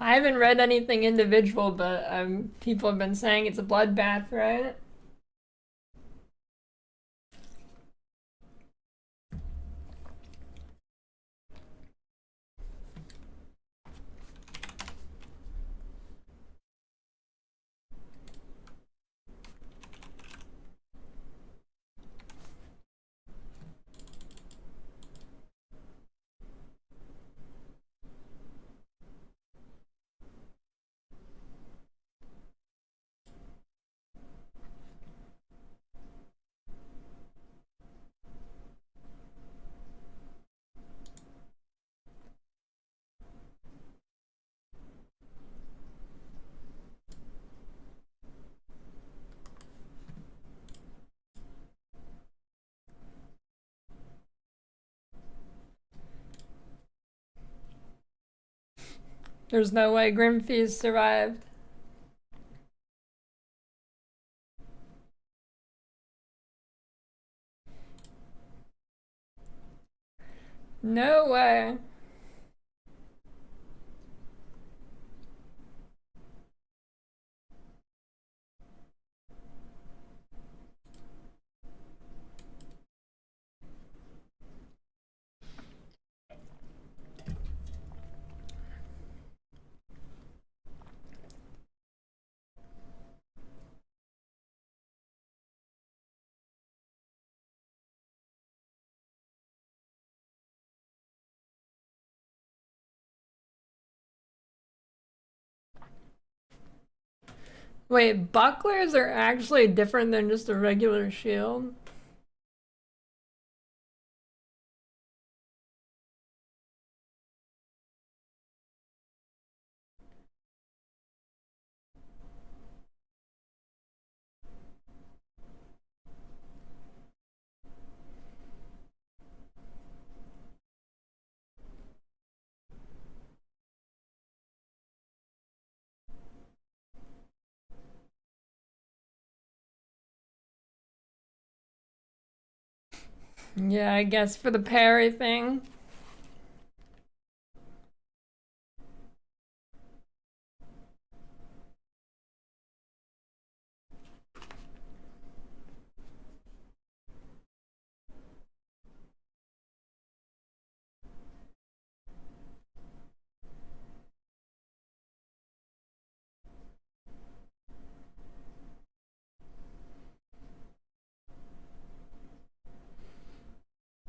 I haven't read anything individual, but people have been saying it's a bloodbath, right? There's no way Grimfeast survived. No way. Wait, bucklers are actually different than just a regular shield? Yeah, I guess for the parry thing.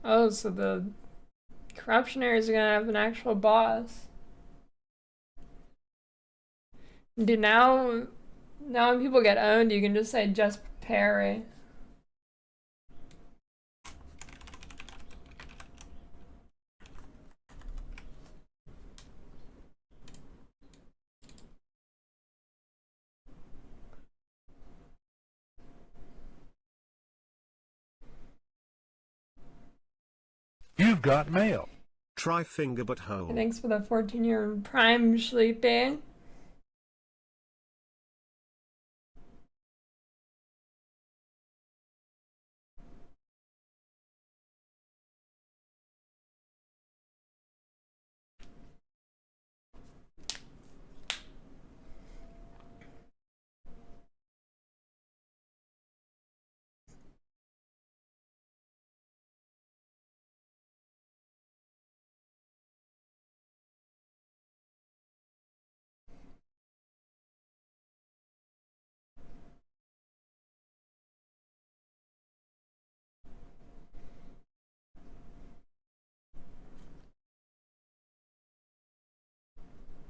Oh, so the corruptionaries are gonna have an actual boss. Dude, now when people get owned, you can just say just parry. You've got mail. Try finger but hole. Thanks for the 14-year prime, Sleepy.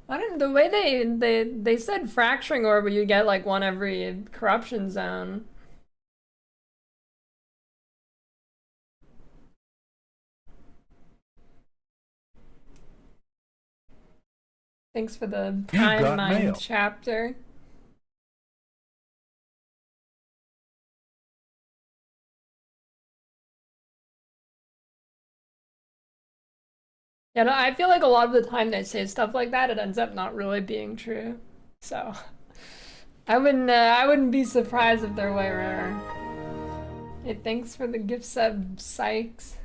I don't. The way they said fracturing orb, you get like one every corruption zone. Thanks for the Prime Mind mail. chapter. Yeah, no, I feel like a lot of the time they say stuff like that, it ends up not really being true. So I wouldn't be surprised if they're way rare. Hey, thanks for the gift sub, Sykes.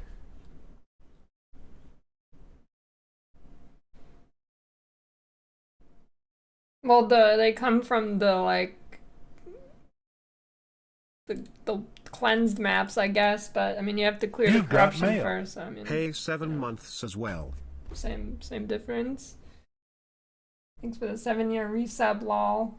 Well, they come from the like the cleansed maps, I guess. But I mean, you have to clear the You've got corruption mail. first. So, I mean, Hey, 7 months as well. same difference. Thanks for the 7-year resub, lol.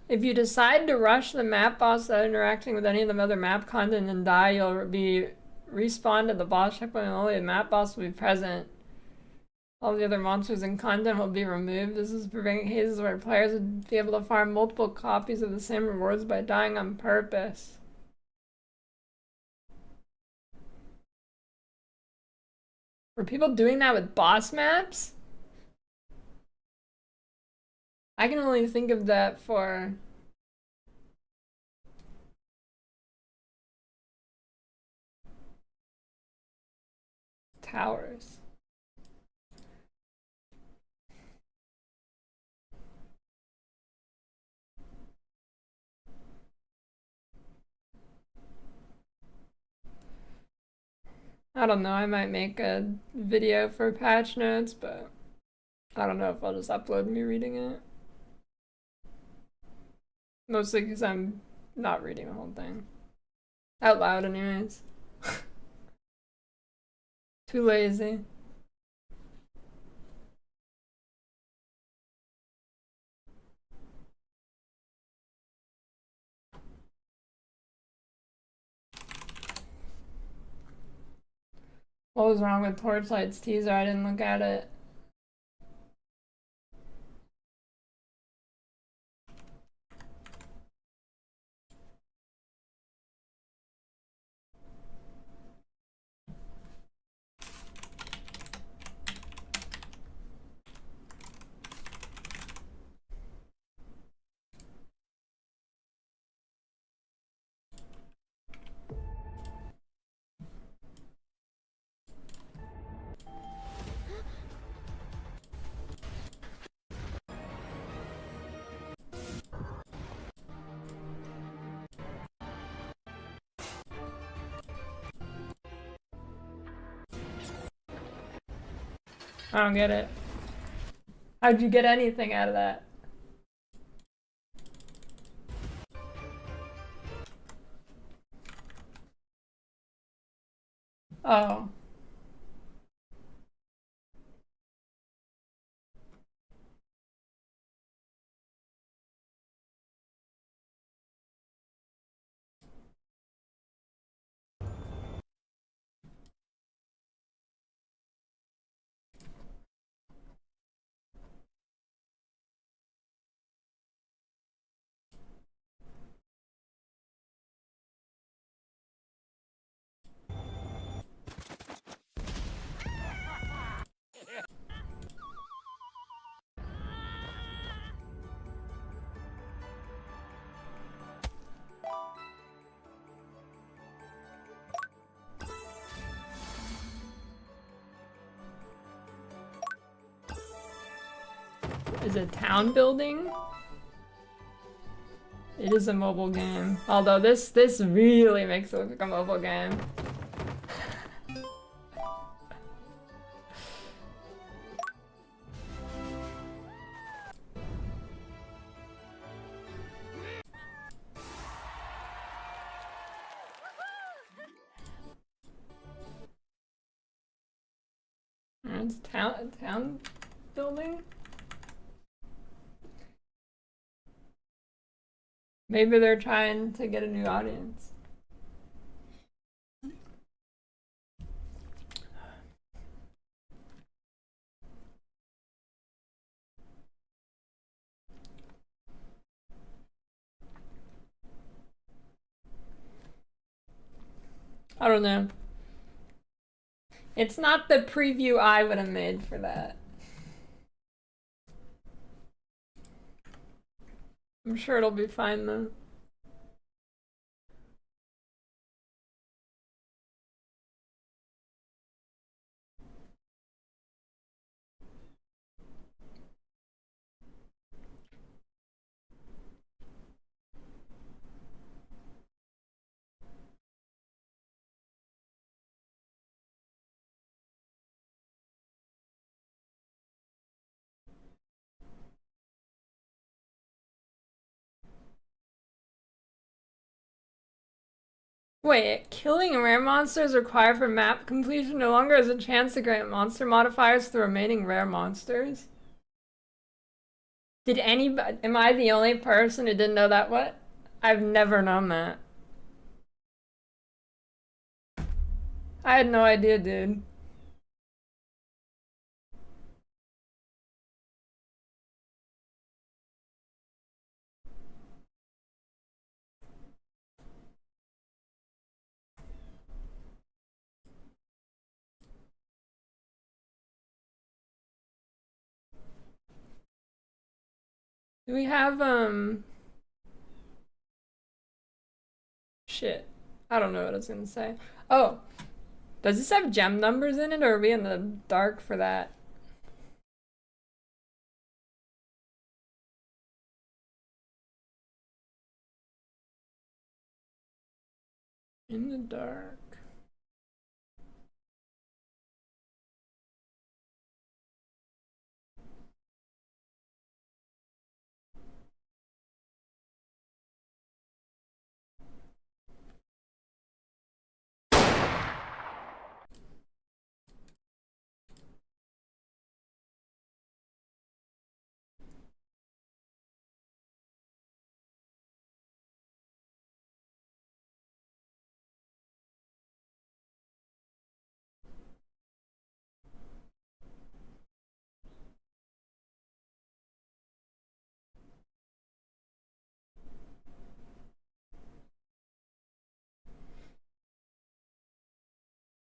If you decide to rush the map boss without interacting with any of the other map content and die, you'll be respawned at the boss checkpoint and only the map boss will be present. All the other monsters and content will be removed. This is preventing cases where players would be able to farm multiple copies of the same rewards by dying on purpose. Were people doing that with boss maps? I can only think of that for towers. I don't know, I might make a video for patch notes, but I don't know if I'll just upload me reading it. Mostly because I'm not reading the whole thing. Out loud anyways. Too lazy. What was wrong with Torchlight's teaser? I didn't look at it. I don't get it. How'd you get anything out of that? Oh. Is it town building? It is a mobile game. Although this really makes it look like a mobile game. It's town building? Maybe they're trying to get a new audience. I don't know. It's not the preview I would have made for that. I'm sure it'll be fine though. Wait, killing rare monsters required for map completion no longer has a chance to grant monster modifiers to the remaining rare monsters? Did anybody, am I the only person who didn't know that? What? I've never known that. I had no idea, dude. Do we have, shit. I don't know what I was gonna say. Oh, does this have gem numbers in it, or are we in the dark for that? In the dark.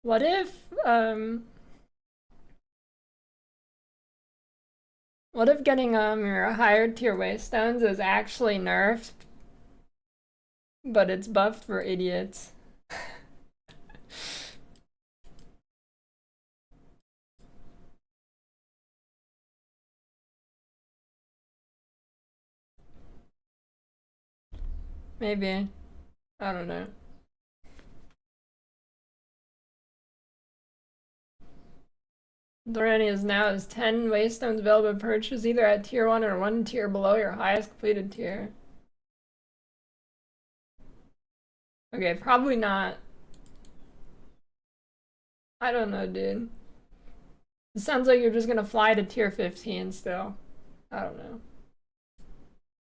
What if getting your higher tier waystones is actually nerfed, but it's buffed for idiots? Maybe. I don't know. Dorani is now has 10 waystones available to purchase either at tier 1 or 1 tier below your highest completed tier. Okay, probably not. I don't know, dude. It sounds like you're just gonna fly to tier 15 still. I don't know.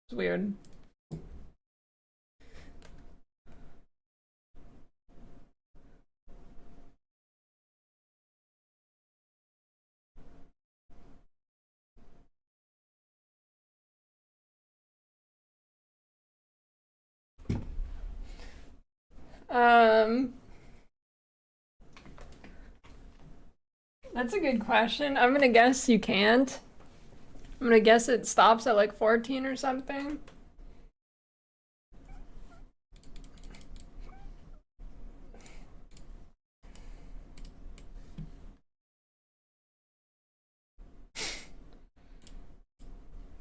It's weird. That's a good question. I'm gonna guess you can't. I'm gonna guess it stops at like 14 or something.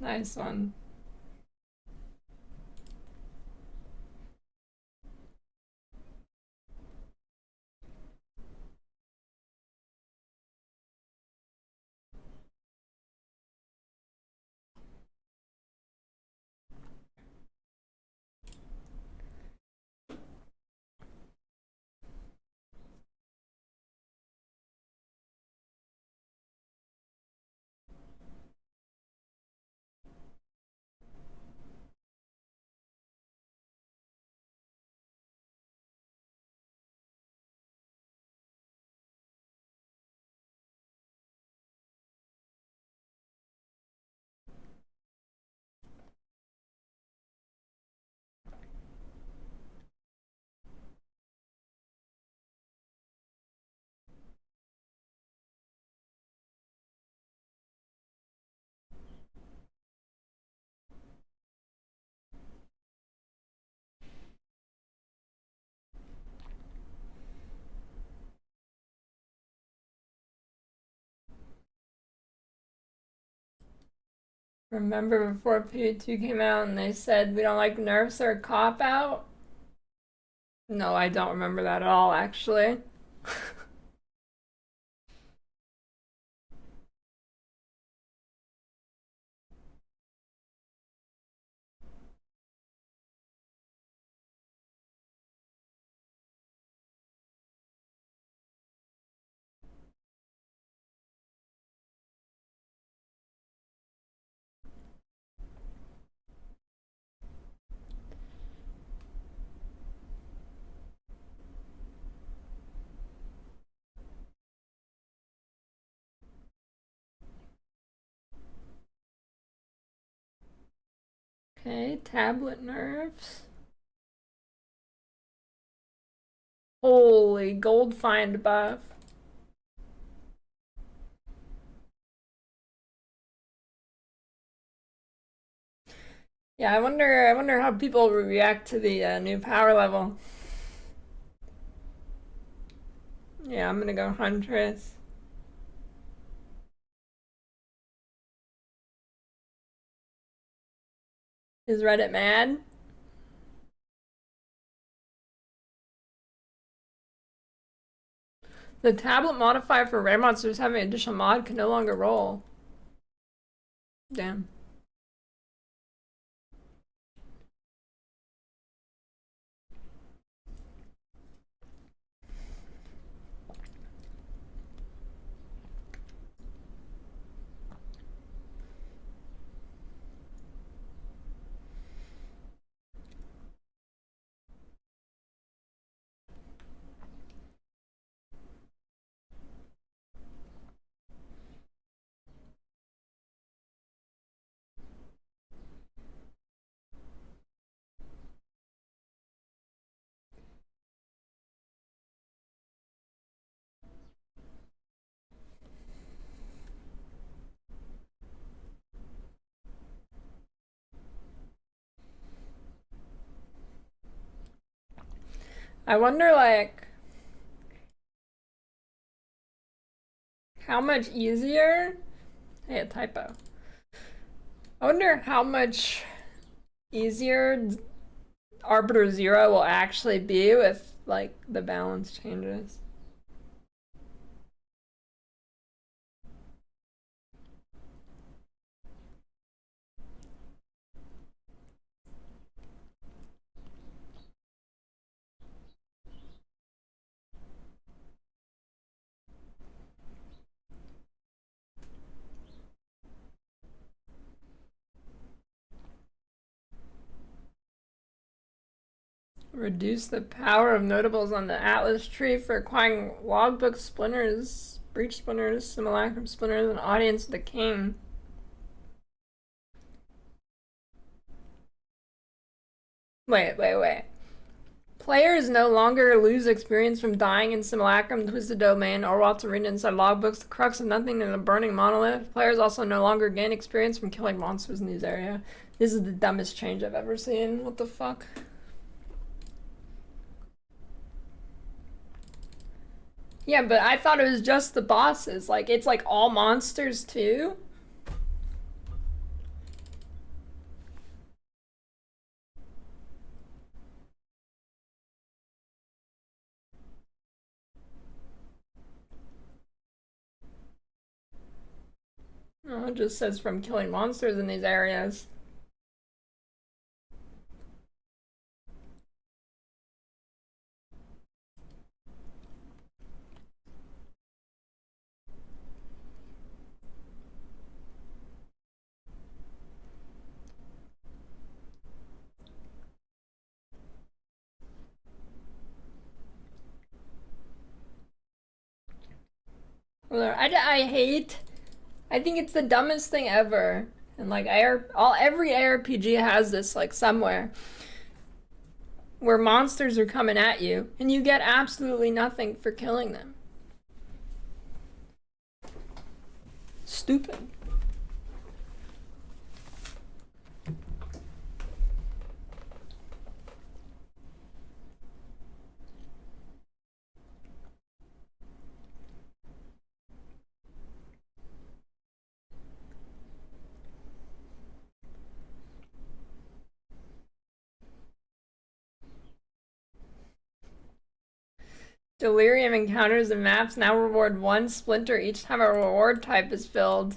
Nice one. Remember before PV2 came out and they said we don't like nerfs or a cop out? No, I don't remember that at all, actually. Okay, tablet nerfs. Holy gold find buff. Yeah, I wonder how people react to the new power level. Yeah, I'm gonna go Huntress. Is Reddit mad? The tablet modifier for rare monsters having additional mod can no longer roll. Damn. I wonder, like, how much easier. Hey, a typo. I wonder how much easier Arbiter 0 will actually be with, like, the balance changes. Reduce the power of notables on the Atlas tree for acquiring logbook splinters, breach splinters, simulacrum splinters, and audience of the king. Wait. Players no longer lose experience from dying in Simulacrum, Twisted Domain, or Waltz Arena inside logbooks, the crux of nothing in a burning monolith. Players also no longer gain experience from killing monsters in these areas. This is the dumbest change I've ever seen. What the fuck? Yeah, but I thought it was just the bosses. Like, it's like all monsters too? No, it just says from killing monsters in these areas. I think it's the dumbest thing ever. And like every ARPG has this like somewhere where monsters are coming at you and you get absolutely nothing for killing them. Stupid. Delirium encounters and maps now reward 1 splinter each time a reward type is filled.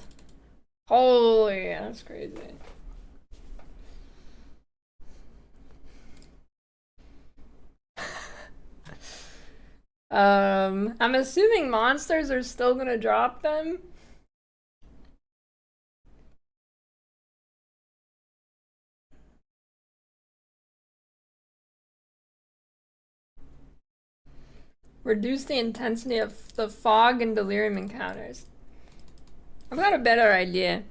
Holy, that's crazy. I'm assuming monsters are still gonna drop them. Reduce the intensity of the fog and delirium encounters. I've got a better idea.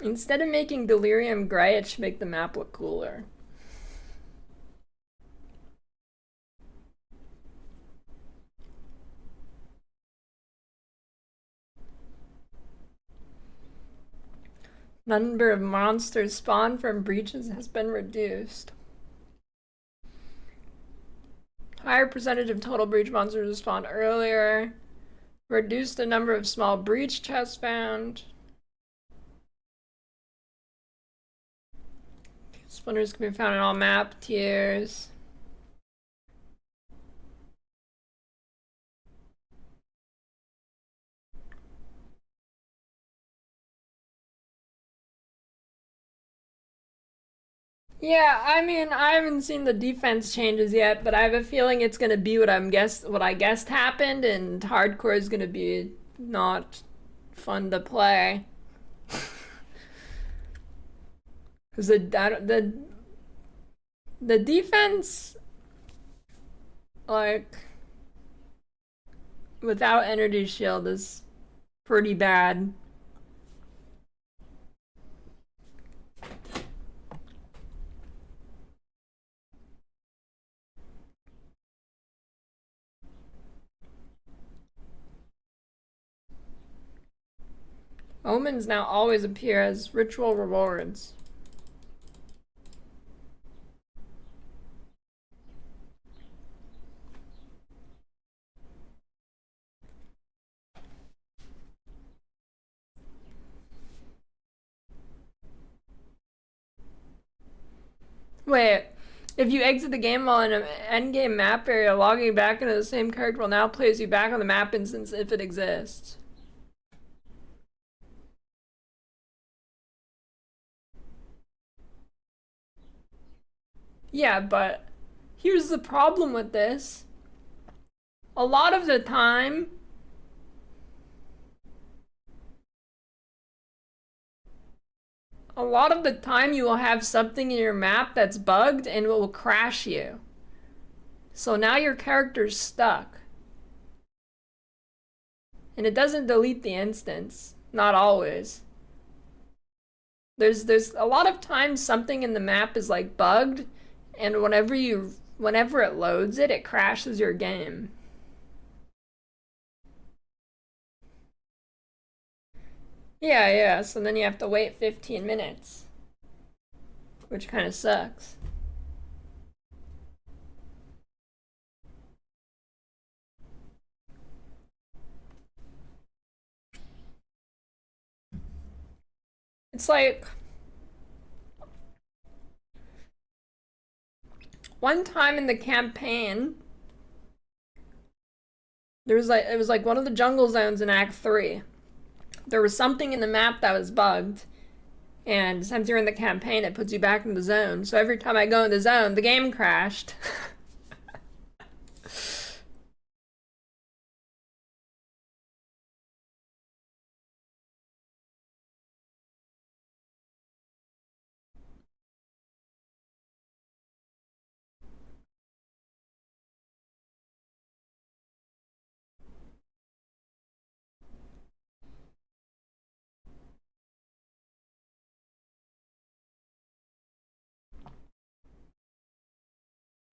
Instead of making delirium gray, it should make the map look cooler. Number of monsters spawned from breaches has been reduced. Higher percentage of total breach monsters spawned earlier. Reduced the number of small breach chests found. Splinters can be found in all map tiers. Yeah, I mean, I haven't seen the defense changes yet, but I have a feeling it's gonna be what I guessed happened, and hardcore is gonna be not fun to play. Because the defense, like, without energy shield is pretty bad. Omens now always appear as ritual rewards. Wait, if you exit the game while in an endgame map area, logging back into the same character will now place you back on the map instance if it exists. Yeah, but here's the problem with this. A lot of the time, you will have something in your map that's bugged and it will crash you. So now your character's stuck. And it doesn't delete the instance. Not always. There's a lot of times something in the map is like bugged, and whenever it loads it crashes your game. Yeah, so then you have to wait 15 minutes. Which kind of sucks. It's like one time in the campaign, it was like one of the jungle zones in Act 3. There was something in the map that was bugged, and since you're in the campaign, it puts you back in the zone. So every time I go in the zone, the game crashed.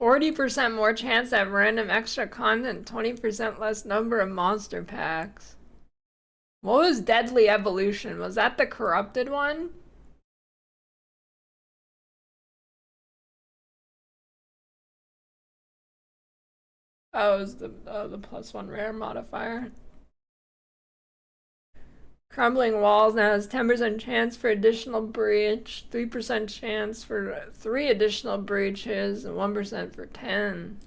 40% more chance to have random extra content, 20% less number of monster packs. What was Deadly Evolution? Was that the corrupted one? Oh, it was the +1 rare modifier. Crumbling Walls now has 10% chance for additional breach, 3% chance for 3 additional breaches, and 1% for 10.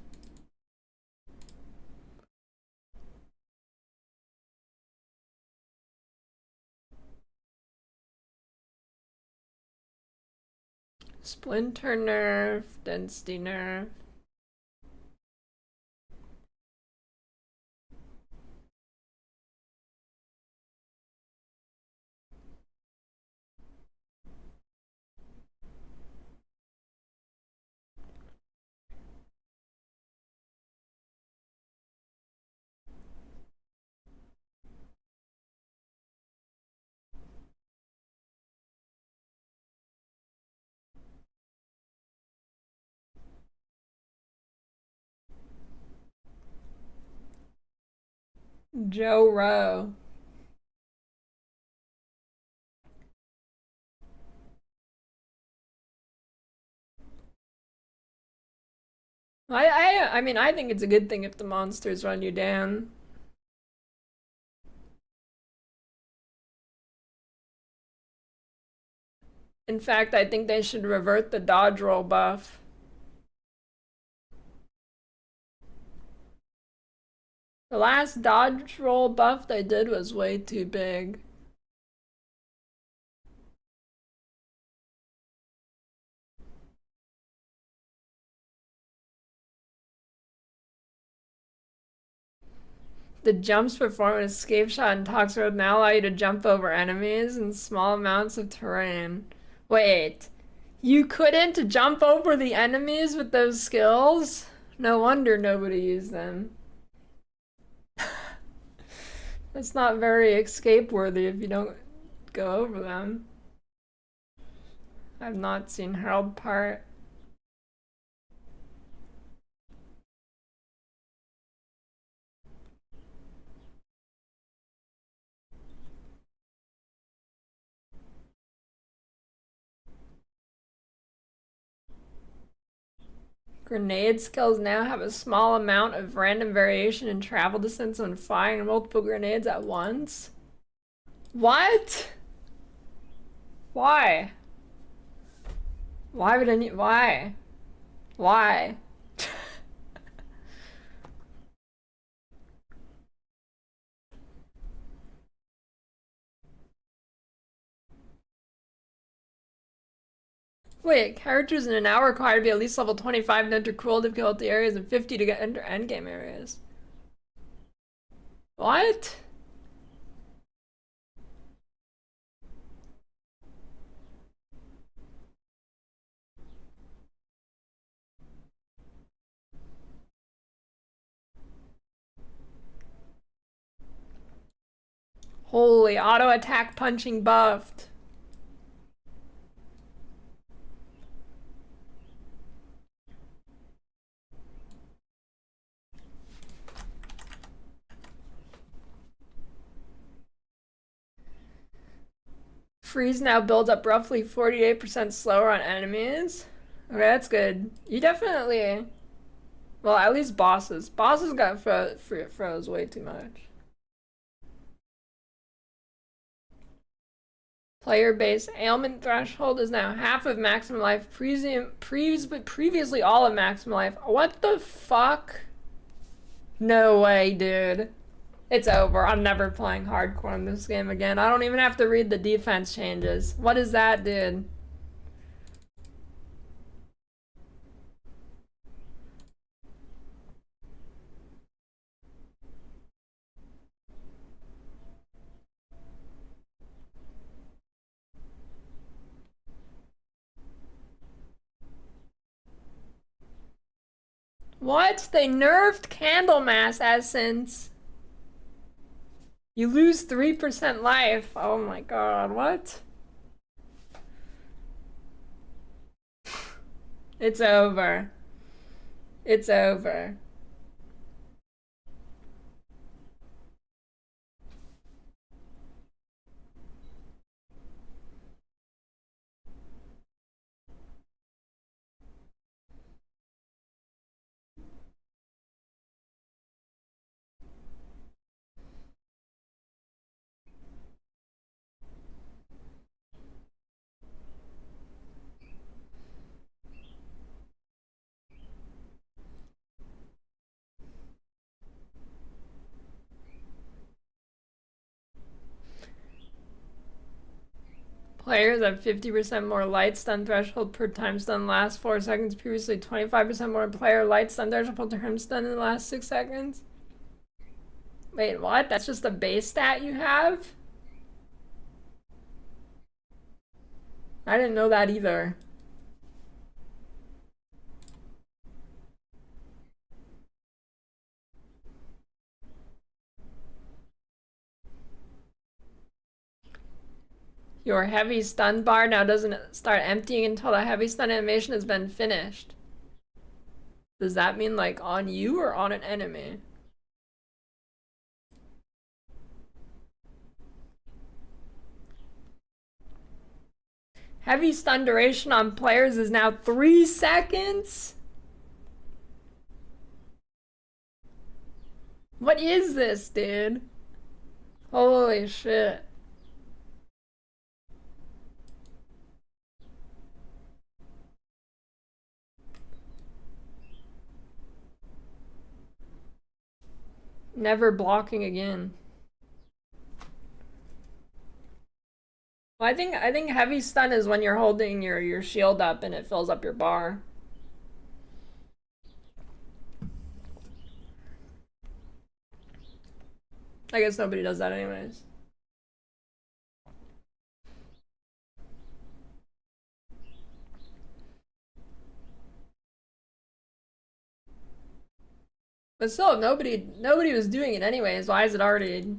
Splinter nerf, density nerf. Joe Rowe. I mean, I think it's a good thing if the monsters run you down. In fact, I think they should revert the dodge roll buff. The last dodge roll buff they did was way too big. The jumps perform an escape shot and Tox Road now allow you to jump over enemies in small amounts of terrain. Wait, you couldn't jump over the enemies with those skills? No wonder nobody used them. That's not very escape worthy if you don't go over them. I've not seen Herald part. Grenade skills now have a small amount of random variation in travel distance when firing multiple grenades at once. What? Why? Why would any- why? Why? Wait, characters in an hour require to be at least level 25 to enter cool difficulty areas and 50 to get enter endgame areas. What? Holy, auto attack punching buffed. Freeze now builds up roughly 48% slower on enemies. Okay, that's good. You definitely... Well, at least bosses. Bosses got froze way too much. Player base ailment threshold is now half of maximum life. Previously all of maximum life. What the fuck? No way, dude. It's over. I'm never playing hardcore in this game again. I don't even have to read the defense changes. What is that, dude? What? They nerfed Candlemass Essence. You lose 3% life. Oh my god, what? It's over. It's over. Players have 50% more light stun threshold per time stun last 4 seconds. Previously, 25% more player light stun threshold per time stun in the last 6 seconds. Wait, what? That's just a base stat you have? I didn't know that either. Your heavy stun bar now doesn't start emptying until the heavy stun animation has been finished. Does that mean like on you or on an enemy? Heavy stun duration on players is now 3 seconds? What is this, dude? Holy shit. Never blocking again. Well, I think heavy stun is when you're holding your shield up and it fills up your bar. I guess nobody does that anyways. But still, nobody was doing it anyways. Why is it already?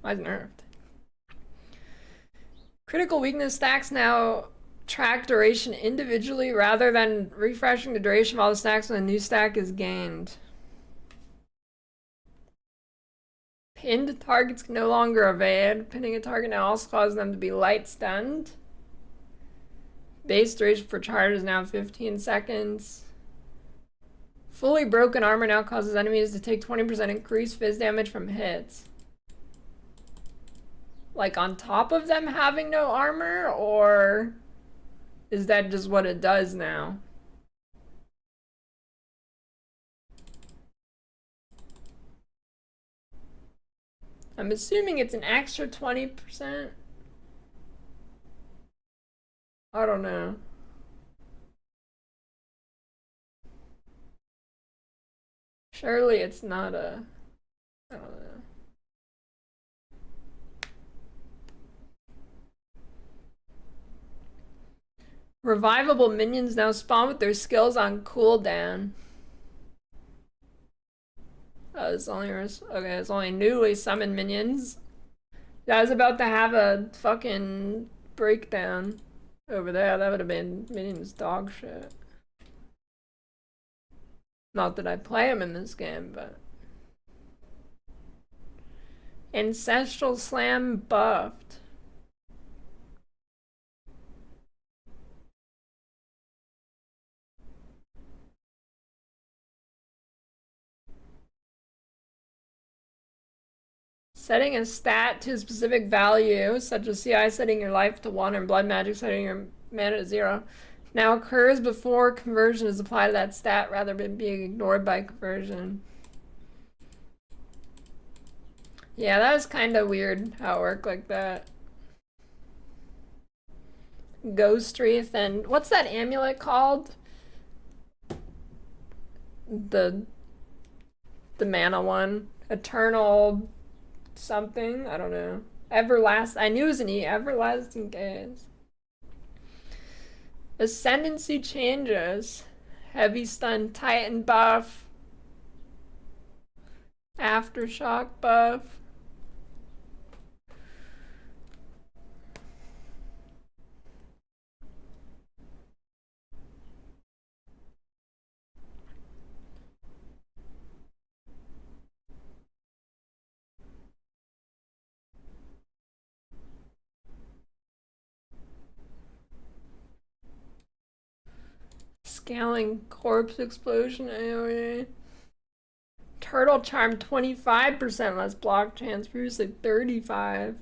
Why is it nerfed? Critical weakness stacks now track duration individually rather than refreshing the duration of all the stacks when a new stack is gained. Pinned targets can no longer evade. Pinning a target now also causes them to be light stunned. Base duration for charge is now 15 seconds. Fully broken armor now causes enemies to take 20% increased fizz damage from hits. Like on top of them having no armor, or is that just what it does now? I'm assuming it's an extra 20%. I don't know. Surely it's not a... I don't know. Revivable minions now spawn with their skills on cooldown. Oh, it's only... Okay, it's only newly summoned minions. I was about to have a fucking breakdown over there. That would have been minions dog shit. Not that I play them in this game, but... Ancestral Slam buffed. Setting a stat to a specific value, such as CI setting your life to 1 or blood magic setting your mana to 0, now occurs before conversion is applied to that stat rather than being ignored by conversion. Yeah, that was kind of weird how it worked like that. Ghost Wreath and what's that amulet called? The mana one. Eternal something? I don't know. I knew it was an E. Everlasting Gaze. Ascendancy changes. Heavy stun Titan buff. Aftershock buff. Scaling corpse explosion AoE. Turtle charm 25% less block chance, previously 35.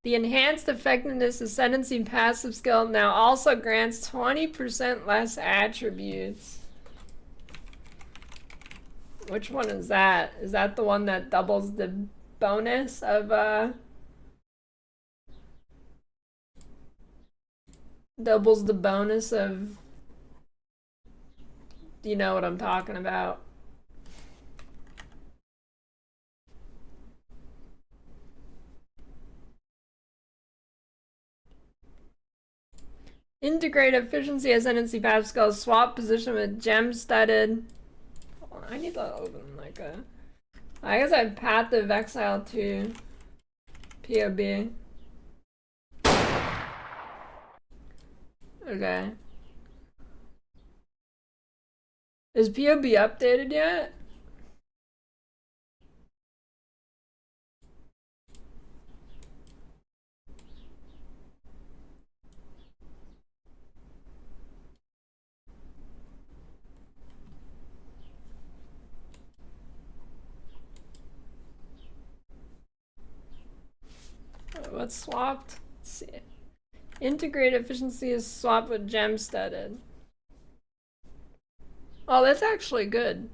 The enhanced effectiveness ascendancy passive skill now also grants 20% less attributes. Which one is that? Is that the one that doubles the bonus of doubles the bonus of, you know what I'm talking about? Integrate efficiency ascendancy passive skill, swap position with gem studded. I need to open like a, I guess I have Path of Exile to POB. Okay. Is POB updated yet? What's swapped? Let's see. Integrate efficiency is swapped with gem studded. Oh, that's actually good.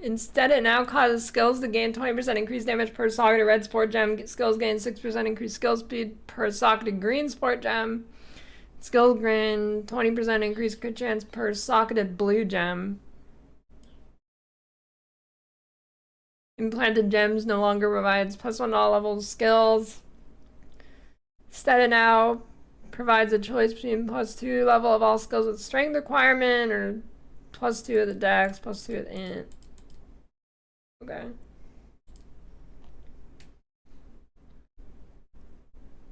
Instead, it now causes skills to gain 20% increased damage per socketed red sport gem. Skills gain 6% increased skill speed per socketed green sport gem. Skills gain 20% increased crit chance per socketed blue gem. Implanted gems no longer provides +1 to all levels skills. Instead, it now provides a choice between +2 level of all skills with strength requirement or +2 of the dex, +2 of the int. Okay.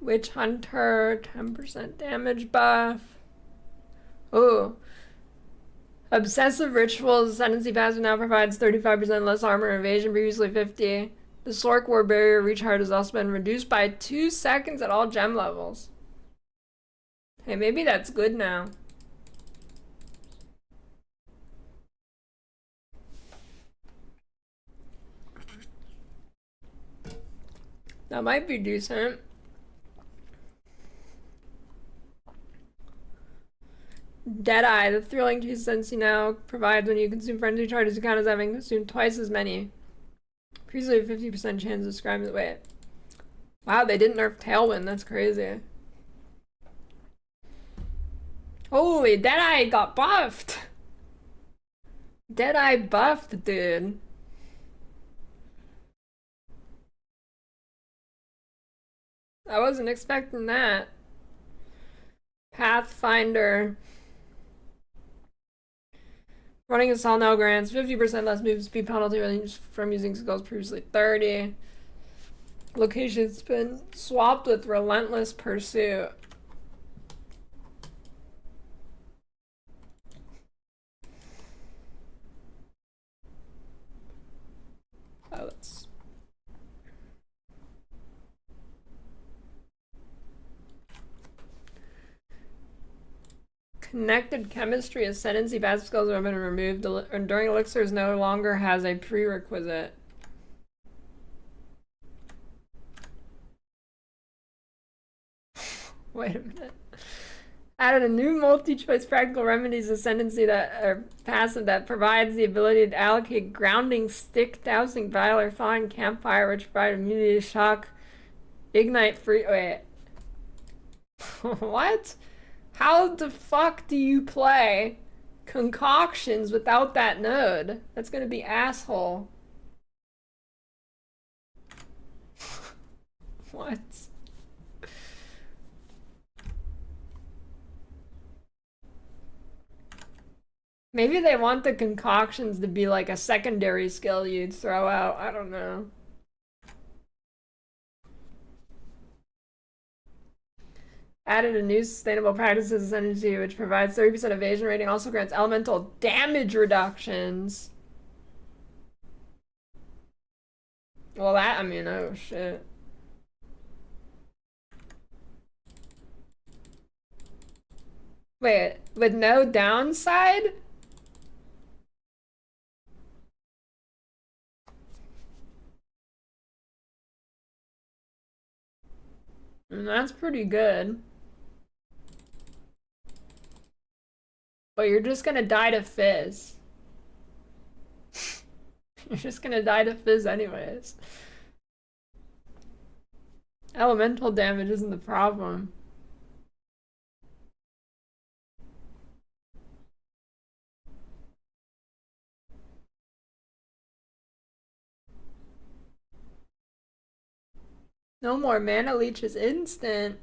Witch Hunter, 10% damage buff. Ooh. Obsessive Rituals Ascendancy passive now provides 35% less armor and evasion, previously 50. The Sork War Barrier recharge has also been reduced by 2 seconds at all gem levels. Hey, maybe that's good now. That might be decent. Deadeye, the thrilling consistency now provides when you consume frenzy charges, you count as having consumed twice as many. Previously, 50% chance of describing the weight. Wow, they didn't nerf Tailwind. That's crazy. Holy, Deadeye got buffed. Deadeye buffed, dude. I wasn't expecting that. Pathfinder. Running Assault now grants 50% less move speed penalty from using skills previously 30. Location's been swapped with Relentless Pursuit. Oh, that's... Connected Chemistry Ascendancy passive skills have been removed. Enduring Elixirs no longer has a prerequisite. Wait a minute. Added a new multi-choice practical remedies ascendancy that are passive that provides the ability to allocate grounding, stick, dousing, vial, or thawing campfire, which provide immunity to shock, ignite free. Wait. What? How the fuck do you play concoctions without that node? That's gonna be asshole. What? Maybe they want the concoctions to be like a secondary skill you'd throw out. I don't know. Added a new sustainable practices ascendancy which provides 30% evasion rating, also grants elemental damage reductions. Well, that, I mean, oh shit. Wait, with no downside? That's pretty good. But you're just gonna die to Fizz. You're just gonna die to Fizz anyways. Elemental damage isn't the problem. No more mana leech is instant.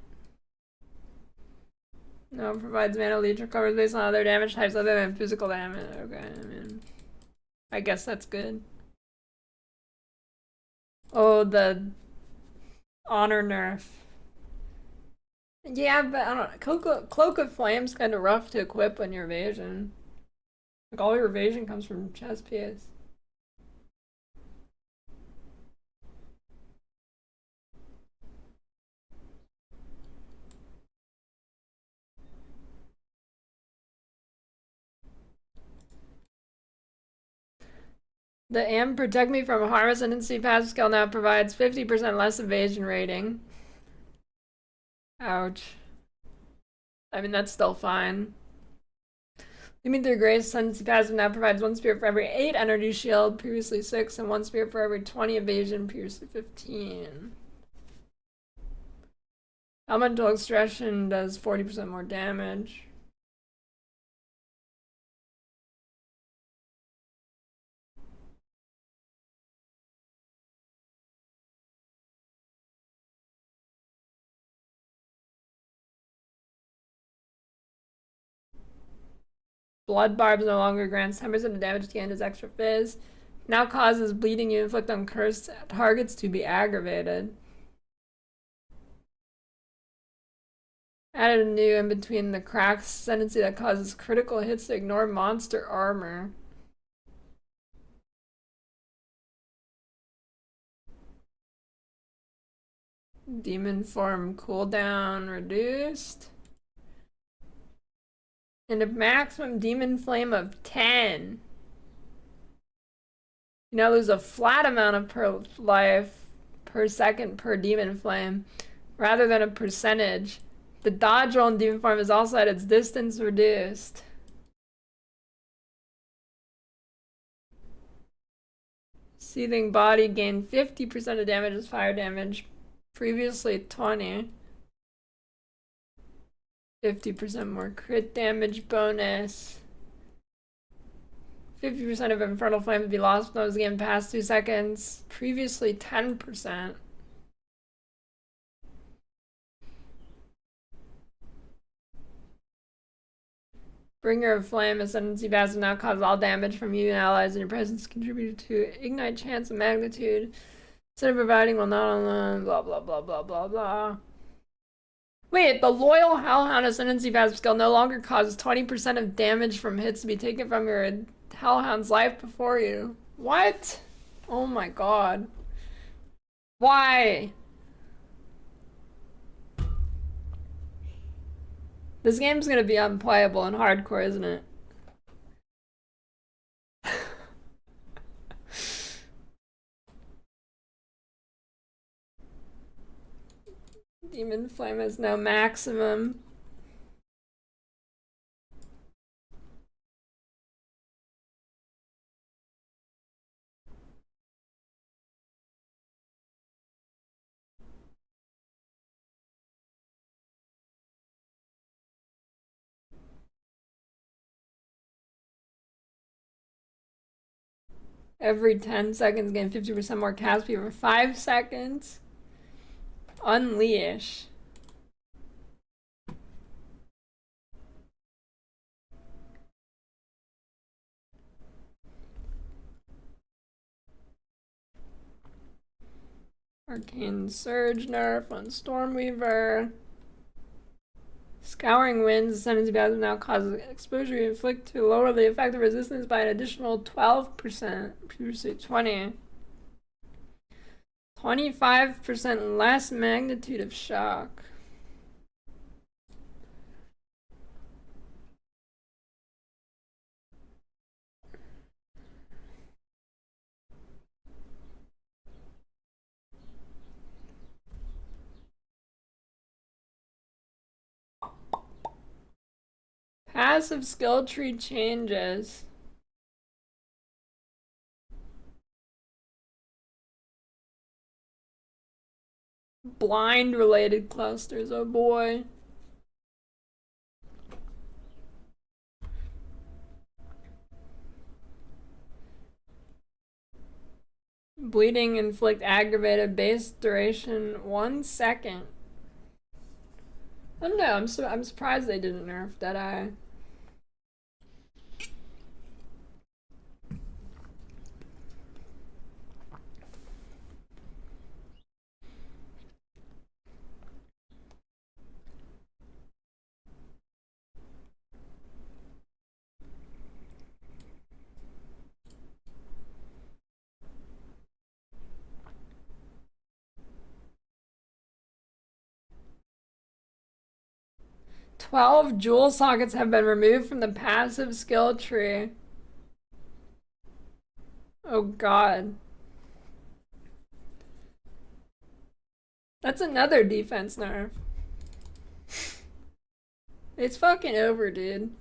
No, it provides mana leech recovers based on other damage types other than physical damage. Okay, I mean, I guess that's good. Oh, the honor nerf. Yeah, but I don't know. Cloak of Flame's kind of rough to equip on your evasion. Like, all your evasion comes from chest piece. The AM Protect Me from Harm Ascendancy passive skill now provides 50% less evasion rating. Ouch. I mean, that's still fine. Leaving through Grace, Ascendancy passive now provides 1 spirit for every 8 energy shield, previously 6, and 1 spirit for every 20 evasion, previously 15. Elemental Extraction does 40% more damage. Blood Barbs no longer grants 10% of damage gained as extra fizz. Now causes bleeding you inflict on cursed targets to be aggravated. Added a new in between the cracks ascendancy that causes critical hits to ignore monster armor. Demon form cooldown reduced. And a maximum demon flame of 10. You now lose a flat amount of per life per second per demon flame rather than a percentage. The dodge roll in demon form is also at its distance reduced. Seething body gained 50% of damage as fire damage, previously 20. 50% more crit damage bonus. 50% of Infernal Flame would be lost when it was again past 2 seconds, previously 10%. Bringer of Flame Ascendancy passive now causes all damage from you and allies in your presence contributed to ignite chance and magnitude. Instead of providing while not alone, blah blah blah blah blah blah. Wait, the Loyal Hellhound Ascendancy passive skill no longer causes 20% of damage from hits to be taken from your Hellhound's life before you. What? Oh my god. Why? This game's gonna be unplayable and hardcore, isn't it? Demon Flame has no maximum. Every 10 seconds, gain 50% more cast speed for 5 seconds. Unleash. Arcane Surge nerf on Stormweaver. Scouring Winds Ascendancy passive now causes exposure you inflict to lower the effective resistance by an additional 12%, previously 20. 25% less magnitude of shock. passive skill tree changes. Blind related clusters, oh boy. Bleeding inflict aggravated base duration 1 second. I don't know, I'm surprised they didn't nerf Deadeye. "12 jewel sockets have been removed from the passive skill tree." Oh god. That's another defense nerf. It's fucking over, dude.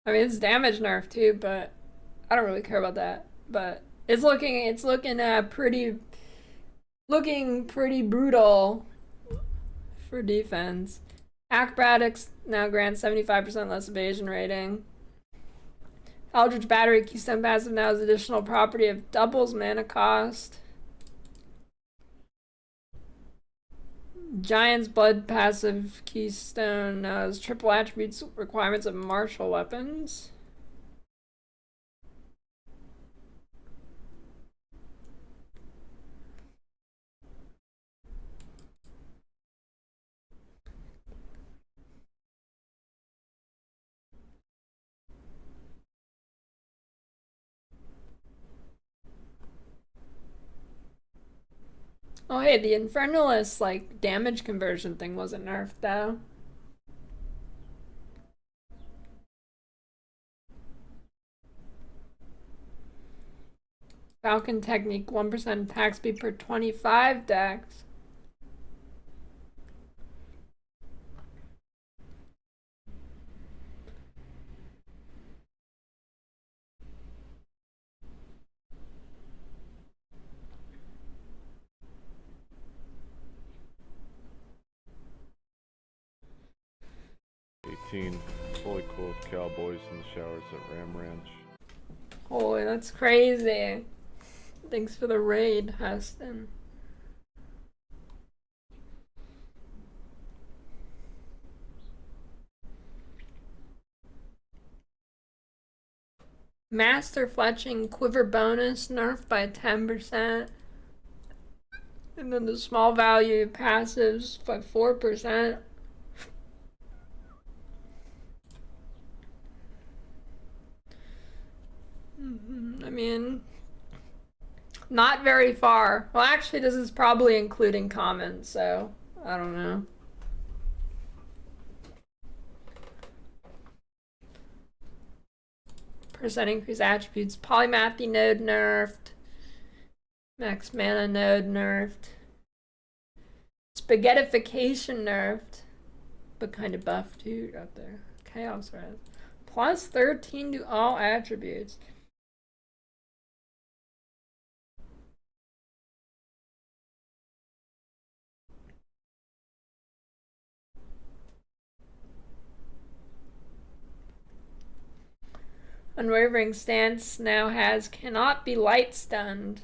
I mean, it's damage nerf too, but I don't really care about that. But it's looking pretty brutal for defense. Acrobatics now grants 75% less evasion rating. Eldritch Battery Keystone passive now has additional property of doubles mana cost. Giant's Blood passive Keystone has triple attributes requirements of martial weapons. Oh hey, the Infernalist like damage conversion thing wasn't nerfed though. Falcon Technique 1% attack speed per 25 dex. Fully clothed cowboys in the showers at Ram Ranch. Holy, that's crazy. Thanks for the raid, Huston. Master Fletching Quiver bonus nerfed by 10%. And then the small value passives by 4%. I mean, not very far. Well, actually, this is probably including comments, so I don't know. Percent increase attributes. Polymathy node nerfed. Max mana node nerfed. Spaghettification nerfed. But kind of buffed too out there. Chaos res. Plus 13 to all attributes. Unwavering Stance now has cannot be light stunned.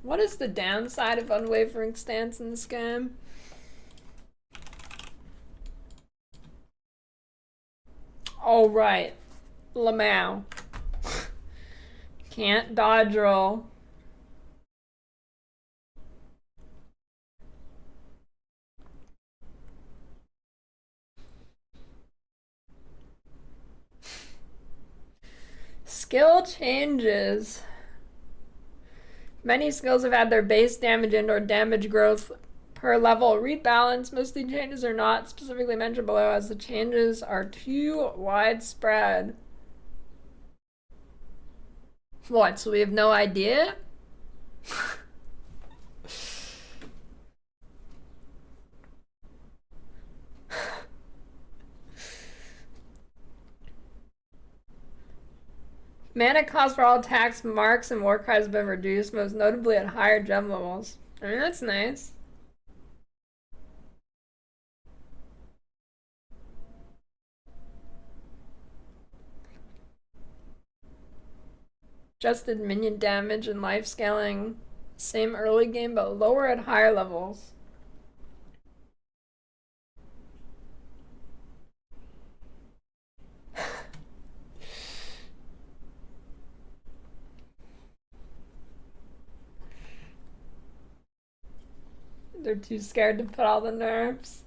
What is the downside of Unwavering Stance in this game? Oh right, Lamau. Can't dodge roll. Skill changes. Many skills have had their base damage and or damage growth per level rebalance. Most of the changes are not specifically mentioned below as the changes are too widespread. What, so we have no idea? Mana cost for all attacks, marks, and war cries have been reduced, most notably at higher gem levels. I mean, that's nice. Adjusted minion damage and life scaling. Same early game, but lower at higher levels. They're too scared to put all the nerfs.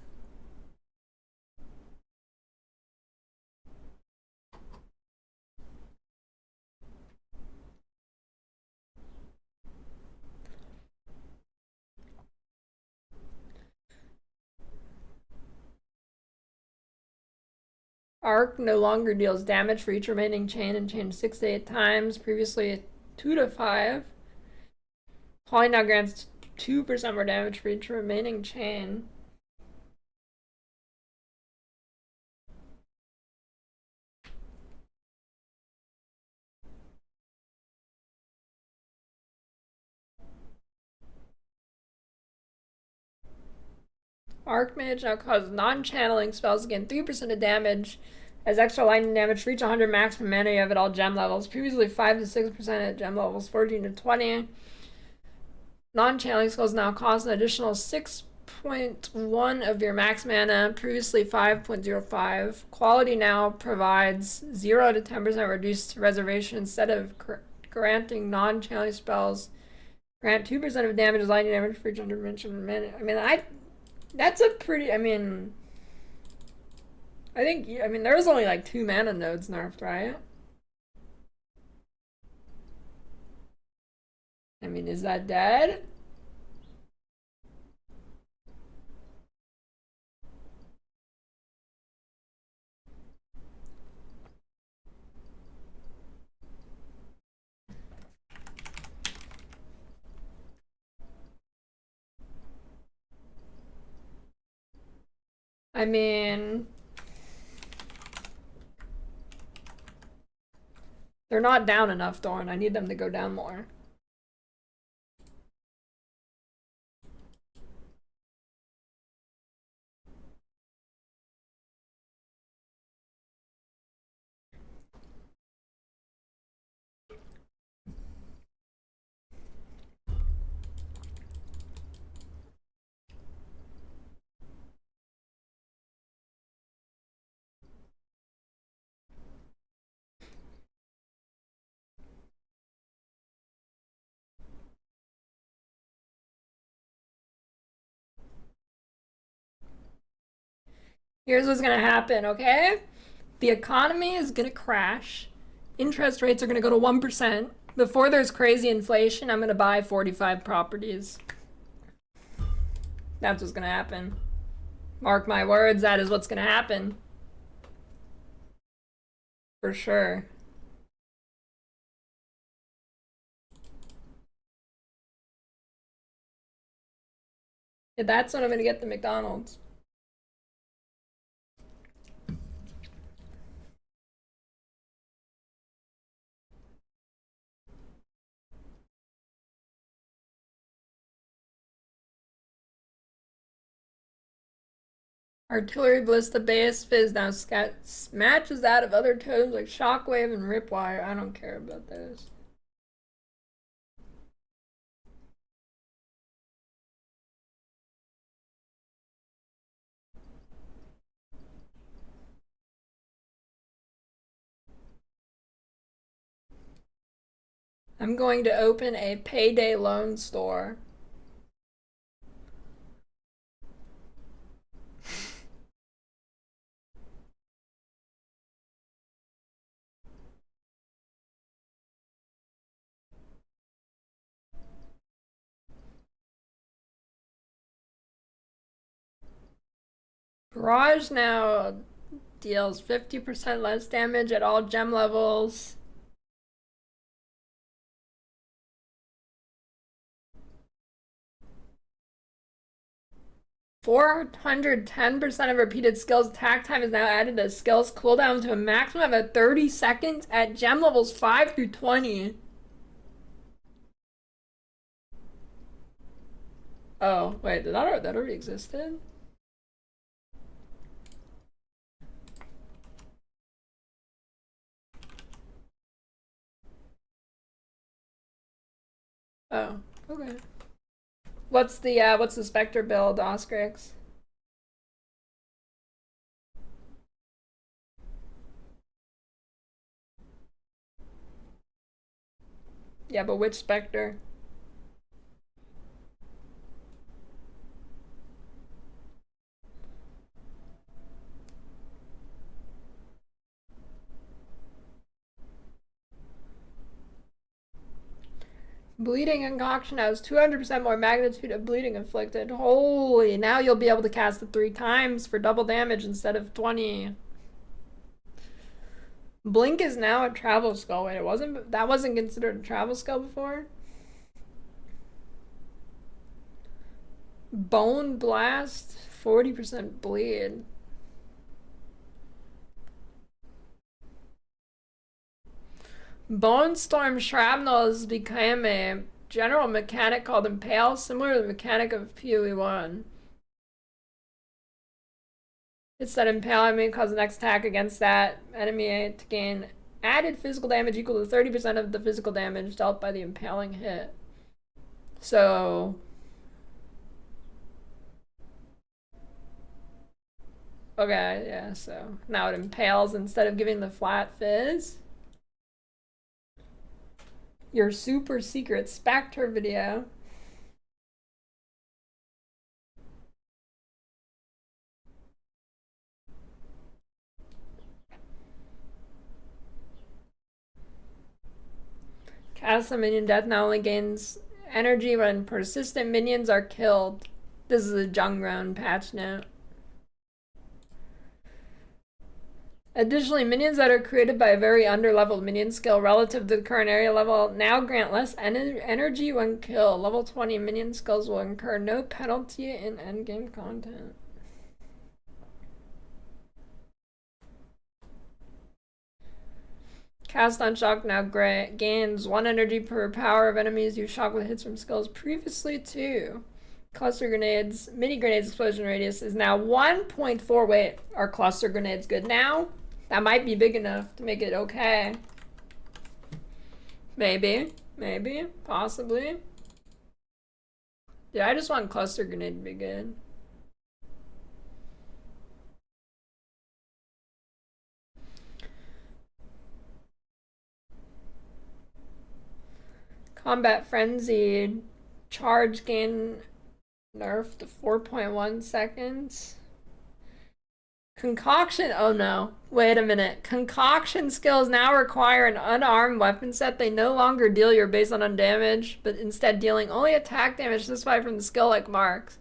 Arc no longer deals damage for each remaining chain and chain 6 to 8 times, previously 2 to 5. Holly now grants 2% more damage for each remaining chain. Archmage now causes non-channeling spells again 3% of damage as extra lightning damage for each 100 maximum mana you have at all gem levels. Previously 5 to 6% at gem levels 14 to 20. Non-channeling spells now cost an additional 6.1 of your max mana, previously 5.05. Quality now provides 0 to 10% reduced reservation instead of granting non-channeling spells. Grant 2% of damage as lightning damage for each 100 maximum mana. I mean, that's a pretty, I mean, there was only like 2 mana nodes nerfed, right? I mean, is that dead? I mean, they're not down enough, Thorn. I need them to go down more. Here's what's gonna happen, okay? The economy is gonna crash. Interest rates are gonna go to 1%. Before there's crazy inflation, I'm gonna buy 45 properties. That's what's gonna happen. Mark my words, that is what's gonna happen. For sure. Yeah, that's when I'm gonna get the McDonald's. Artillery Ballista base fizz now matches that of other totems like Shockwave and Ripwire. I don't care about those. I'm going to open a payday loan store. Barrage now deals 50% less damage at all gem levels. 410% of repeated skills attack time is now added to skills cooldown to a maximum of 30 seconds at gem levels 5 through 20. Oh, wait, that already existed? Oh, okay. What's the Spectre build, Oscrix? Yeah, but which Spectre? Bleeding Concoction has 200% more magnitude of bleeding inflicted. Holy, now you'll be able to cast it 3 times for double damage instead of 20. Blink is now a travel skull. Wait, that wasn't considered a travel skull before? Bone Blast, 40% bleed. Bone Storm Shrapnel has become a general mechanic called Impale, similar to the mechanic of PoE1. It's that Impale enemy causes the next attack against that enemy to gain added physical damage equal to 30% of the physical damage dealt by the impaling hit. So okay, yeah, so now it impales instead of giving the flat fizz. Your super secret Spectre video. Cast a minion death now only gains energy when persistent minions are killed. This is a Junground patch note. Additionally, minions that are created by a very underleveled minion skill relative to the current area level now grant less energy when killed. Level 20 minion skills will incur no penalty in endgame content. Cast on Shock now gains 1 energy per power of enemies you shock with hits from skills previously 2. Cluster grenades, mini grenades explosion radius is now 1.4. Wait, are cluster grenades good now? That might be big enough to make it okay. Maybe, possibly. Yeah, I just want cluster grenade to be good. Combat Frenzy charge gain nerf to 4.1 seconds. Concoction, oh no, wait a minute. Concoction skills now require an unarmed weapon set. They no longer deal your base on undamage, but instead dealing only attack damage specified from the skill-like marks.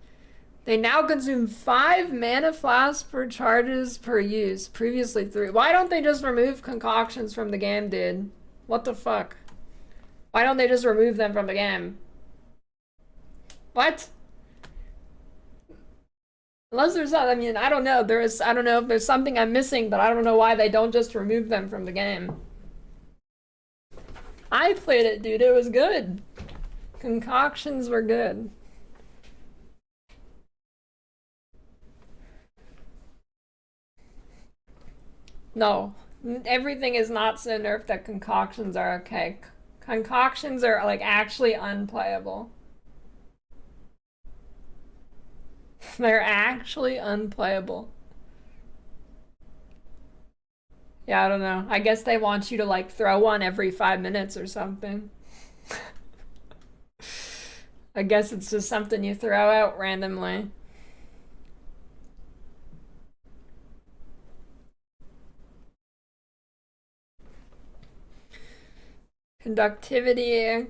They now consume 5 mana flasks per charges per use, previously 3. Why don't they just remove concoctions from the game, dude? What the fuck? Why don't they just remove them from the game? What? Unless there's, I mean, I don't know. I don't know if there's something I'm missing, but I don't know why they don't just remove them from the game. I played it, dude. It was good. Concoctions were good. No, everything is not so nerfed that concoctions are okay. Concoctions are like actually unplayable. They're actually unplayable. Yeah, I don't know. I guess they want you to like throw one every 5 minutes or something. I guess it's just something you throw out randomly. Conductivity.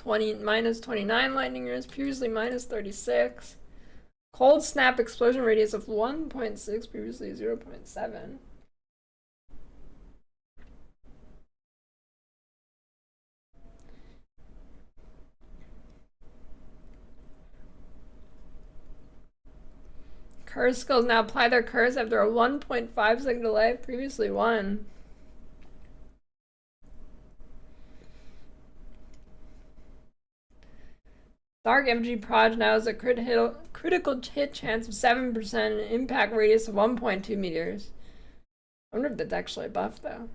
Minus 29 lightning years, previously minus 36. Cold snap explosion radius of 1.6, previously 0.7. Curse skills now apply their curse after a 1.5 second delay. Previously 1. Dark MG Proj now has a critical hit chance of 7% and an impact radius of 1.2 meters. I wonder if that's actually a buff though.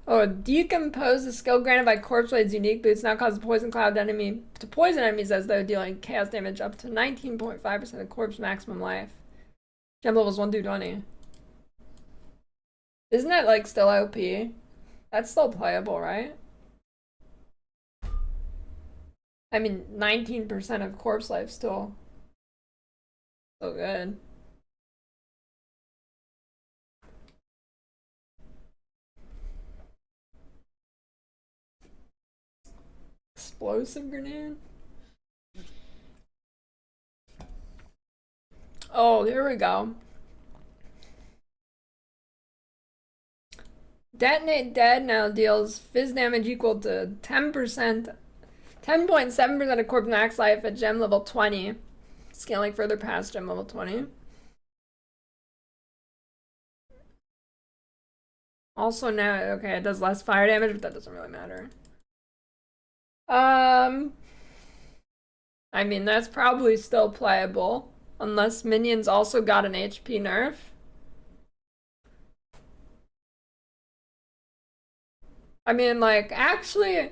Oh, decompose the skill granted by Corpse Blade's unique boots now causes poison cloud enemy to poison enemies as though dealing chaos damage up to 19.5% of corpse maximum life. Gem levels 1 through 20. Isn't that like still OP? That's still playable, right? I mean, 19% of corpse life still so good. Explosive grenade? Oh, here we go. Detonate Dead now deals fizz damage equal to 10%, 10.7% of corpse max life at gem level 20, scaling further past gem level 20. Also now, okay, it does less fire damage, but that doesn't really matter. I mean, that's probably still playable, unless minions also got an HP nerf. I mean, like, actually,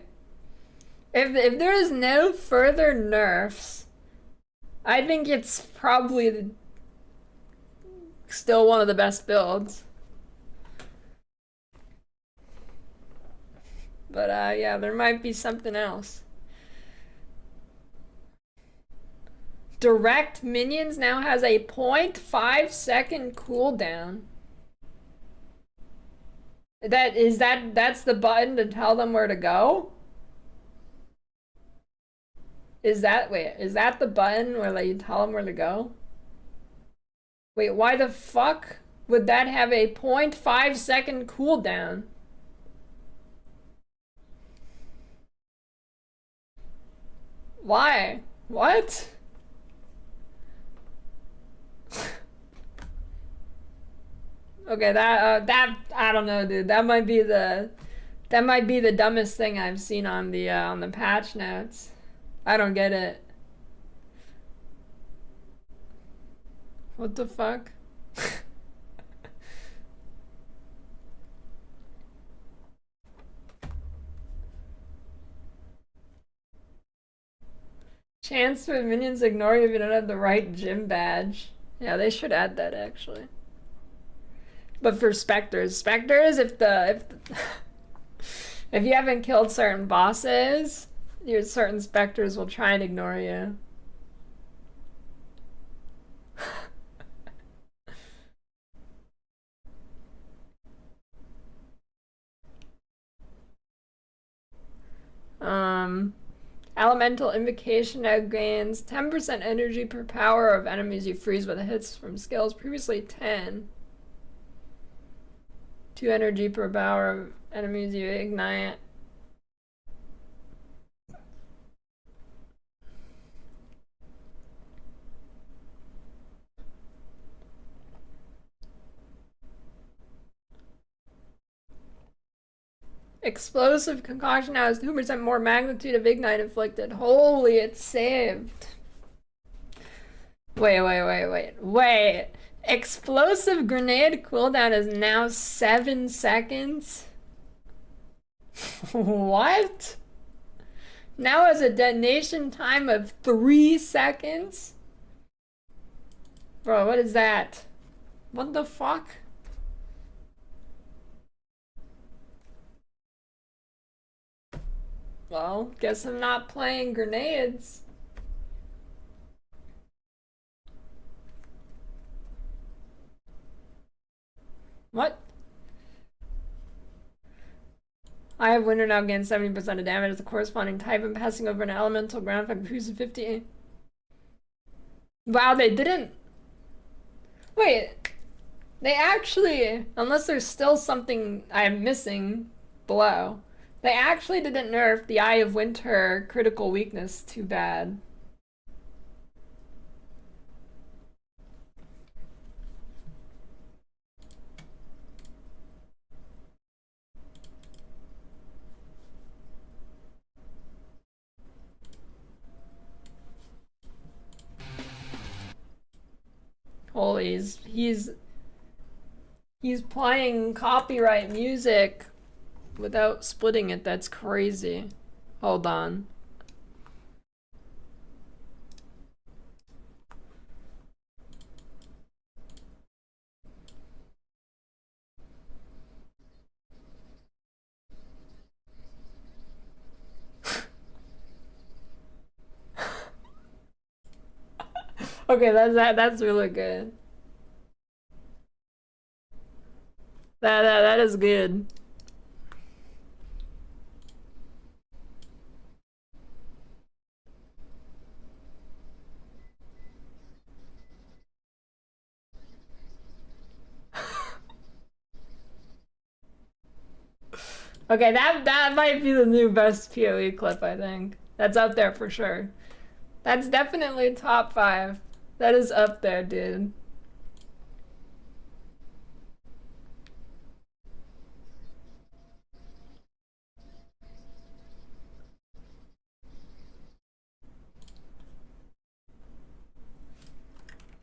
if there is no further nerfs, I think it's probably still one of the best builds. But yeah, there might be something else. Direct minions now has a 0.5 second cooldown. That's the button to tell them where to go? Is that the button where like you tell them where to go? Wait, why the fuck would that have a 0.5 second cooldown? Why? What? Okay, that I don't know, dude. That might be the dumbest thing I've seen on the patch notes. I don't get it. What the fuck? Chance for minions to ignore you if you don't have the right gym badge. Yeah, they should add that actually. But for specters, if if you haven't killed certain bosses, your certain specters will try and ignore you. Elemental Invocation now gains 10% energy per power of enemies you freeze with hits from skills, previously 10. 2 energy per power of enemies you ignite. Explosive Concoction now has 2% more magnitude of ignite inflicted. Holy, it's saved. Wait. Explosive grenade cooldown is now 7 seconds? What? Now has a detonation time of 3 seconds? Bro, what is that? What the fuck? Well, guess I'm not playing grenades. What? I have Winter now gains 70% of damage as the corresponding type and passing over an elemental ground effect of 50. Wow, they didn't. Wait. They actually, unless there's still something I'm missing below, They actually didn't nerf the Eye of Winter critical weakness too bad. Holy, he's playing copyright music without splitting it. That's crazy. Hold on. Okay, that's really good. That is good. Okay, that might be the new best PoE clip, I think. That's up there for sure. That's definitely top 5. That is up there, dude.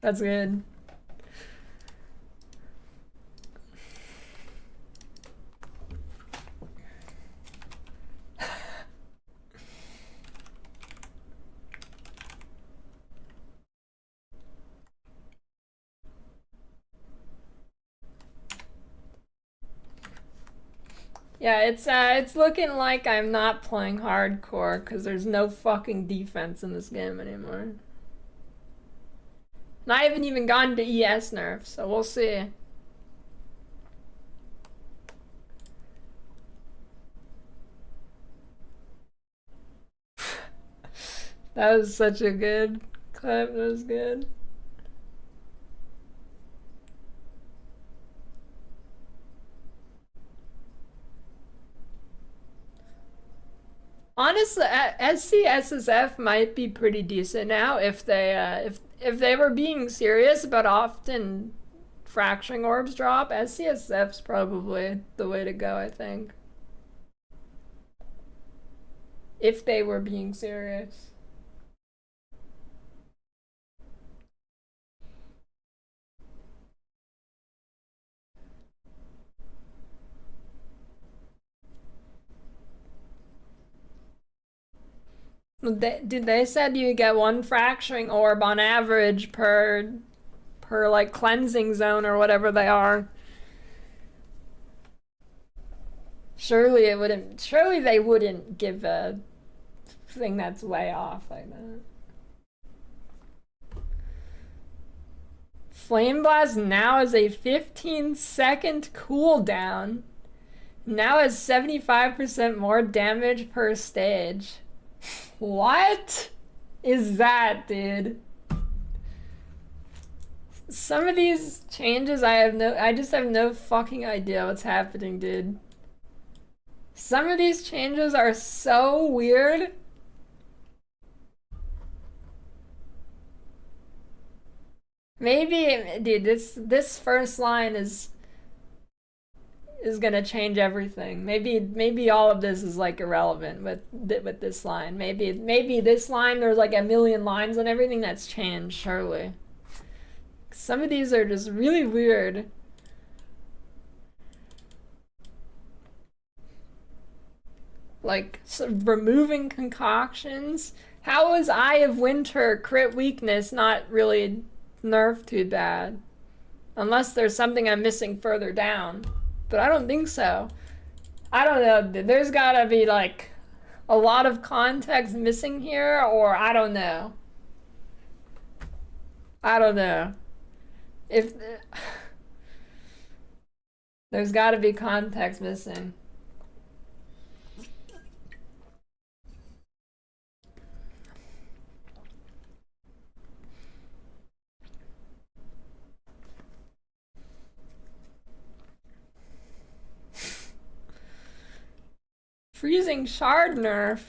That's good. Yeah, it's looking like I'm not playing hardcore because there's no fucking defense in this game anymore. And I haven't even gone to ES nerfs, so we'll see. That was such a good clip. That was good. Honestly, SCSSF might be pretty decent now if they were being serious about often fracturing orbs drop. SCSF's probably the way to go, I think. If they were being serious. They said you get 1 fracturing orb on average per like cleansing zone or whatever they are. Surely they wouldn't give a thing that's way off like that. Flame Blast now has a 15-second cooldown. Now has 75% more damage per stage. What is that, dude? Some of these changes I just have no fucking idea what's happening, dude. Some of these changes are so weird. Maybe, dude, this first line is gonna change everything. Maybe all of this is like irrelevant with this line. Maybe this line there's like a million lines and everything that's changed. Surely, some of these are just really weird. Like removing concoctions. How is Eye of Winter crit weakness not really nerfed too bad? Unless there's something I'm missing further down. But I don't think so. I don't know. There's gotta be like a lot of context missing here, or I don't know. I don't know. If there's gotta be context missing. Freezing shard nerf.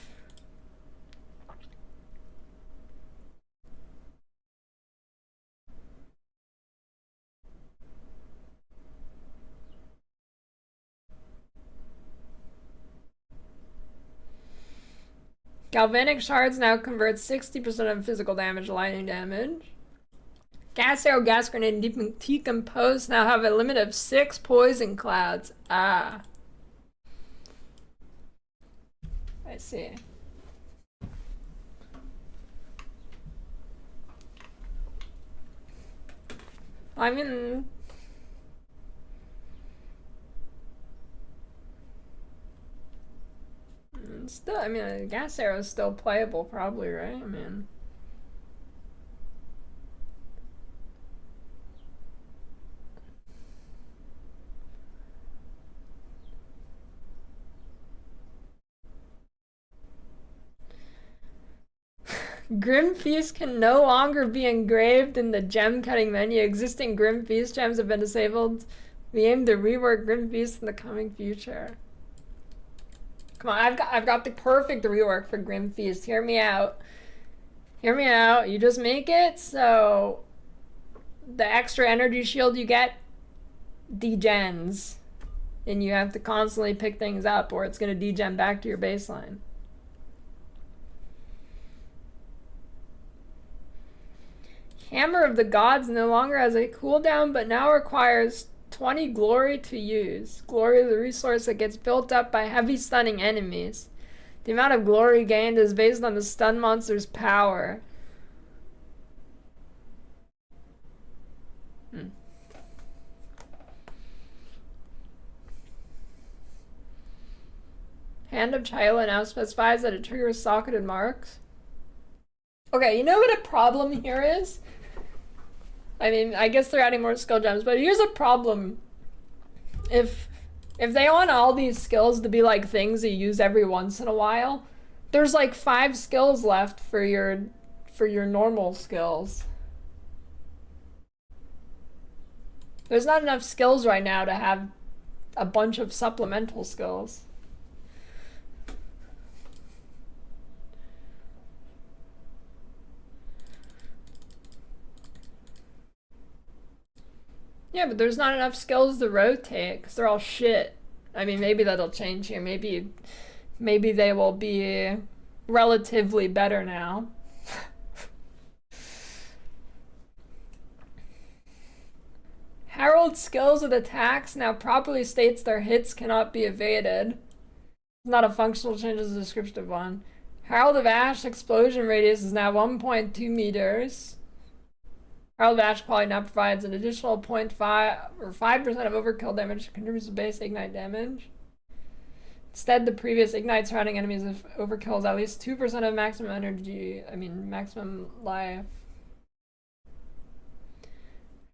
Galvanic shards now convert 60% of physical damage to lightning damage. Gas arrow, gas grenade, and decompose now have a limit of 6 poison clouds. Ah. I see. I mean... Still, I mean, a gas arrow is still playable, probably, right? I mean... Grim Feast can no longer be engraved in the gem cutting menu. Existing Grim Feast gems have been disabled. We aim to rework Grim Feast in the coming future. Come on, I've got the perfect rework for Grim Feast. Hear me out. Hear me out. You just make it so the extra energy shield you get degens. And you have to constantly pick things up or it's going to degen back to your baseline. Hammer of the Gods no longer has a cooldown, but now requires 20 glory to use. Glory is a resource that gets built up by heavy stunning enemies. The amount of glory gained is based on the stun monster's power. Hand of Chila now specifies that it triggers socketed marks. Okay, you know what a problem here is? I mean, I guess they're adding more skill gems, but here's a problem. If they want all these skills to be like things you use every once in a while, there's like 5 skills left for your normal skills. There's not enough skills right now to have a bunch of supplemental skills. Yeah, but there's not enough skills to rotate because they're all shit. I mean, maybe that'll change here. Maybe they will be relatively better now. Herald skills with attacks now properly states their hits cannot be evaded. It's not a functional change, it's a descriptive one. Herald of Ash explosion radius is now 1.2 meters. Herald of Ash quality now provides an additional 0.5 or 5% of overkill damage, contributes to base ignite damage. Instead, the previous ignite surrounding enemies if overkills at least 2% of maximum energy, maximum life.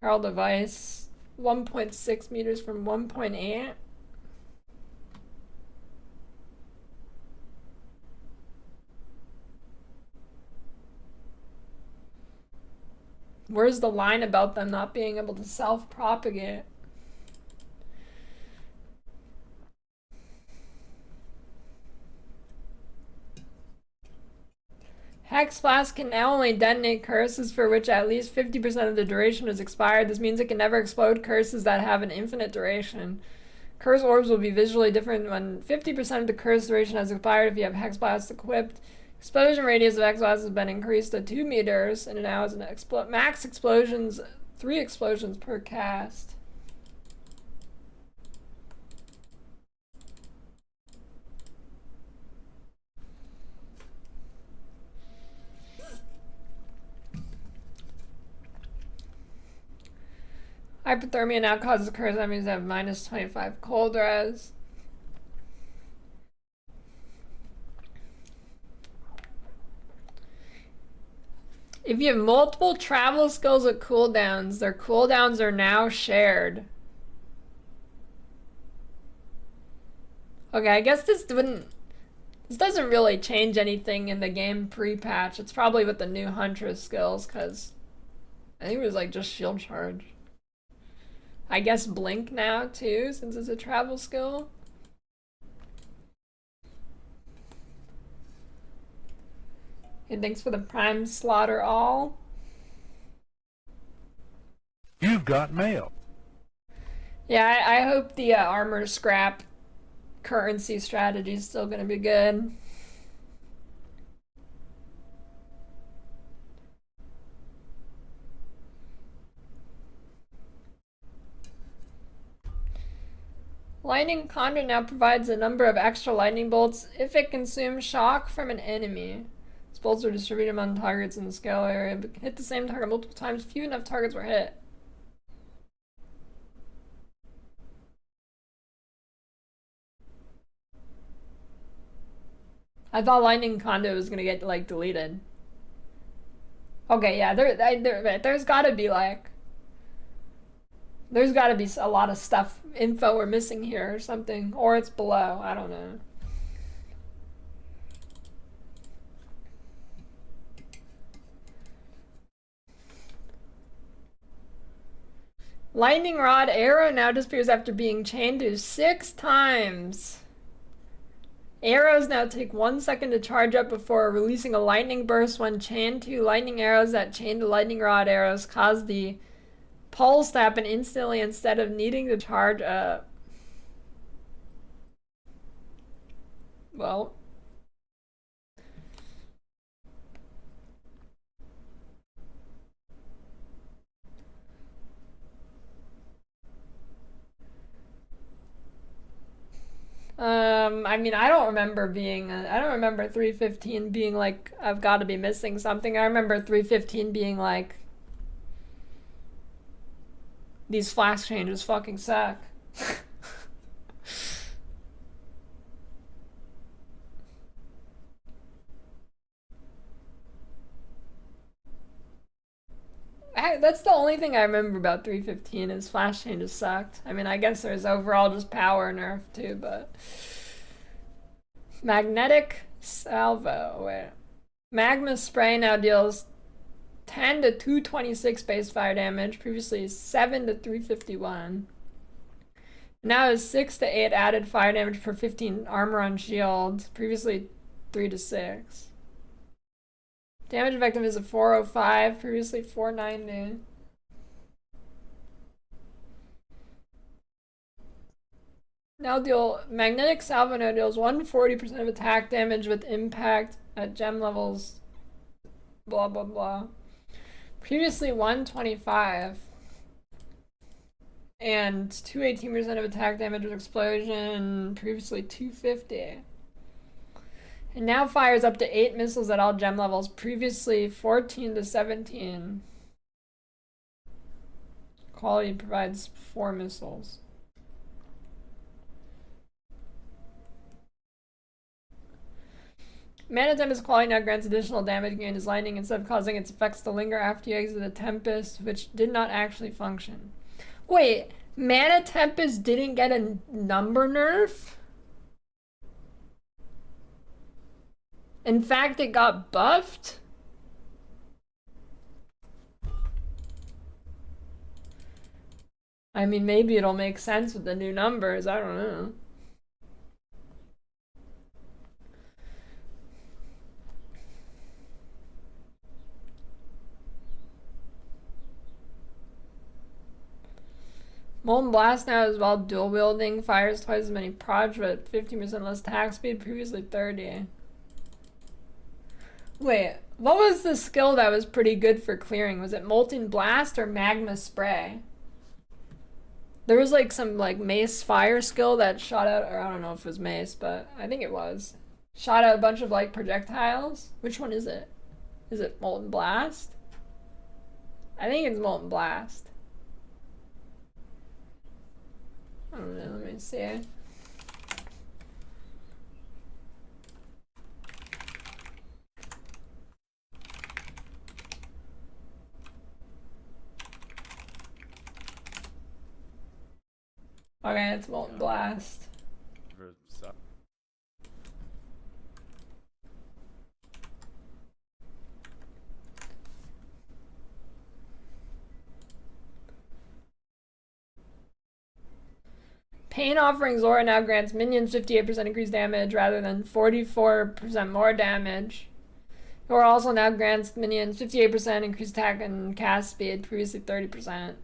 Herald of Ice, 1.6 meters from 1.8. Where's the line about them not being able to self-propagate? Hex Blast can now only detonate curses for which at least 50% of the duration is expired. This means it can never explode curses that have an infinite duration. Curse orbs will be visually different when 50% of the curse duration has expired if you have Hex Blast equipped. Explosion radius of Hex Blast has been increased to 2 meters, and it now has an max explosions, 3 explosions per cast. Hypothermia now causes curse enemies to have minus 25 cold res. If you have multiple travel skills with cooldowns, their cooldowns are now shared. Okay, I guess this doesn't really change anything in the game pre-patch. It's probably with the new Huntress skills, because I think it was like just shield charge. I guess blink now too, since it's a travel skill. Hey, thanks for the prime slaughter all. You've got mail. Yeah, I hope the armor scrap currency strategy is still gonna be good. Lightning Conduit now provides a number of extra lightning bolts if it consumes shock from an enemy. These bolts are distributed among targets in the scale area, but can hit the same target multiple times. Few enough targets were hit. I thought Lightning Conduit was gonna get like deleted. Okay, yeah, there's gotta be like, there's gotta be a lot of stuff, info we're missing here or something, or it's below. I don't know. Lightning Rod arrow now disappears after being chained to 6 times. Arrows now take 1 second to charge up before releasing a lightning burst when chained to. Lightning arrows that chain to lightning rod arrows cause the pulse to happen instantly instead of needing to charge up. Well, I mean, I don't remember 315 being like, I've got to be missing something. I remember 315 being like, these flash changes fucking suck. That's the only thing I remember about 315 is flash changes sucked. I mean, I guess there's overall just power nerf too, but magnetic salvo. Wait, magma spray now deals 10 to 226 base fire damage. Previously 7 to 351. Now is 6 to 8 added fire damage per 15 armor on shield. Previously 3 to 6. Damage effective is a 405, previously 490. Now magnetic salvo now deals 140% of attack damage with impact at gem levels. Blah blah blah. Previously 125. And 218% of attack damage with explosion. Previously 250. And now fires up to 8 missiles at all gem levels, previously 14 to 17. Quality provides 4 missiles. Mana Tempest quality now grants additional damage gained as lightning instead of causing its effects to linger after you exit the Tempest, which did not actually function. Wait, Mana Tempest didn't get a number nerf? In fact, it got buffed? I mean, maybe it'll make sense with the new numbers. I don't know. Molten Blast now is while dual wielding, fires twice as many proj, but 50% less attack speed, previously 30. Wait, what was the skill that was pretty good for clearing? Was it Molten Blast or Magma Spray? There was like some like Mace Fire skill that shot out, or I don't know if it was Mace, but I think it was. Shot out a bunch of like projectiles. Which one is it? Is it Molten Blast? I think it's Molten Blast. I don't know, let me see. Okay, it's Molten Blast. Pain Offering Zora now grants minions 58% increased damage rather than 44% more damage. Or also now grants minions 58% increased attack and cast speed, previously 30%.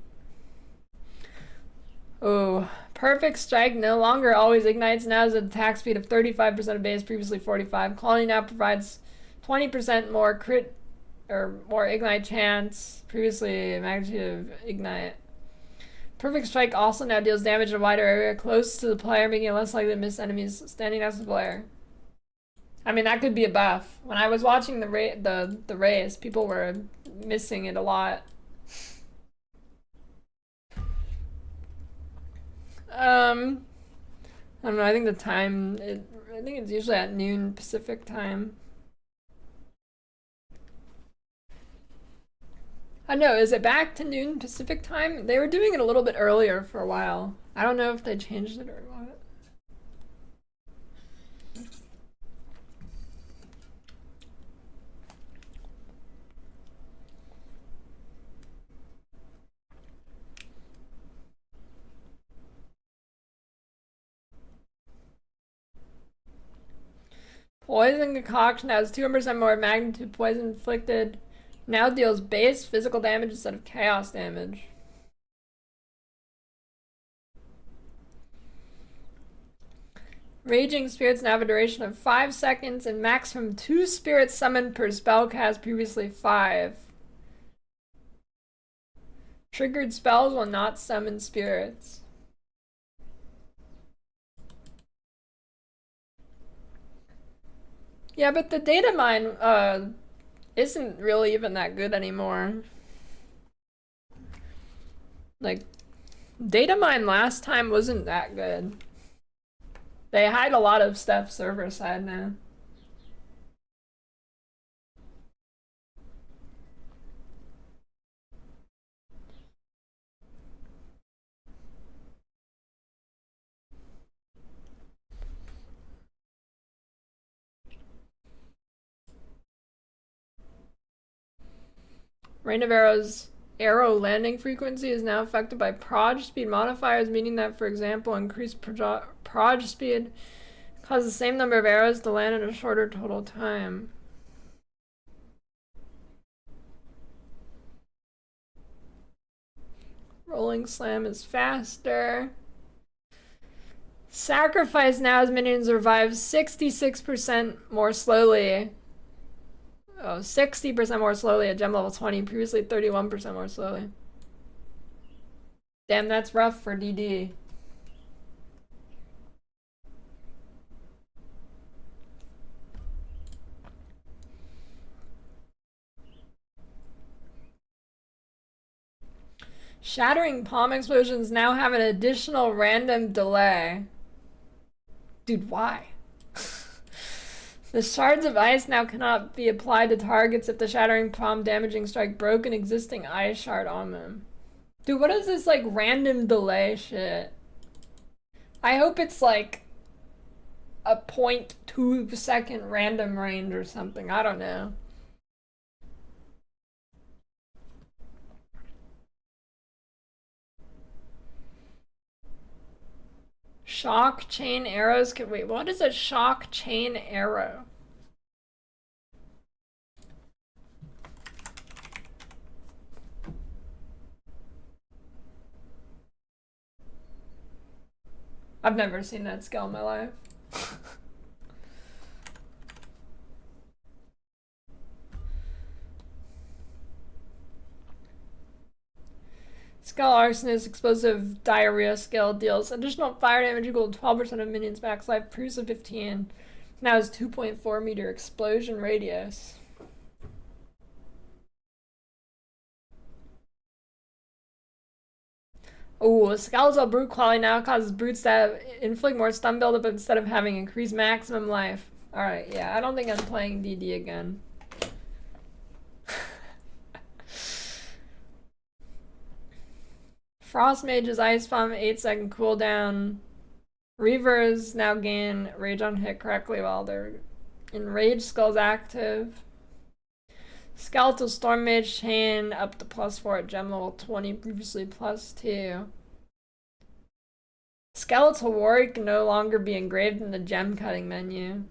Oh, perfect strike no longer always ignites, now has an attack speed of 35% of base, previously 45. Colony now provides 20% more crit or more ignite chance, previously magnitude of ignite. Perfect strike also now deals damage in a wider area close to the player, making it less likely to miss enemies standing next to the player. I mean, that could be a buff. When I was watching the race, people were missing it a lot. I don't know. I think the time. I think it's usually at noon Pacific time. I know. Is it back to noon Pacific time? They were doing it a little bit earlier for a while. I don't know if they changed it or what. Poison Concoction has 200% more magnitude poison inflicted. Now deals base physical damage instead of chaos damage. Raging spirits now have a duration of 5 seconds and maximum 2 spirits summoned per spell cast, previously 5. Triggered spells will not summon spirits. Yeah, but the data mine isn't really even that good anymore. Like, data mine last time wasn't that good. They hide a lot of stuff server side now. Rain of Arrows arrow landing frequency is now affected by proj speed modifiers, meaning that, for example, increased proj speed causes the same number of arrows to land in a shorter total time. Rolling Slam is faster. Sacrifice now has minions revive 66% more slowly. Oh, 60% more slowly at gem level 20, previously 31% more slowly. Damn, that's rough for DD. Shattering palm explosions now have an additional random delay. Dude, why? The shards of ice now cannot be applied to targets if the shattering palm damaging strike broke an existing ice shard on them. Dude, what is this like random delay shit? I hope it's like a 0.2 second random range or something. I don't know. Shock chain arrows can wait, what is a shock chain arrow? I've never seen that skill in my life. Skull Arsonist explosive diarrhea skill deals additional fire damage equal to 12% of minions max life, Cruise of 15. Now is 2.4 meter explosion radius. Oh, Skeletal Brute Quality now causes brutes to inflict more stun buildup instead of having increased maximum life. Alright, yeah, I don't think I'm playing DD again. Frost Mage's Ice Bomb, 8-second cooldown. Reavers now gain Rage on hit correctly while their Enraged Skull's active. Skeletal Storm Mage chain up to +4 at gem level 20, previously +2. Skeletal Warrior can no longer be engraved in the gem cutting menu.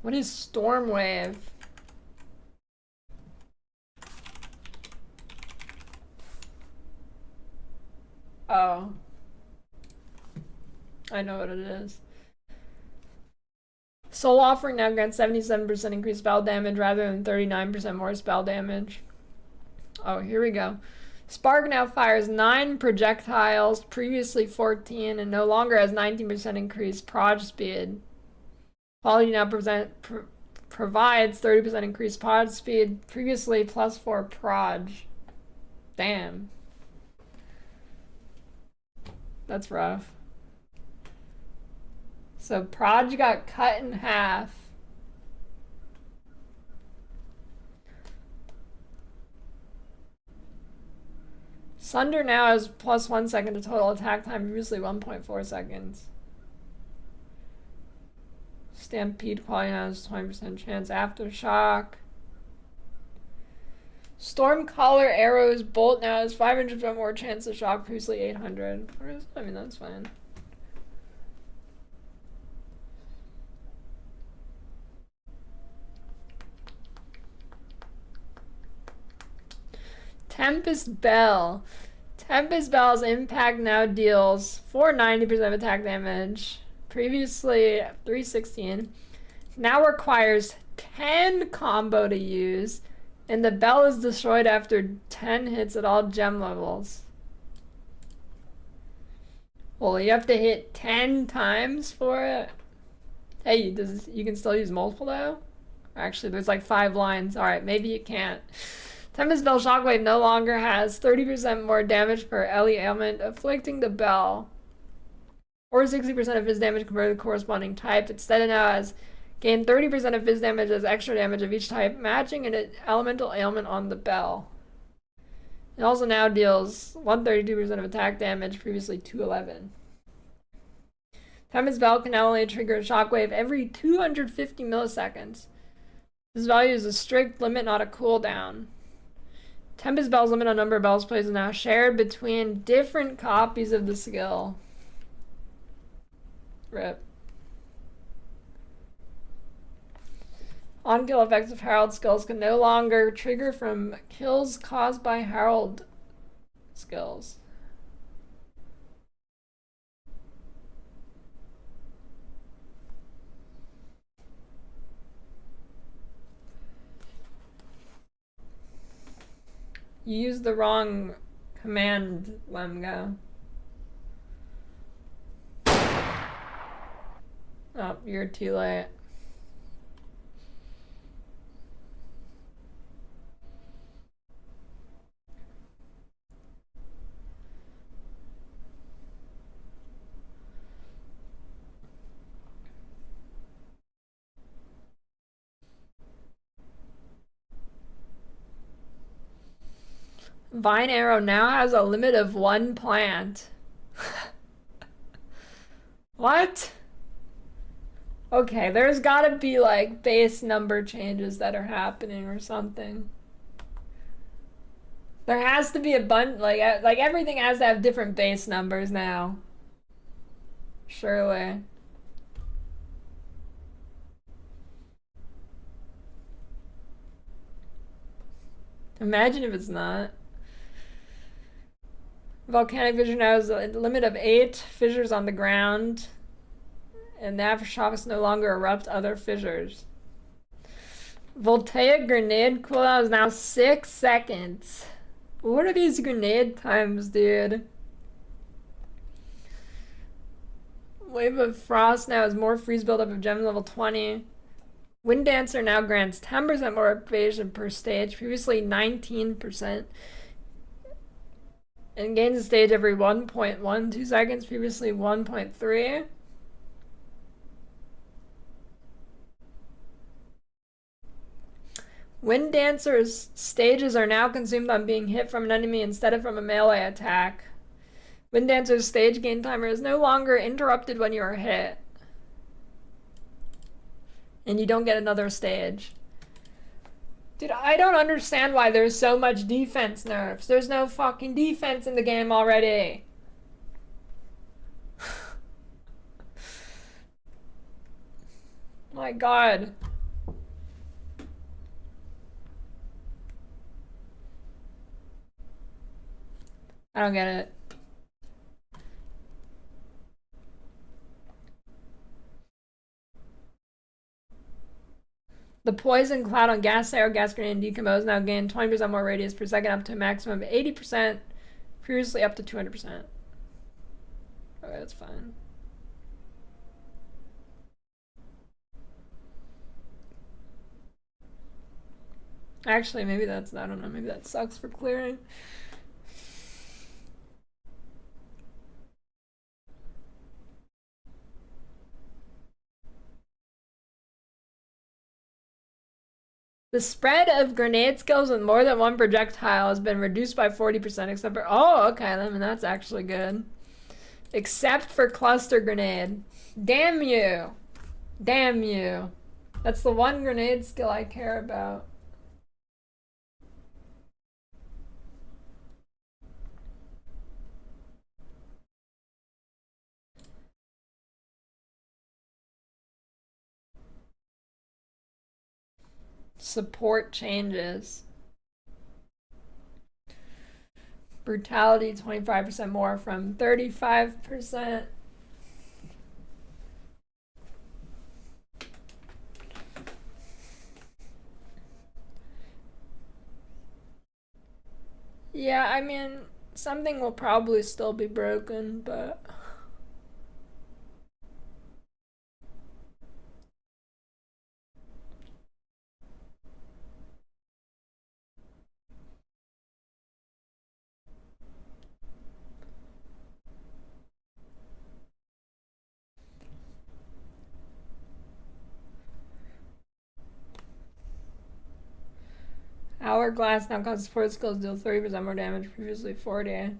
What is Storm Wave? Oh. I know what it is. Soul Offering now grants 77% increased spell damage rather than 39% more spell damage. Oh, here we go. Spark now fires 9 projectiles, previously 14, and no longer has 19% increased proj speed. Quality now provides 30% increased proj speed, previously plus 4 proj. Damn. That's rough. So proj got cut in half. Sunder now has plus 1 second to total attack time, previously 1.4 seconds. Stampede quality now has 20% chance. Aftershock. Stormcaller arrows bolt now has 500% more chance to shock, previously 800. I mean, that's fine. Tempest Bell. Tempest Bell's impact now deals 490% of attack damage. Previously 316. Now requires 10 combo to use. And the bell is destroyed after 10 hits at all gem levels. Well, you have to hit 10 times for it. Hey, you can still use multiple though? Actually, there's like 5 lines. Alright, maybe you can't. Tempest Bell Shockwave no longer has 30% more damage per Ellie ailment afflicting the bell, or 60% of his damage compared to the corresponding type. Instead, it now has gained 30% of his damage as extra damage of each type, matching an elemental ailment on the bell. It also now deals 132% of attack damage, previously 211. Tempest Bell can now only trigger a shockwave every 250 milliseconds. This value is a strict limit, not a cooldown. Tempest Bell's limit on number of bells plays is now shared between different copies of the skill. RIP. On-kill effects of Herald skills can no longer trigger from kills caused by Herald skills. You used the wrong command, Lemgo. Oh, you're too late. Vine Arrow now has a limit of 1 plant. What? Okay, there's gotta be like base number changes that are happening or something. There has to be a bunch, like everything has to have different base numbers now. Surely. Imagine if it's not. Volcanic Fissure now has a limit of 8 fissures on the ground, and the aftershocks no longer erupt other fissures. Voltaic Grenade cooldown is now 6 seconds. What are these grenade times, dude? Wave of Frost now has more freeze buildup of gem level 20. Wind Dancer now grants 10% more evasion per stage, previously 19%. And gains a stage every 1.12 seconds, previously 1.3. Wind Dancer's stages are now consumed on being hit from an enemy instead of from a melee attack. Wind Dancer's stage gain timer is no longer interrupted when you are hit. And you don't get another stage. Dude, I don't understand why there's so much defense nerfs. There's no fucking defense in the game already. My god. don't get it. The poison cloud on gas arrow, gas grenade, and decompose now gain 20% more radius per second up to a maximum of 80%, previously up to 200%. Okay, that's fine. Actually, maybe that's, I don't know, maybe that sucks for clearing. The spread of grenade skills with more than one projectile has been reduced by 40% except for, oh, okay, I mean, that's actually good. Except for cluster grenade. Damn you. Damn you. That's the one grenade skill I care about. Support changes. Brutality 25% more from 35%. Yeah, I mean, something will probably still be broken, but Hourglass now causes support skills deal 30% more damage, previously 40.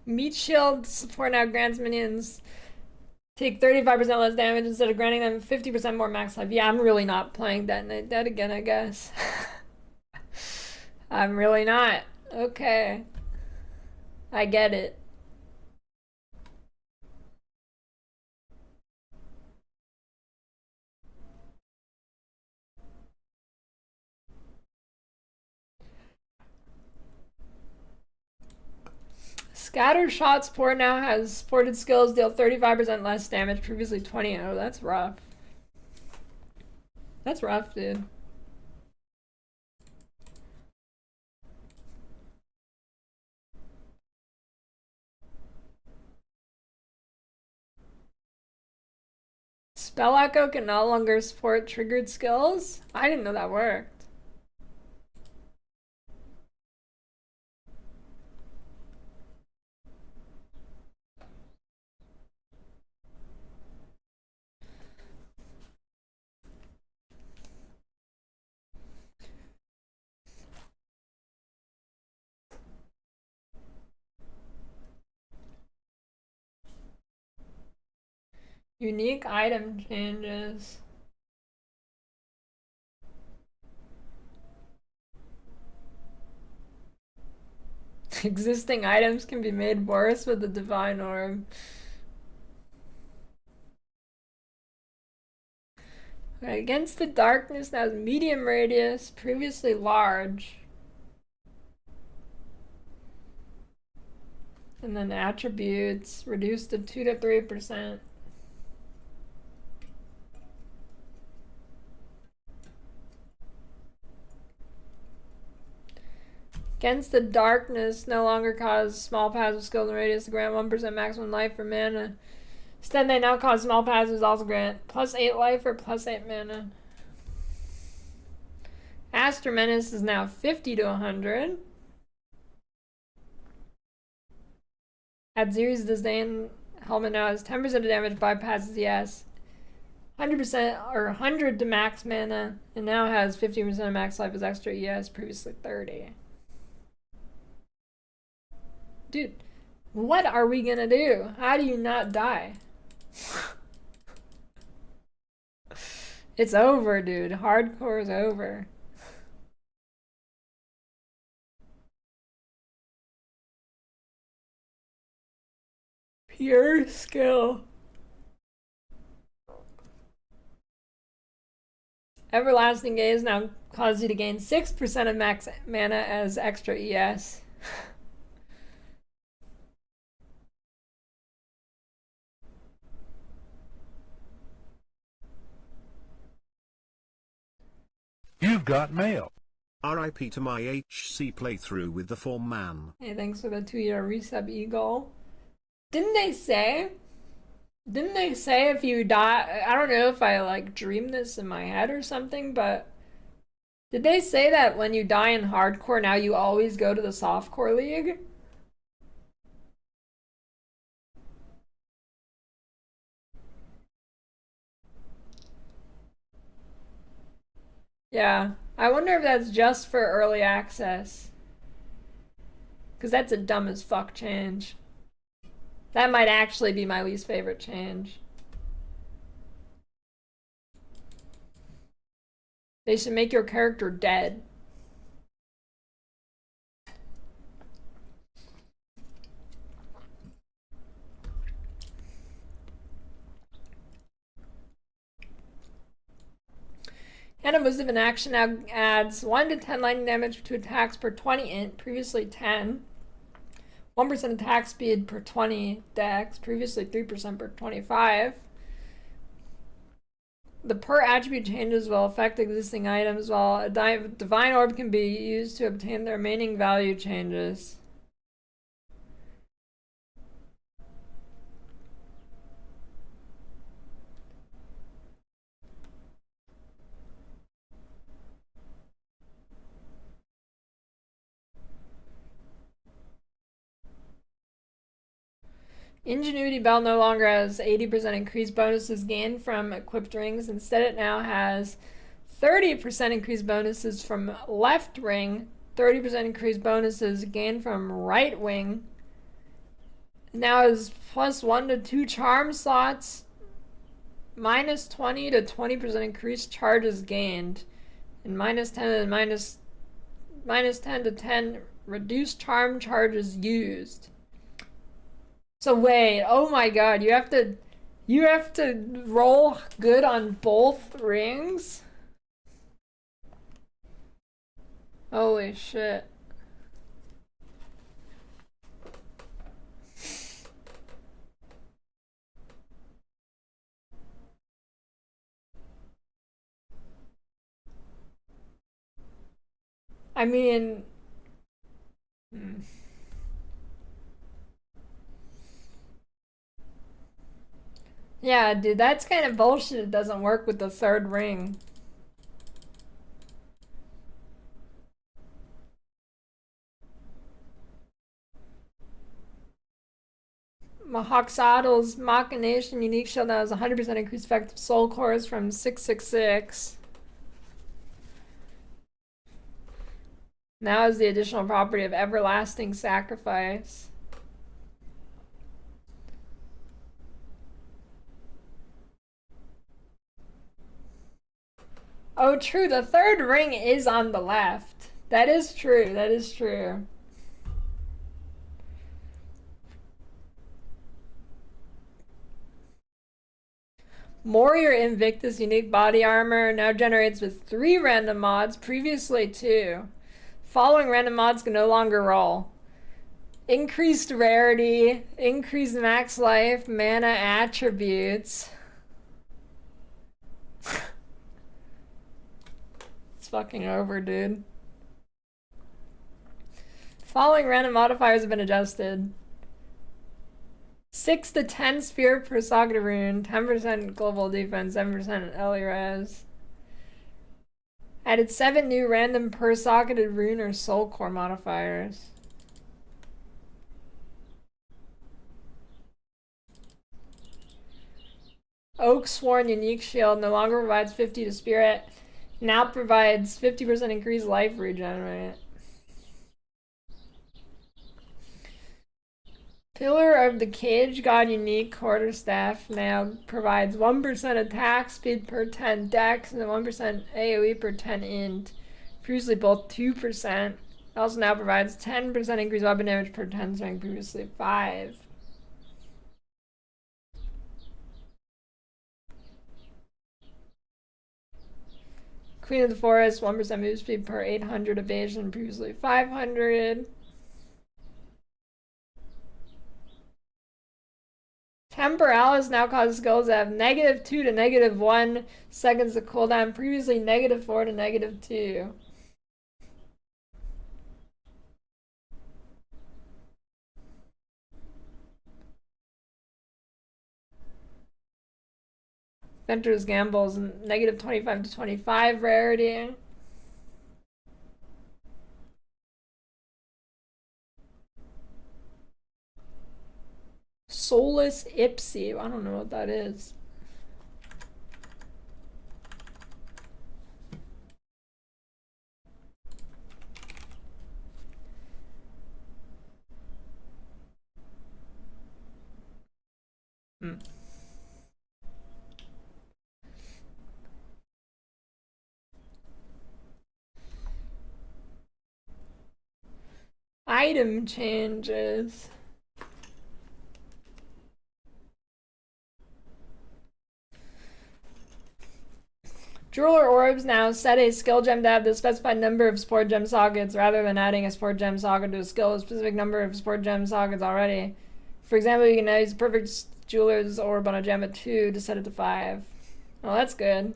Meat Shield support now grants minions take 35% less damage instead of granting them 50% more max life. Yeah, I'm really not playing Detonate Dead again, I guess. I'm really not. Okay. I get it. Scatter Shot support now has supported skills deal 35% less damage, previously 20. Oh, that's rough. That's rough, dude. Spell Echo can no longer support triggered skills? I didn't know that worked. Unique item changes. Existing items can be made worse with the Divine Orb. Okay, against the darkness now has medium radius, previously large. And then attributes reduced to 2 to 3%. Against the darkness no longer cause small passive skills and radius to grant 1% maximum life for mana. Instead, they now cause small passives also grant plus 8 life or plus 8 mana. Astra Menace is now 50 to 100. Adzir's Disdain helmet now has 10% of damage, bypasses yes. 100% or 100 to max mana, and now has 50% of max life as extra ES, previously 30. Dude, what are we gonna do? How do you not die? It's over, dude. Hardcore is over. Pure skill. Everlasting Gaze now causes you to gain 6% of max mana as extra ES. You've got mail. RIP to my HC playthrough with the form man. Hey, thanks for the 2-year resub, Eagle. Didn't they say if you die, I don't know if I like dreamed this in my head or something, but did they say that when you die in hardcore now you always go to the softcore league? Yeah, I wonder if that's just for early access. Because that's a dumb as fuck change. That might actually be my least favorite change. They should make your character dead. Animalism in action now adds 1 to 10 lightning damage to attacks per 20 int, previously 10. 1% attack speed per 20 dex, previously 3% per 25. The per attribute changes will affect existing items, while a divine orb can be used to obtain the remaining value changes. Ingenuity Bell no longer has 80% increased bonuses gained from equipped rings. Instead, it now has 30% increased bonuses from left ring, 30% increased bonuses gained from right wing. Now is plus 1 to 2 charm slots, minus 20 to 20% increased charges gained, and minus 10 to 10 reduced charm charges used. So wait, oh my god, you have to roll good on both rings? Holy shit. I mean, yeah, dude, that's kind of bullshit. It doesn't work with the third ring. Mahoxaddle's Machination unique shield now has 100% increased effective soul cores from 666. Now has the additional property of everlasting sacrifice. Oh, true. The third ring is on the left. That is true. That is true. Warrior Invictus unique body armor now generates with 3 random mods, previously 2. Following random mods can no longer roll. Increased rarity, increased max life, mana attributes. It's fucking over, dude. Following random modifiers have been adjusted. 6 to 10 Spirit per Saga Rune, 10% global defense, 7% Res. Added 7 new random per socketed rune or soul core modifiers. Oak Sworn unique shield no longer provides 50 to spirit, now provides 50% increased life regenerate. Pillar of the Cage God unique quarterstaff now provides 1% attack speed per 10 dex and 1% AoE per 10 int. Previously both 2%. It also now provides 10% increased weapon damage per 10 strength, previously 5. Queen of the Forest, 1% move speed per 800 evasion, previously 500. Temporalis now causes skills that have -2 to -1 seconds of cooldown, previously -4 to -2. Venturous Gambles, -25 to 25 rarity. Solus Ipsi, I don't know what that is. Item changes. Jeweler orbs now set a skill gem to have the specified number of support gem sockets rather than adding a support gem socket to a skill with a specific number of support gem sockets already. For example, you can now use perfect jeweler's orb on a gem at 2 to set it to 5. Well, that's good.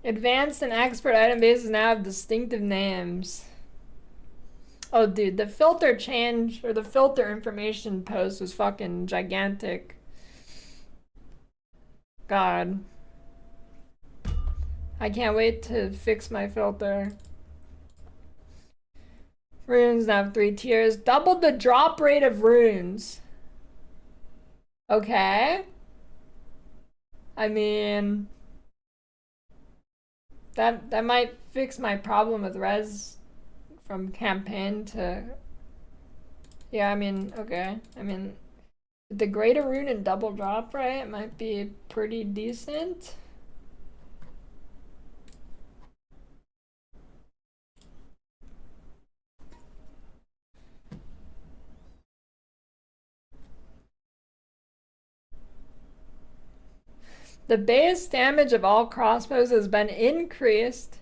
Advanced and expert item bases now have distinctive names. Oh, dude, the filter change, or the filter information post was fucking gigantic. God. I can't wait to fix my filter. Runes now have 3 tiers. Doubled the drop rate of runes. Okay. I mean, that might fix my problem with res from campaign to... Yeah, I mean, okay. I mean, the greater rune and double drop rate might be pretty decent. The base damage of all crossbows has been increased.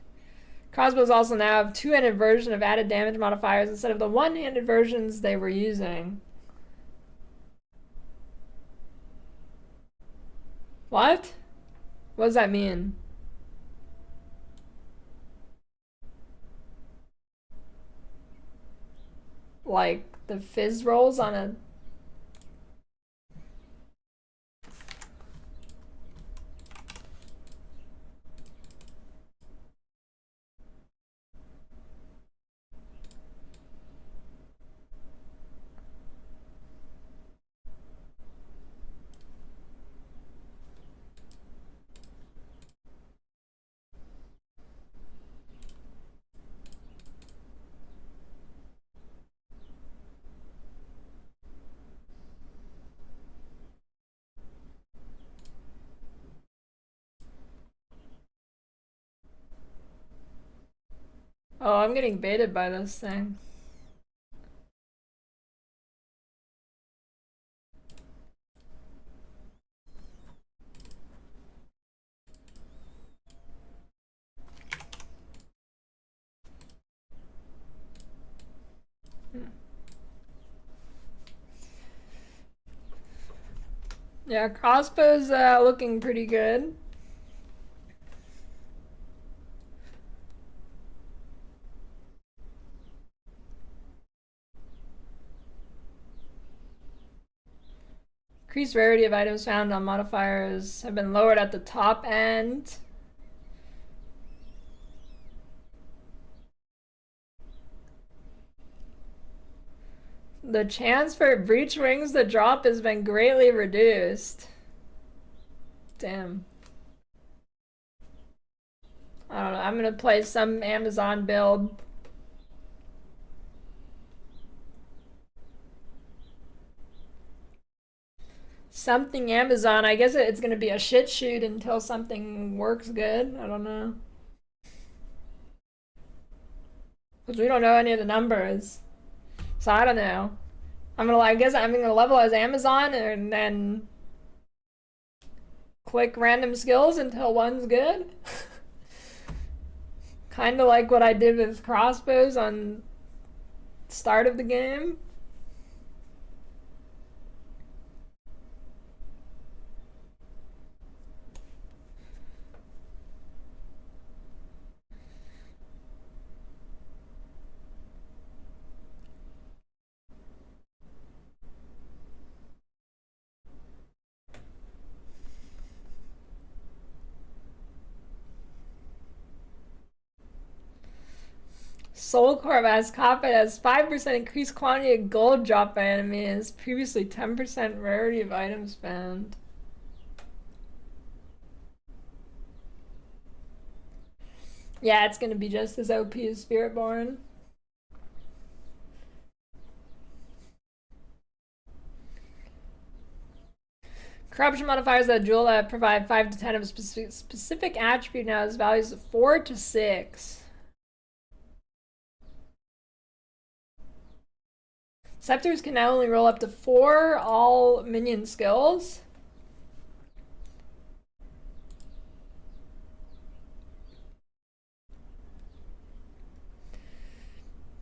Crossbows also now have 2-handed version of added damage modifiers instead of the 1-handed versions they were using. What? What does that mean? Like the fizz rolls on a... Oh, I'm getting baited by this thing. Yeah, crossbow's looking pretty good. Increased rarity of items found on modifiers have been lowered at the top end. The chance for breach rings to drop has been greatly reduced. Damn. I don't know, I'm gonna play some Amazon build. Something Amazon, I guess it's gonna be a shit shoot until something works good. I don't know. Because we don't know any of the numbers. So I don't know. I guess I'm gonna level as Amazon and then click random skills until one's good. Kind of like what I did with crossbows on start of the game. Soul Corp as Coppet has 5% increased quantity of gold dropped by enemies, previously 10% rarity of items found. Yeah, it's gonna be just as OP as Spiritborn. Corruption modifiers that jewel that provide 5 to 10 of a specific attribute now has values of 4 to 6. Scepters can now only roll up to 4 all minion skills.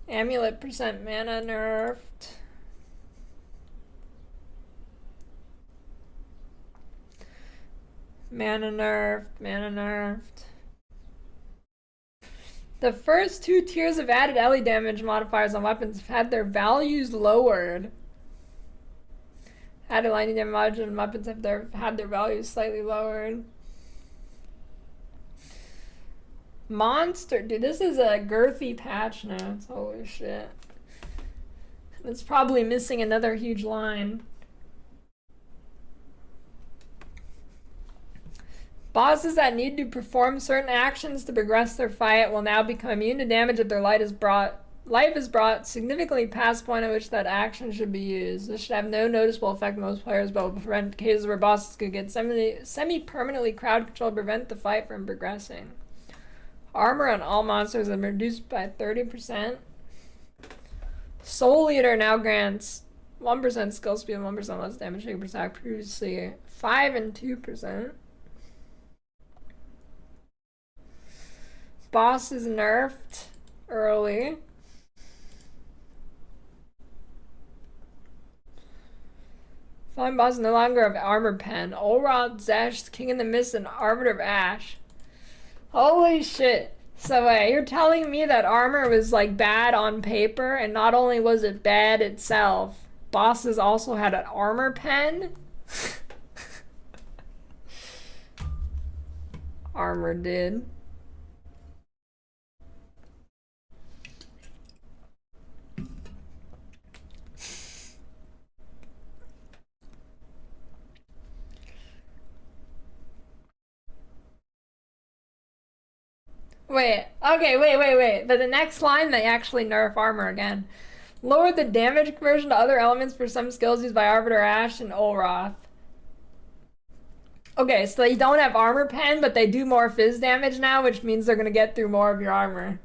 Amulet percent mana nerfed. Mana nerfed. The first 2 tiers of added LE damage modifiers on weapons have had their values lowered. Added lightning damage on weapons have had their values slightly lowered. Monster, dude, this is a girthy patch notes. Holy shit. It's probably missing another huge line. Bosses that need to perform certain actions to progress their fight will now become immune to damage if their life is brought significantly past the point at which that action should be used. This should have no noticeable effect on most players, but will prevent cases where bosses could get semi-permanently crowd control to prevent the fight from progressing. Armor on all monsters is reduced by 30%. Soul Eater now grants 1% skill speed and 1% less damage taken per attack, previously 5 and 2%. Boss is nerfed early. Falling boss is no longer of armor pen. Olrod, Zesh, King in the Mist, and Arbiter of Ash. Holy shit. So wait, you're telling me that armor was like bad on paper, and not only was it bad itself, bosses also had an armor pen? Armor did. Wait. But the next line, they actually nerf armor again. Lower the damage conversion to other elements for some skills used by Arbiter Ash and Olroth. Okay, so they don't have armor pen, but they do more fizz damage now, which means they're gonna get through more of your armor.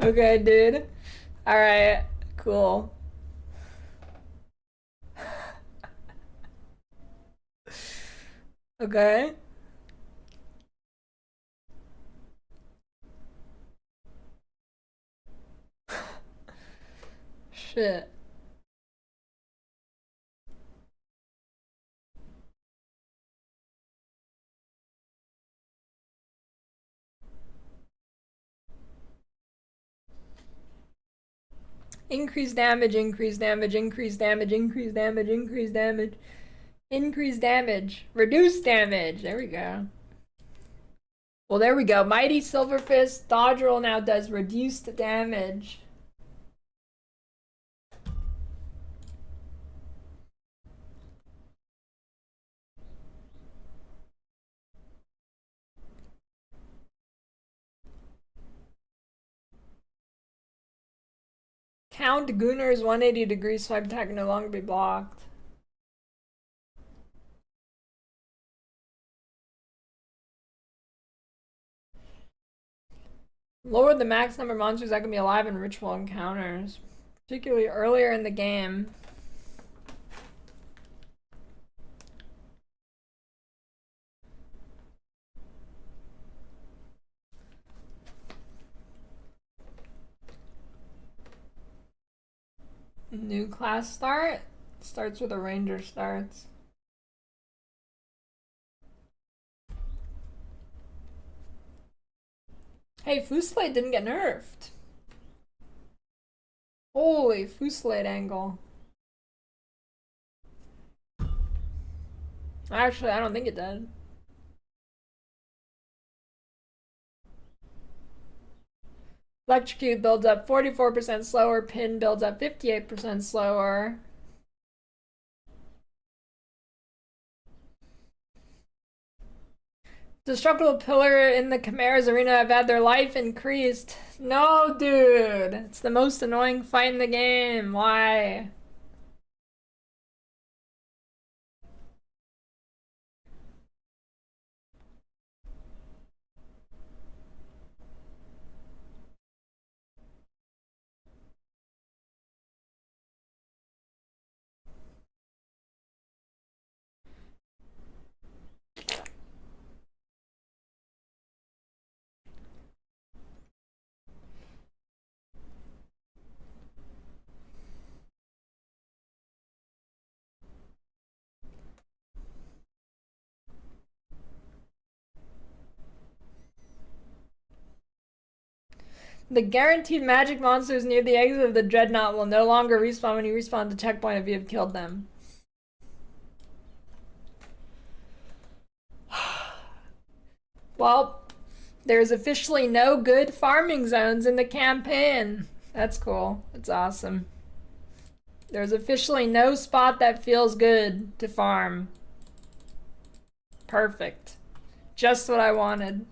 Okay, dude. Alright, cool. Okay. Shit. Increase damage, increase damage, increase damage, increase damage, increase damage, increase damage, reduce damage. There we go. Well, there we go. Mighty Silver Fist dodge roll now does reduced damage. Count Gunnar's 180-degree swipe attack can no longer be blocked. Lower the max number of monsters that can be alive in ritual encounters, particularly earlier in the game. New class start? Starts with a ranger starts. Hey, Fusillade didn't get nerfed. Holy Fusillade angle. Actually, I don't think it did. Electrocute builds up 44% slower, Pin builds up 58% slower. Destructible Pillar in the Chimera's arena have had their life increased. No, dude. It's the most annoying fight in the game. Why? The guaranteed magic monsters near the exit of the Dreadnought will no longer respawn when you respawn at the checkpoint if you have killed them. Well, there's officially no good farming zones in the campaign. That's cool. That's awesome. There's officially no spot that feels good to farm. Perfect. Just what I wanted.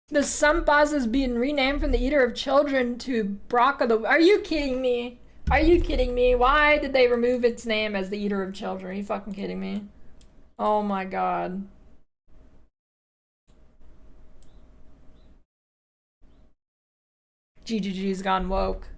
The Sun boss has been renamed from the Eater of Children to Brock of the... Are you kidding me? Are you kidding me? Why did they remove its name as the Eater of Children? Are you fucking kidding me? Oh my god. GGG's gone woke.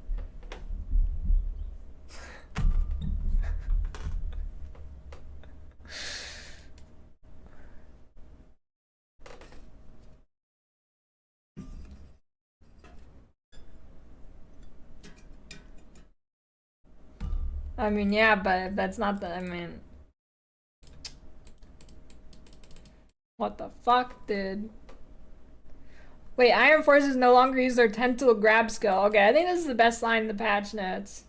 I mean, yeah, but that's not the... I mean... What the fuck, dude? Wait, Iron Forces no longer use their tentacle grab skill. Okay, I think this is the best line in the patch notes.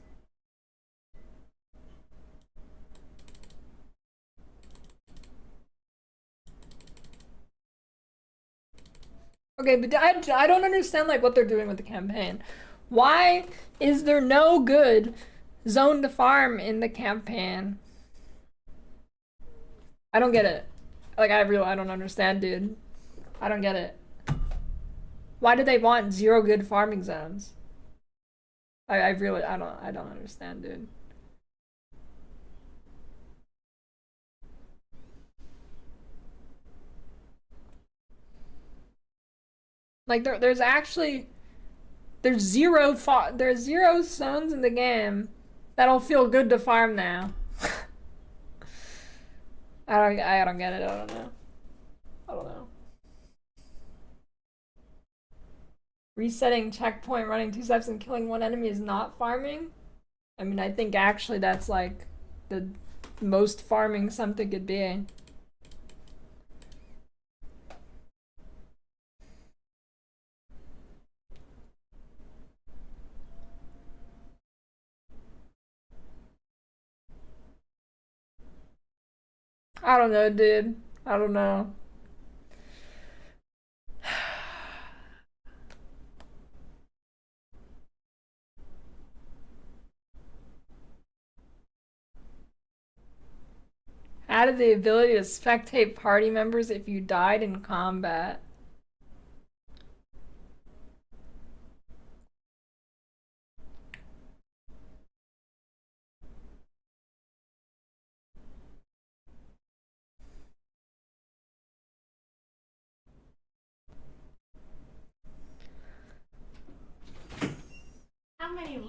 Okay, but I don't understand like what they're doing with the campaign. Why is there no good zone to farm in the campaign? I don't get it. Like I don't understand, dude. I don't get it. Why do they want 0 good farming zones? I don't understand, dude. Like there's actually there's zero zones in the game that'll feel good to farm now. I don't get it. I don't know. I don't know. Resetting checkpoint, running 2 steps, and killing 1 enemy is not farming. I mean, I think actually that's like the most farming something could be. I don't know, dude. I don't know. Added the ability to spectate party members if you died in combat.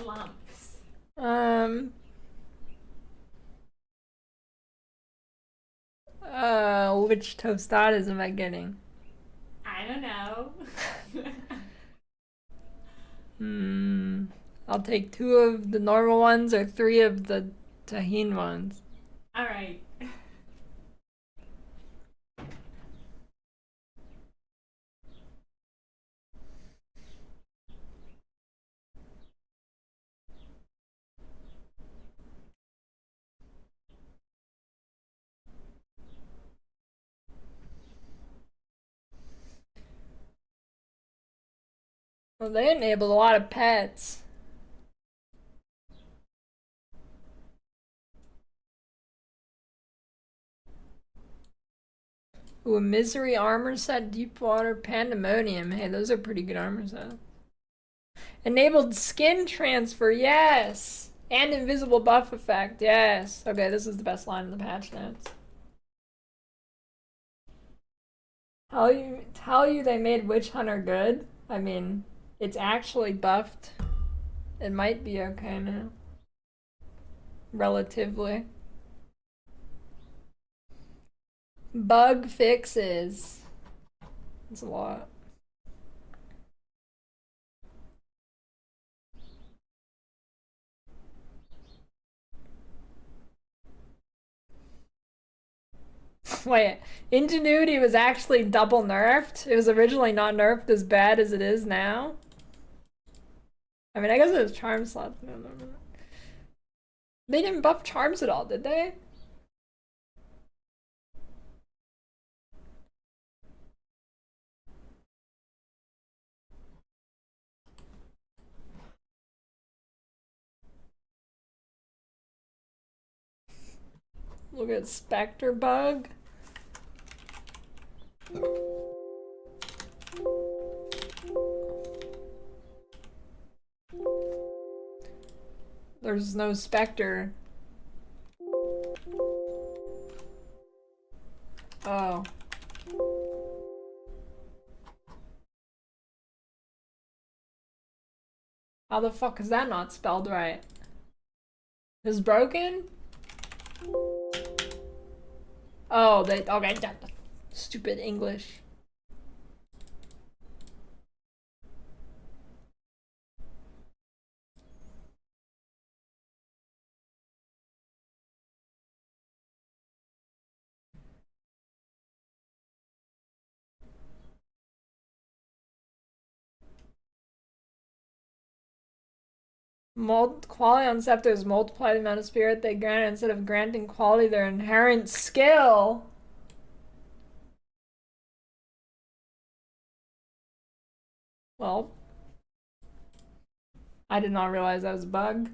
lumps. Which tostadas am I getting? I don't know. I'll take 2 of the normal ones or 3 of the tahini ones. All right. Well, they enabled a lot of pets. Ooh, a Misery armor set, Deepwater, Pandemonium. Hey, those are pretty good armor sets. Enabled skin transfer, yes! And invisible buff effect, yes. Okay, this is the best line in the patch notes. Tell you they made Witch Hunter good? I mean, it's actually buffed. It might be okay now. Relatively. Bug fixes. That's a lot. Wait, Ingenuity was actually double nerfed? It was originally not nerfed as bad as it is now? I mean, I guess it was charm slots. No. They didn't buff charms at all, did they? Look at Spectre Bug. There's no Spectre. Oh. How the fuck is that not spelled right? Is broken? Oh, okay, stupid English. Quality on scepters multiply the amount of spirit they grant instead of granting quality their inherent skill. Well, I did not realize that was a bug.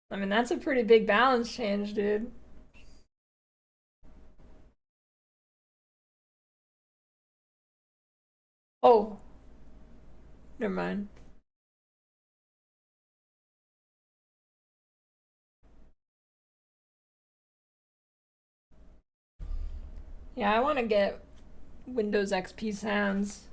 I mean, that's a pretty big balance change, dude. Oh. Never mind. Yeah, I want to get Windows XP sounds.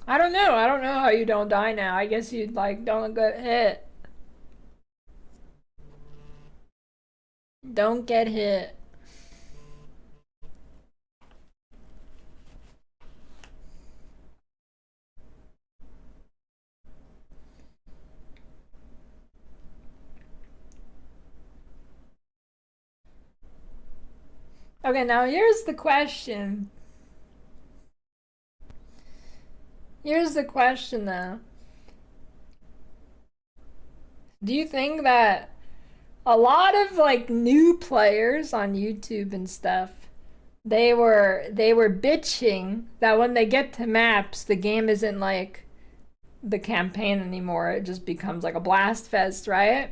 I don't know. I don't know how you don't die now. I guess you like don't get hit. Don't get hit. Okay, now here's the question. Here's the question though. Do you think that a lot of like new players on YouTube and stuff, they were bitching that when they get to maps, the game isn't like the campaign anymore. It just becomes like a blast fest, right?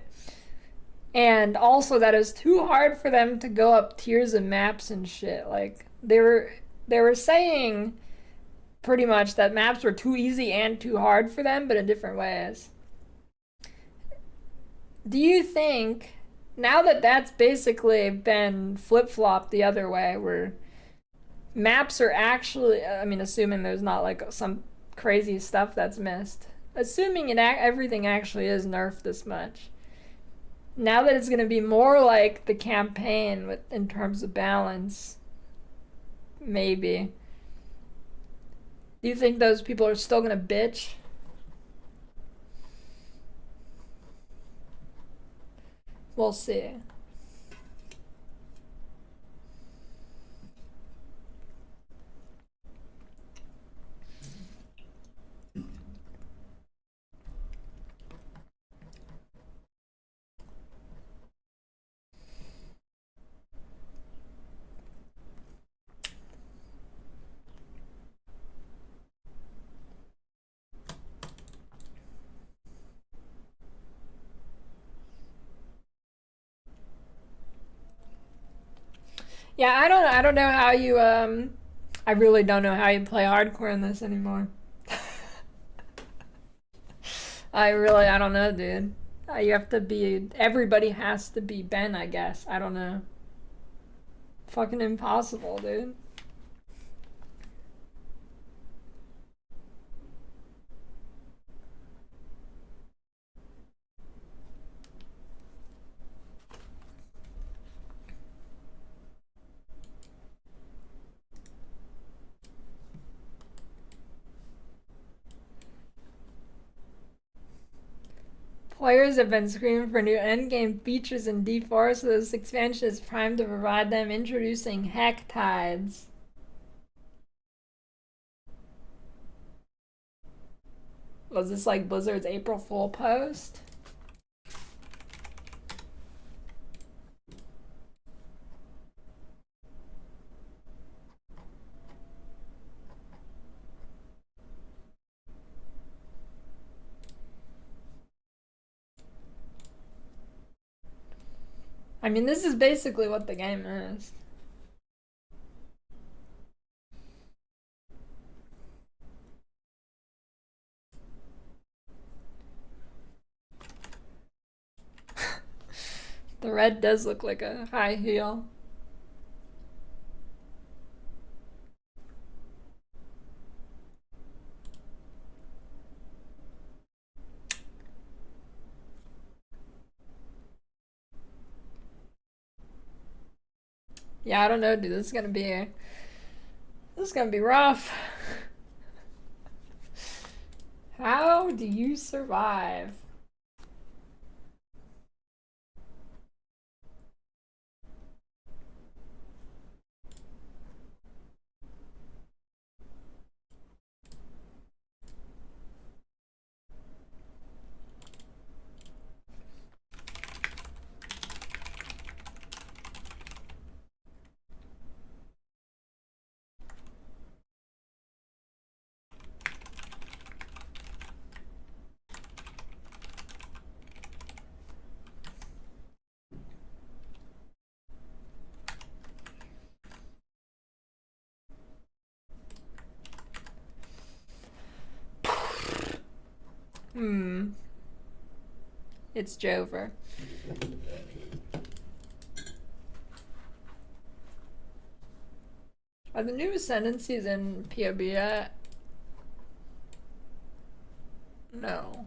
And also that it's too hard for them to go up tiers of maps and shit. Like they were saying pretty much that maps were too easy and too hard for them, but in different ways. Do you think now that that's basically been flip-flopped the other way, where maps are actually, I mean, assuming there's not like some crazy stuff that's missed, assuming everything actually is nerfed this much, now that it's going to be more like the campaign in terms of balance, maybe, do you think those people are still going to bitch? We'll see. Yeah, I don't know how you I really don't know how you play hardcore in this anymore. I don't know, dude. You have to be, everybody has to be Ben, I guess. I don't know. Fucking impossible, dude. Players have been screaming for new endgame features in D4, so this expansion is primed to provide them, introducing heck tides. Was this like Blizzard's April Fool post? I mean, this is basically what the game is. The red does look like a high heel. Yeah, I don't know, dude. This is gonna be rough. How do you survive? It's Jover. Are the new Ascendancies in POB yet? No.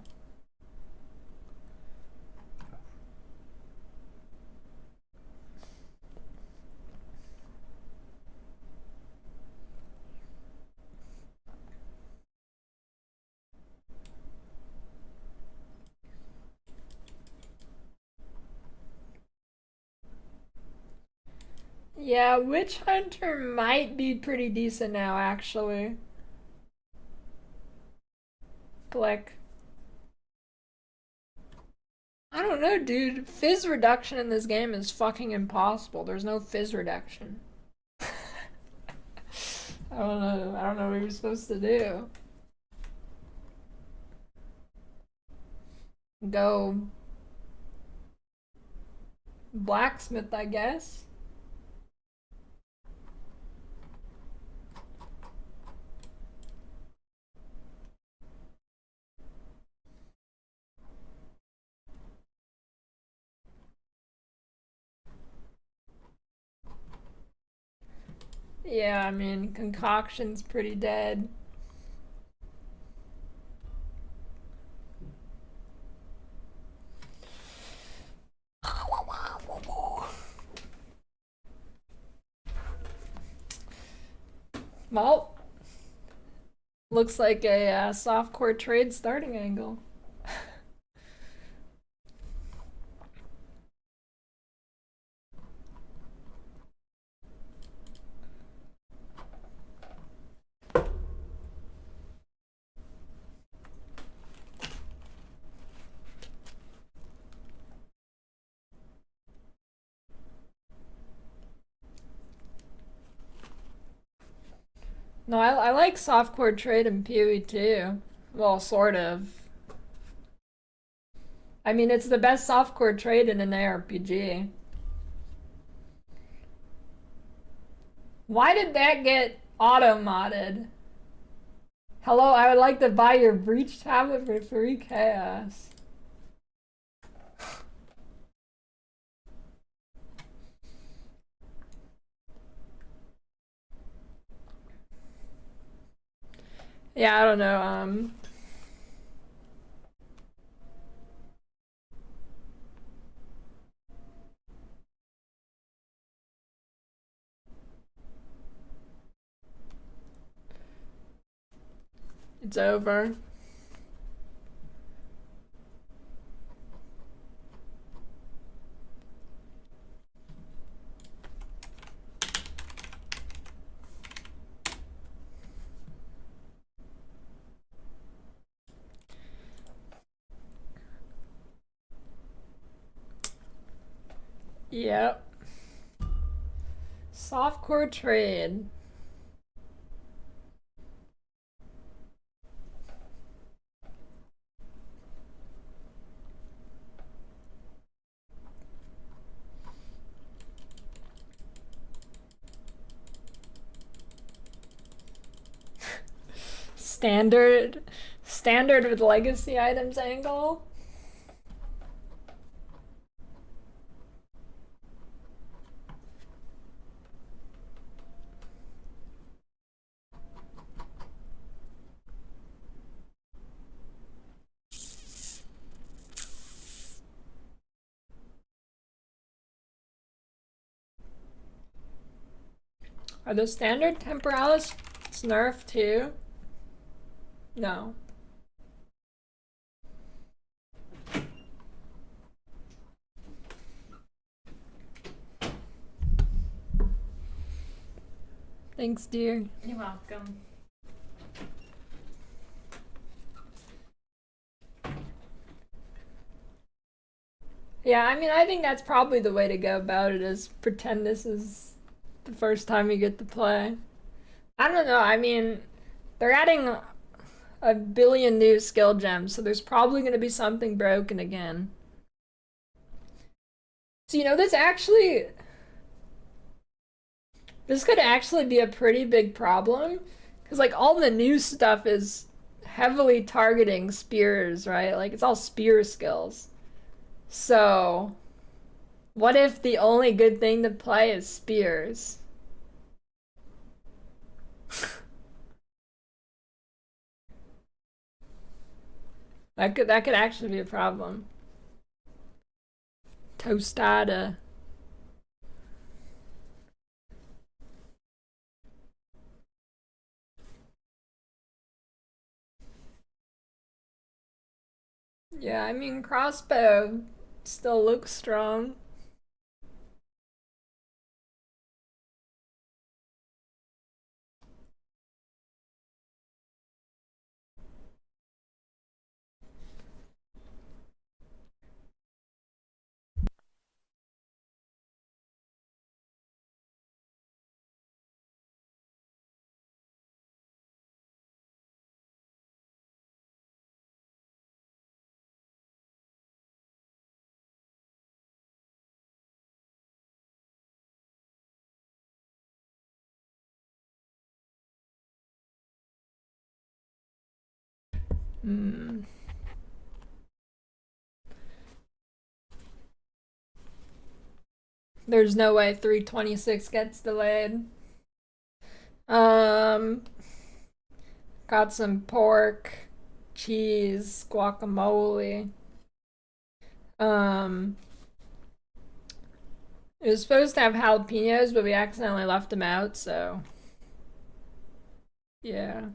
Yeah, Witch Hunter might be pretty decent now, actually. Click. I don't know, dude. Fizz reduction in this game is fucking impossible. There's no fizz reduction. I don't know. I don't know what you're supposed to do. Go blacksmith, I guess. Yeah, I mean, Concoction's pretty dead. Well, looks like a softcore trade starting angle. No, I like softcore trade in PoE too. Well, sort of. I mean, it's the best softcore trade in an ARPG. Why did that get auto-modded? Hello, I would like to buy your breach tablet for free chaos. Yeah, I don't know. It's over. Yep. Softcore trade. Standard with legacy items angle. Are those standard temporalis nerfed too? No. Thanks, dear. You're welcome. Yeah, I mean, I think that's probably the way to go about it, is pretend this is the first time you get to play. I don't know, I mean, they're adding a billion new skill gems, so there's probably going to be something broken again. So, you know, this could actually be a pretty big problem, because, like, all the new stuff is heavily targeting spears, right? Like, it's all spear skills. So, what if the only good thing to play is spears? That could actually be a problem. Tostada. Yeah, I mean, crossbow still looks strong. There's no way 326 gets delayed. Got some pork, cheese, guacamole. It was supposed to have jalapenos, but we accidentally left them out, so yeah.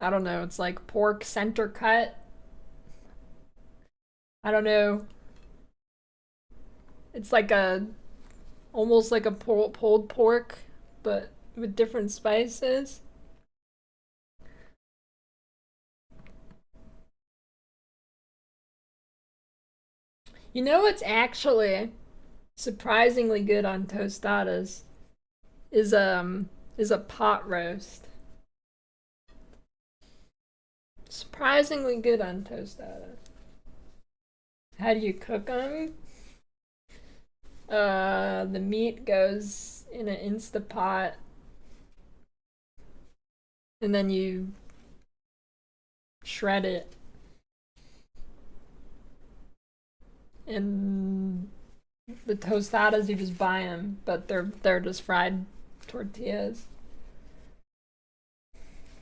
I don't know, it's like pork center cut. I don't know. It's like almost like a pulled pork, but with different spices. You know what's actually surprisingly good on tostadas is a pot roast. Surprisingly good on tostadas. How do you cook them? The meat goes in an Instapot, and then you shred it. And the tostadas, you just buy them, but they're just fried tortillas.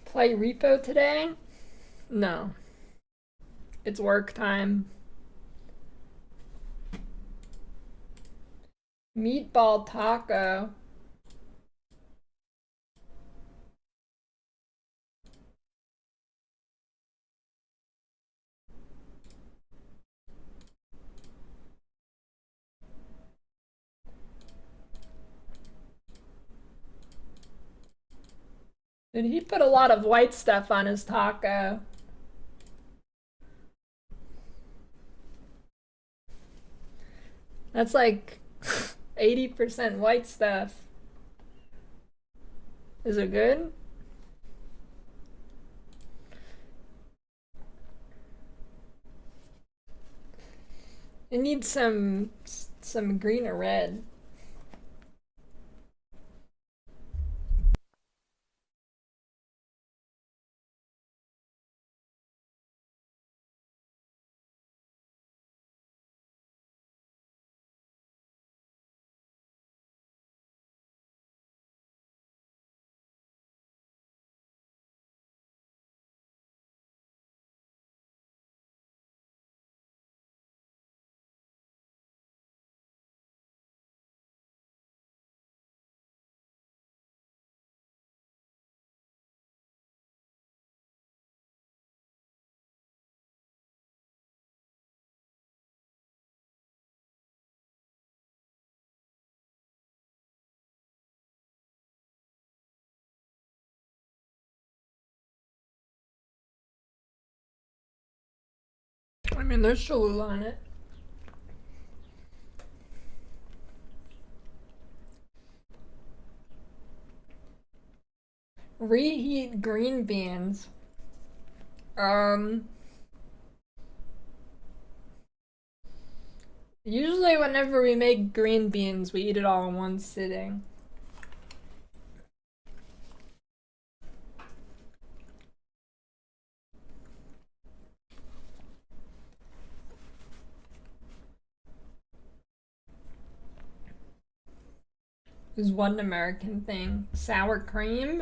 Play repo today? No. It's work time. Meatball taco. Did he put a lot of white stuff on his taco? That's like 80% white stuff. Is it good? It needs some green or red. I mean, there's Cholula on it. Reheat green beans. Usually whenever we make green beans, we eat it all in one sitting. There's one American thing. Sour cream?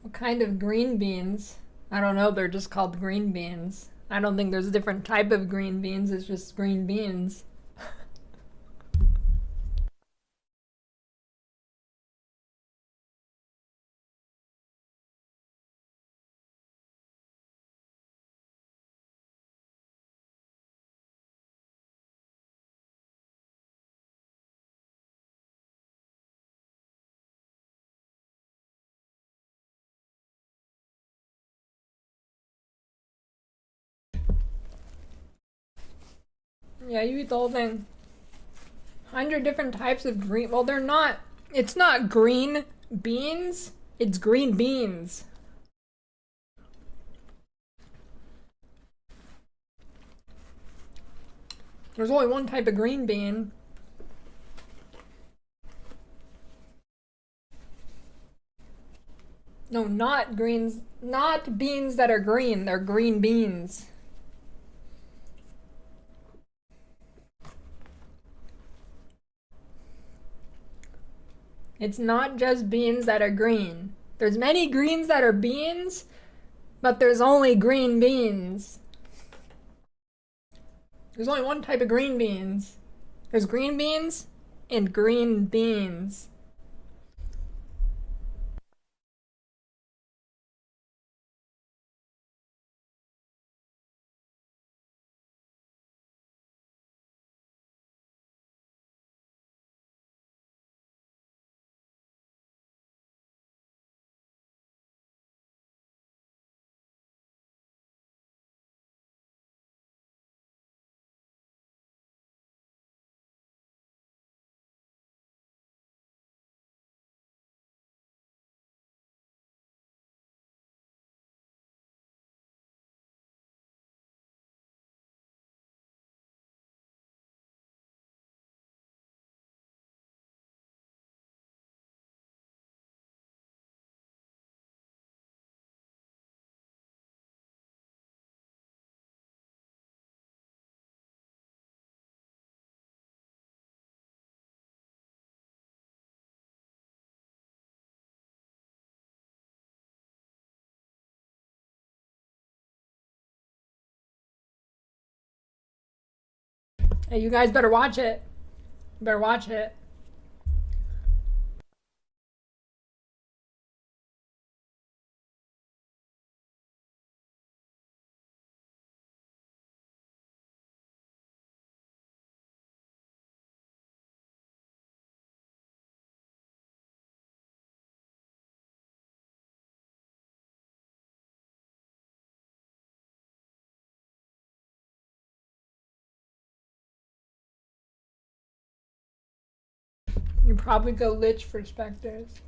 What kind of green beans? I don't know, they're just called green beans. I don't think there's a different type of green beans, it's just green beans. Yeah, you eat the whole thing. 100 different types of green. Well, they're not. It's not green beans. It's green beans. There's only one type of green bean. No, not greens, not beans that are green. They're green beans. It's not just beans that are green. There's many greens that are beans, but there's only green beans. There's only one type of green beans. There's green beans and green beans. Hey, you guys better watch it. You better watch it. You probably go lich for specters.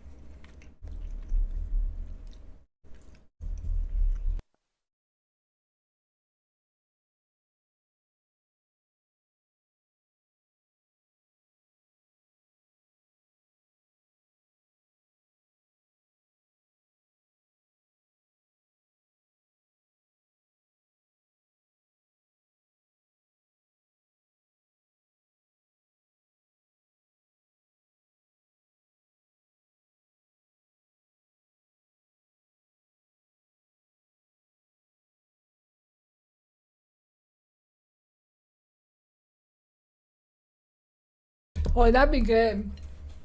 Oh, that'd be good.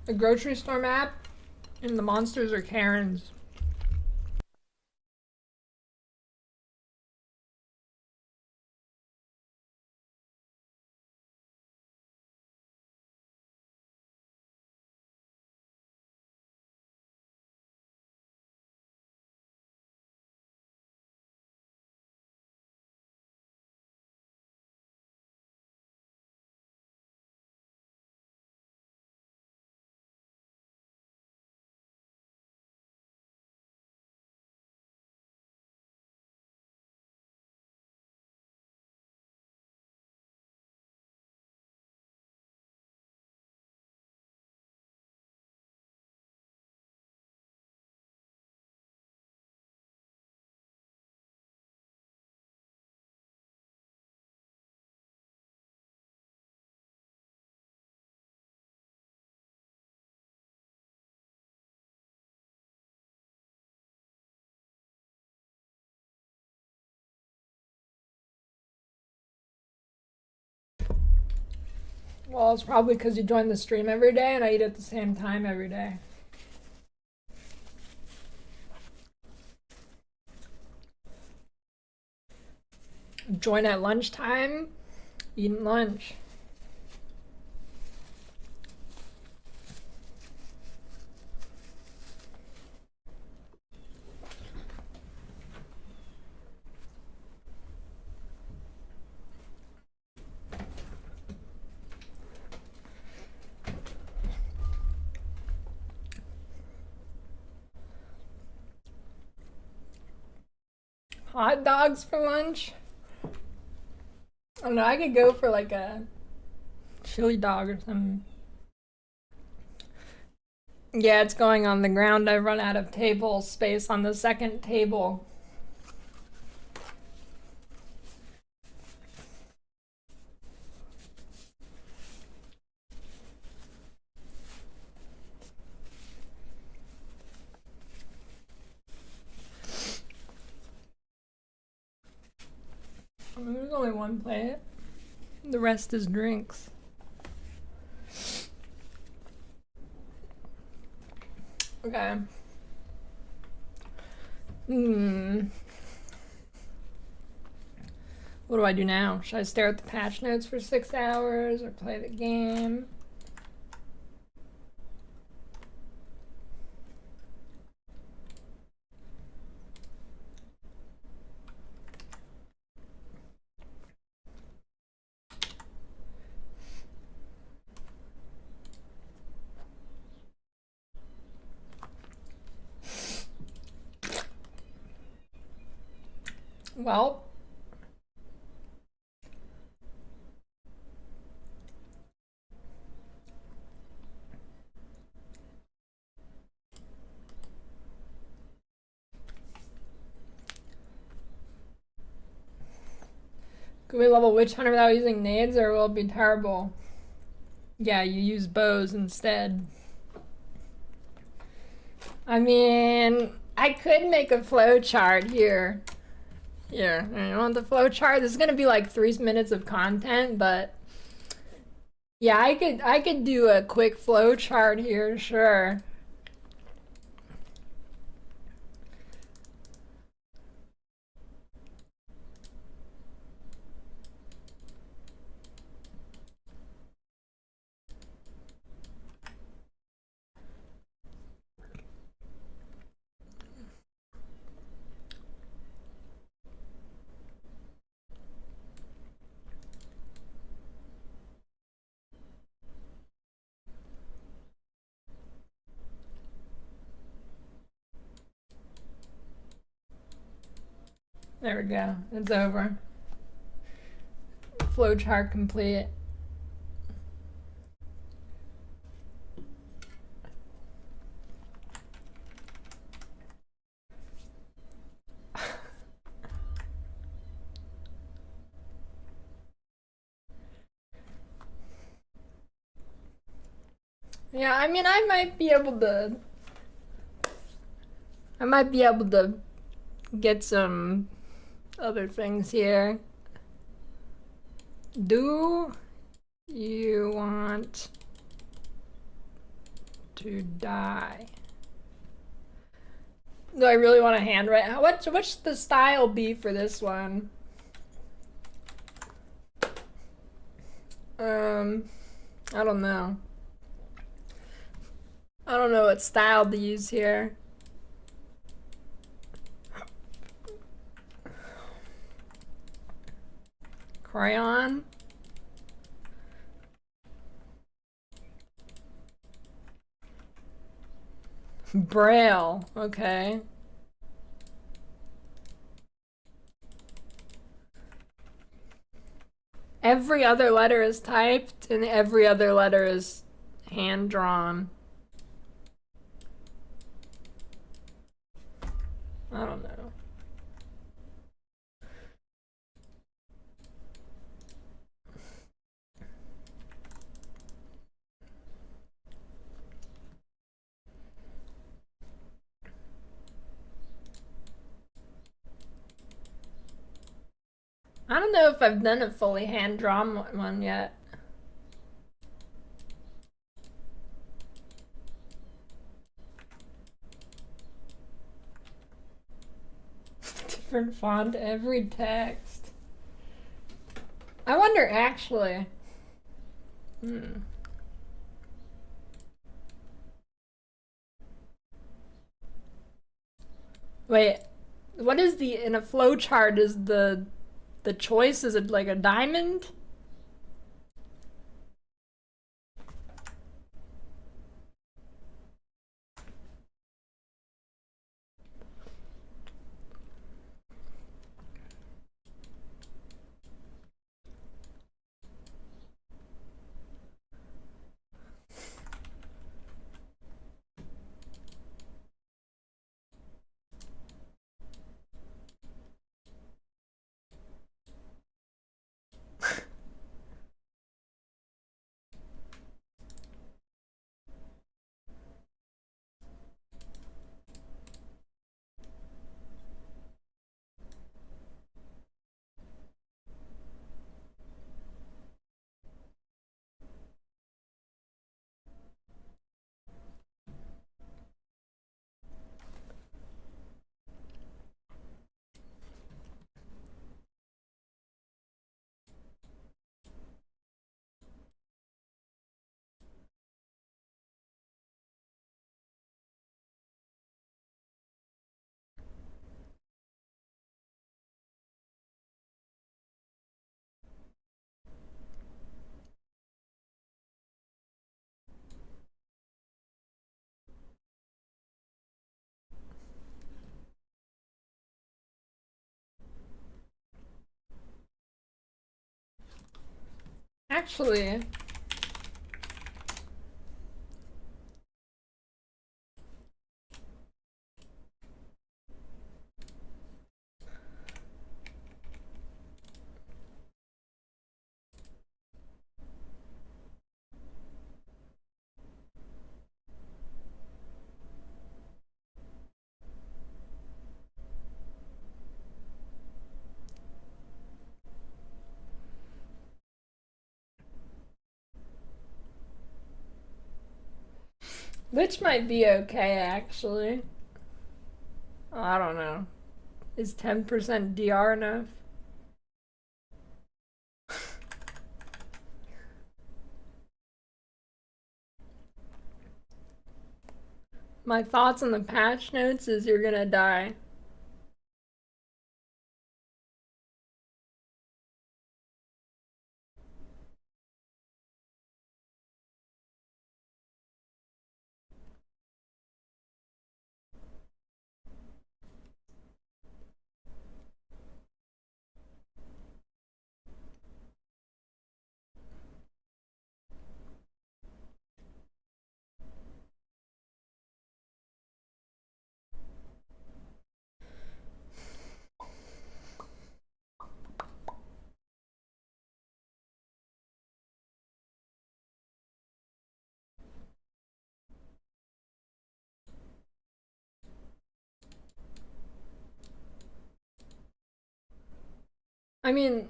A grocery store map, and the monsters are Karens. Well, it's probably because you join the stream every day and I eat at the same time every day. Join at lunchtime, eating lunch. Hot dogs for lunch? I don't know, I could go for like a Chili dog or something. Yeah, it's going on the ground. I run out of table space on the second table. There's only one plate. The rest is drinks. Okay. What do I do now? Should I stare at the patch notes for 6 hours or play the game? Well, could we level Witch Hunter without using nades, or will it be terrible? Yeah, you use bows instead. I mean, I could make a flow chart here. Here, you want the flow chart? This is gonna be like 3 minutes of content, but yeah, I could do a quick flow chart here, sure. There we go. It's over. Flowchart complete. Yeah, I mean, I might be able to get some other things here. Do you want to die? Do I really want to handwrite? What should the style be for this one? I don't know. I don't know what style to use here. Crayon? Braille, okay. Every other letter is typed and every other letter is hand drawn. I don't know. I don't know if I've done a fully hand-drawn one yet. Different font every text. I wonder actually. Wait, what is in a flowchart is the choice? Is it like a diamond? Actually, Lich might be okay, actually. Oh, I don't know. Is 10% DR enough? My thoughts on the patch notes is you're gonna die. I mean,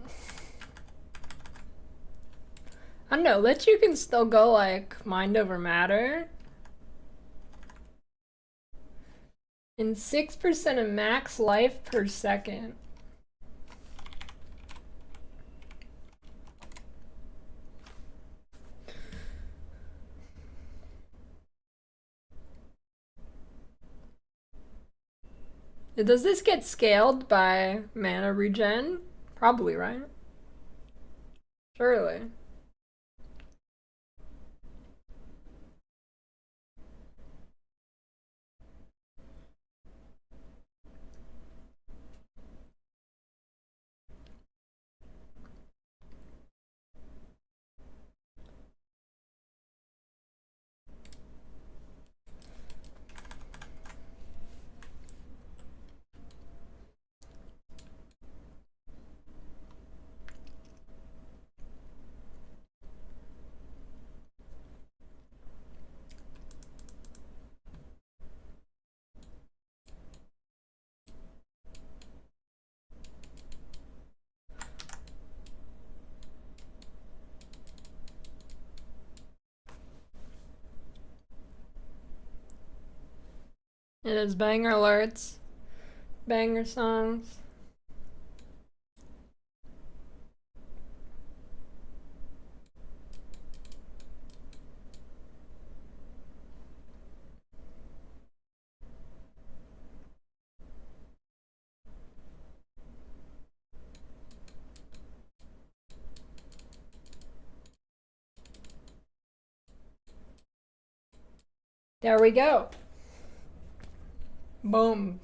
I don't know, Lich you can still go like mind over matter. And 6% of max life per second. Does this get scaled by mana regen? Probably, right? Surely. It is banger alerts, banger songs. There we go. Boom.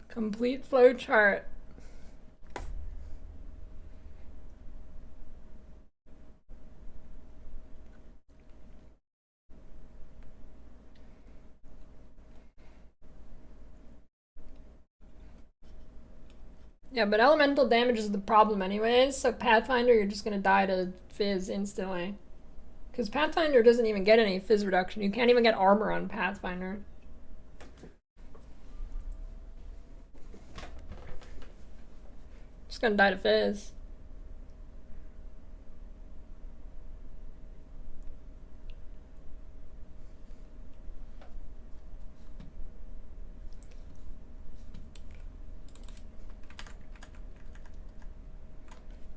Complete flow chart. Yeah, but elemental damage is the problem anyways, so Pathfinder you're just gonna die to Fizz instantly. Because Pathfinder doesn't even get any Fizz reduction. You can't even get armor on Pathfinder. Just gonna die to Fizz.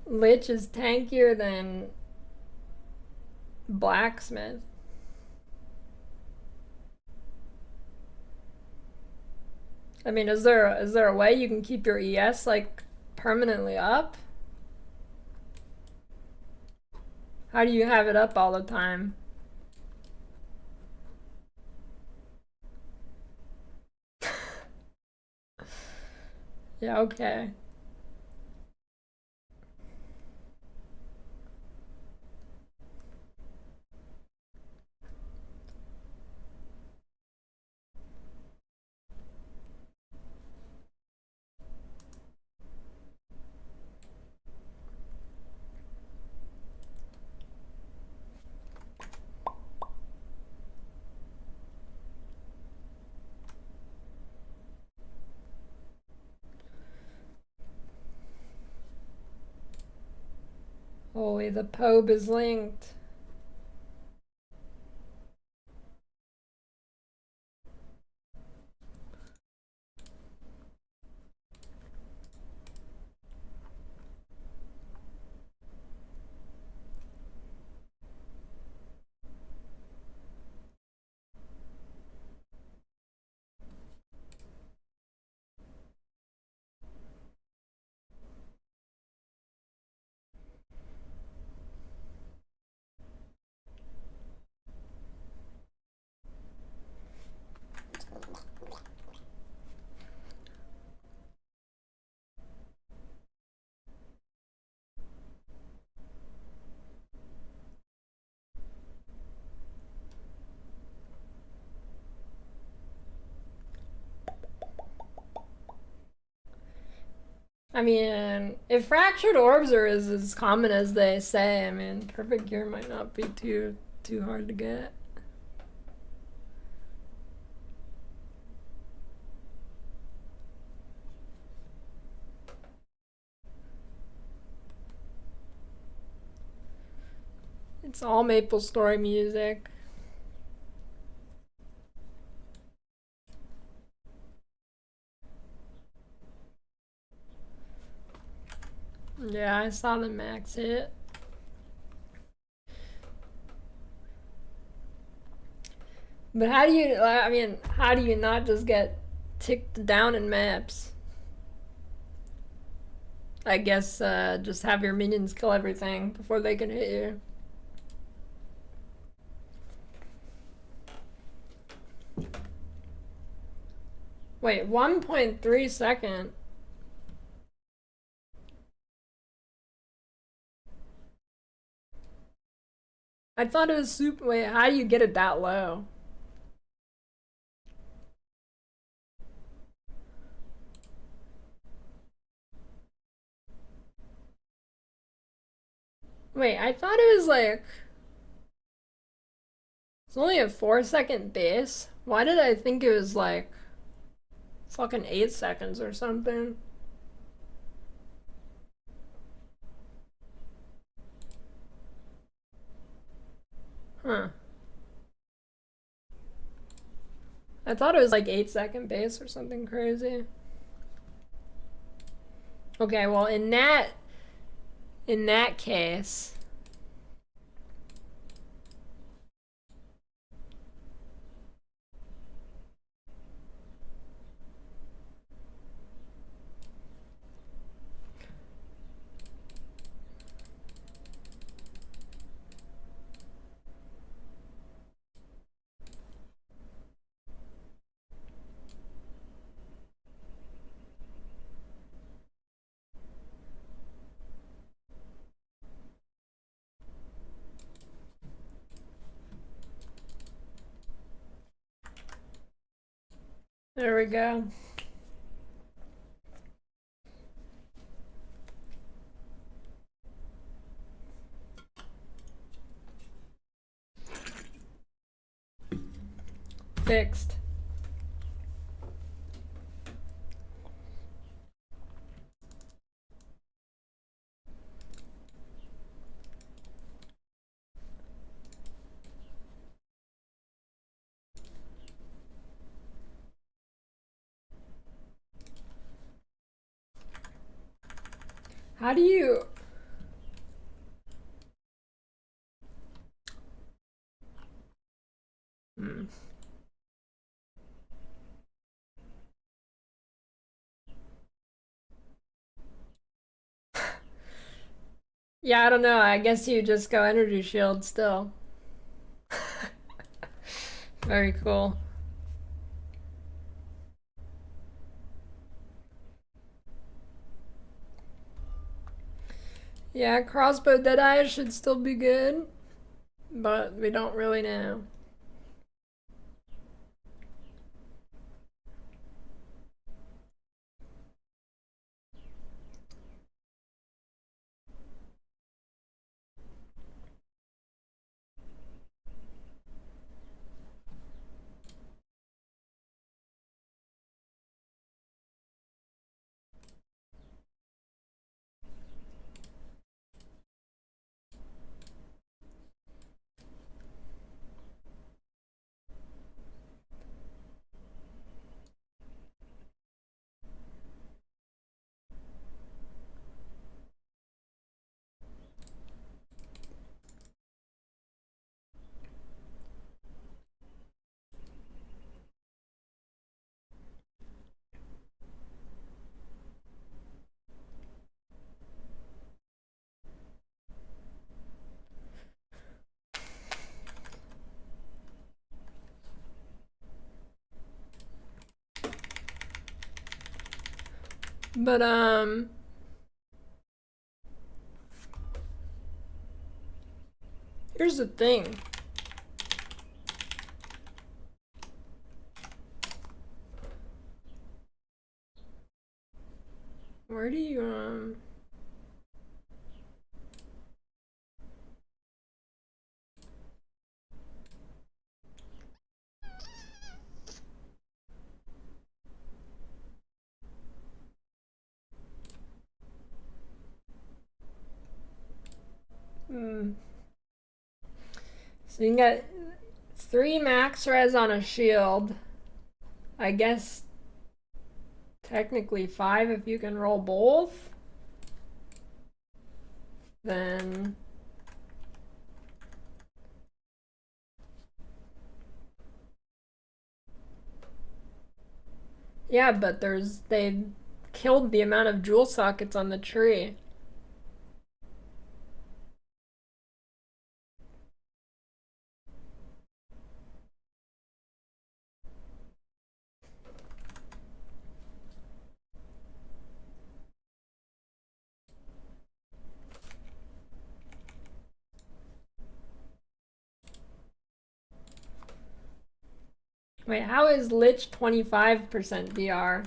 Lich is tankier than Blacksmith. I mean, is there a way you can keep your ES like permanently up? How do you have it up all the time? Yeah, okay. Holy, the Pobe is linked. I mean, if fractured orbs are as common as they say, I mean, perfect gear might not be too hard to get. It's all Maple Story music. Yeah, I saw the max hit. But how do you, I mean, how do you not just get ticked down in maps? I guess just have your minions kill everything before they can hit you. Wait, 1.3 second? I thought it was super. Wait, how do you get it that low? Wait, I thought it was like. It's only a 4 second base? Why did I think it was like. Fucking 8 seconds or something? Huh. I thought it was like 8 second base or something crazy. Okay, well in that case. There we go. Fixed. How do you... Yeah, I don't know. I guess you just go energy shield still. Very cool. Yeah, crossbow deadeye should still be good, but we don't really know. But here's the thing. Where do you So you can get 3 max res on a shield. I guess technically 5 if you can roll both. Then yeah, but they killed the amount of jewel sockets on the tree. Wait, how is Lich 25% DR?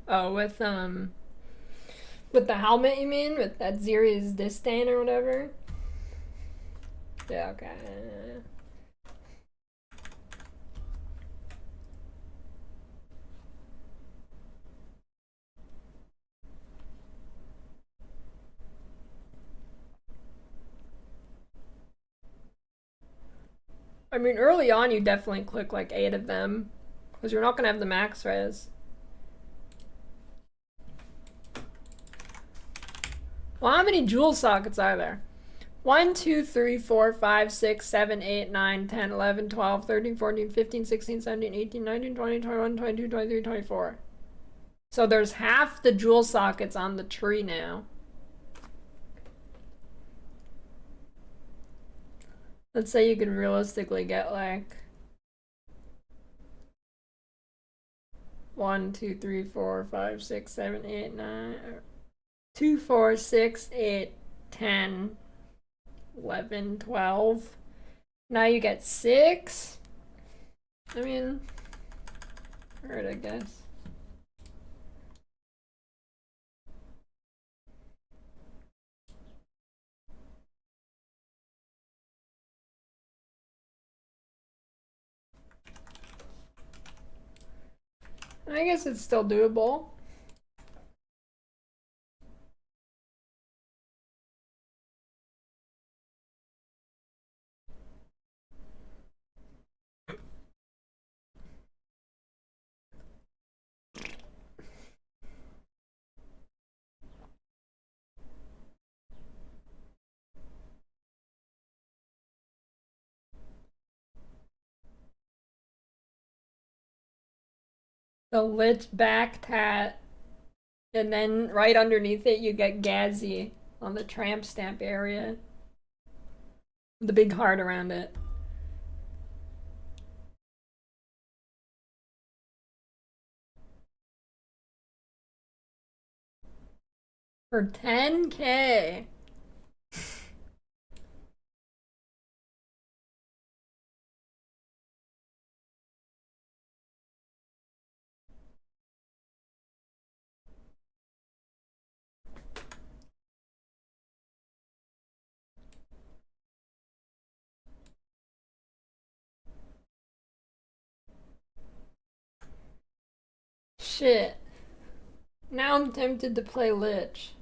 Oh, with the helmet you mean? With that Ziri's disdain or whatever? Yeah, okay. I mean, early on you definitely click like 8 of them, because you're not gonna have the max res. Well, how many jewel sockets are there? 1, 2, 3, 4, 5, 6, 7, 8, 9, 10, 11, 12, 13, 14, 15, 16, 17, 18, 19, 20, 21, 22, 23, 24. So there's half the jewel sockets on the tree now. Let's say you could realistically get like 1, 2, 3, 4, 5, 6, 7, 8, 9, 2, 4, 6, 8, 10, 11, 12. Now you get 6. I mean, alright, I guess. I guess it's still doable. The Lich back tat, and then right underneath it you get Gazi on the tramp stamp area. The big heart around it. For 10K. Shit. Now I'm tempted to play Lich.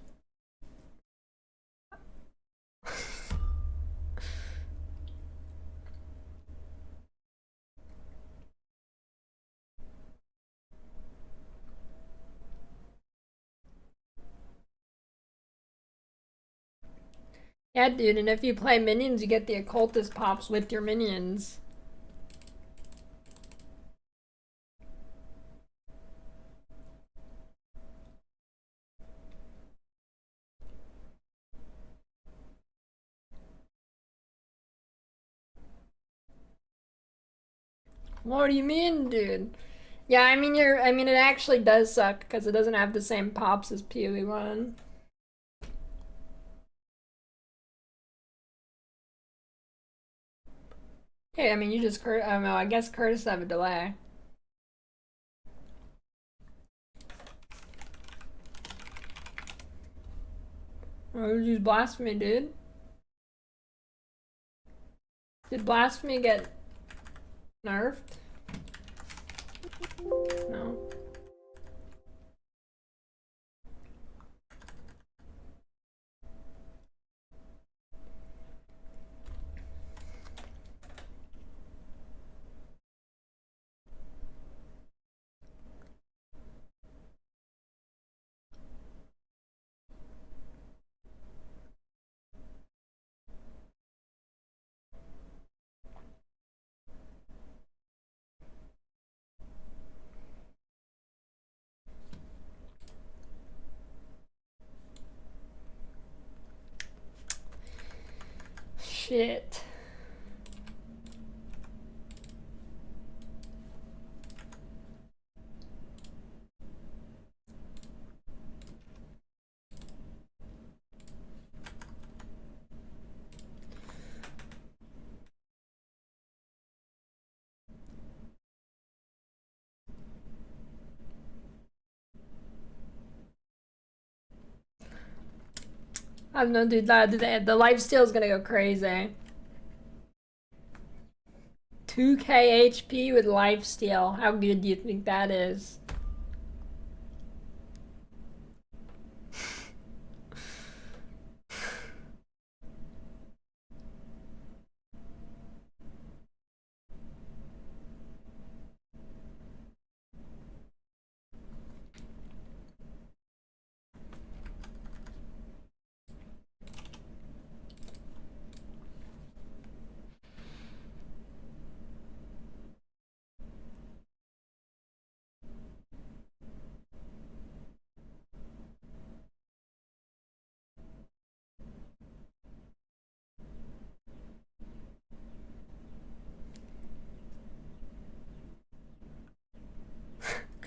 Yeah, dude, and if you play minions, you get the occultist pops with your minions. What do you mean, dude? Yeah, I mean it actually does suck because it doesn't have the same pops as PoE1. Hey, I mean you just I don't know, I guess Curtis have a delay. Oh, you use blasphemy, dude. Did blasphemy get nerfed? No. Shit. I don't know, dude. The lifesteal is gonna go crazy. 2K HP with lifesteal. How good do you think that is?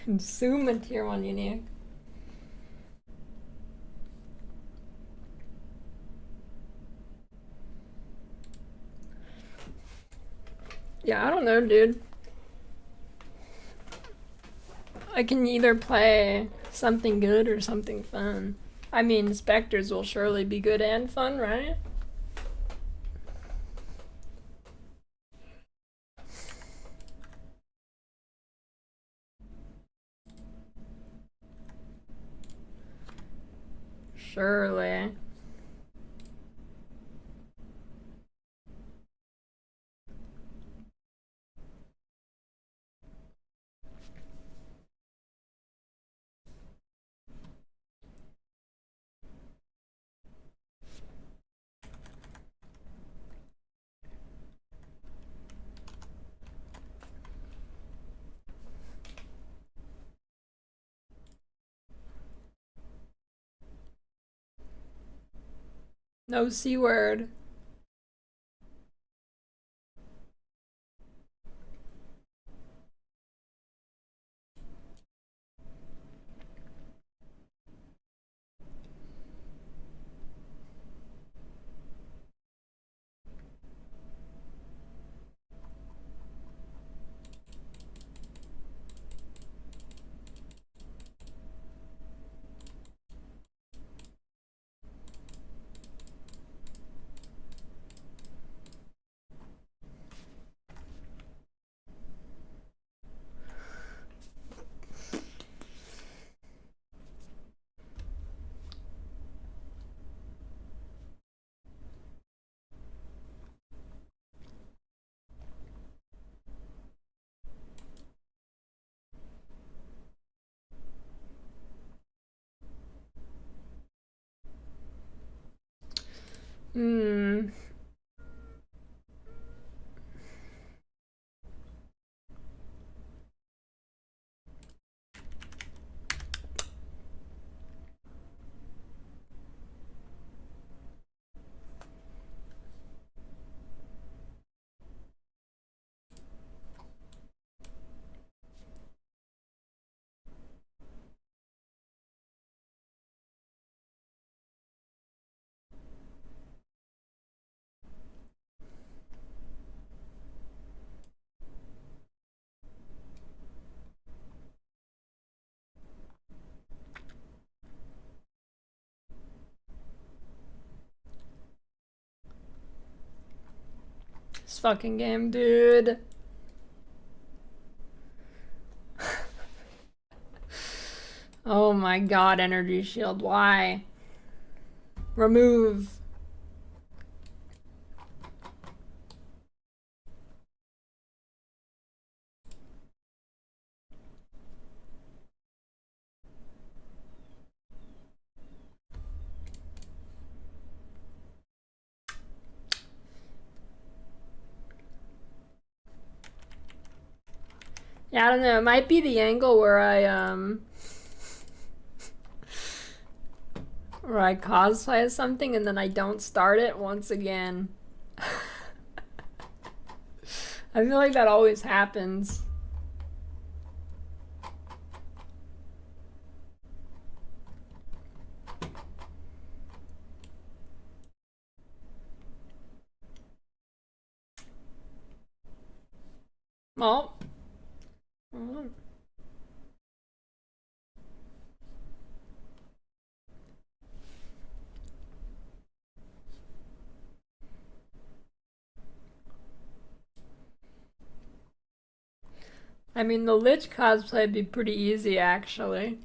Consume a tier 1 unique. Yeah, I don't know, dude. I can either play something good or something fun. I mean, Spectres will surely be good and fun, right? Surely. No C word. Hmm. This fucking game, dude. Oh my god, energy shield. Why? Remove. Yeah, I don't know. It might be the angle where I cosplay as something and then I don't start it once again. I feel like that always happens. Well. I mean, the Lich cosplay would be pretty easy, actually.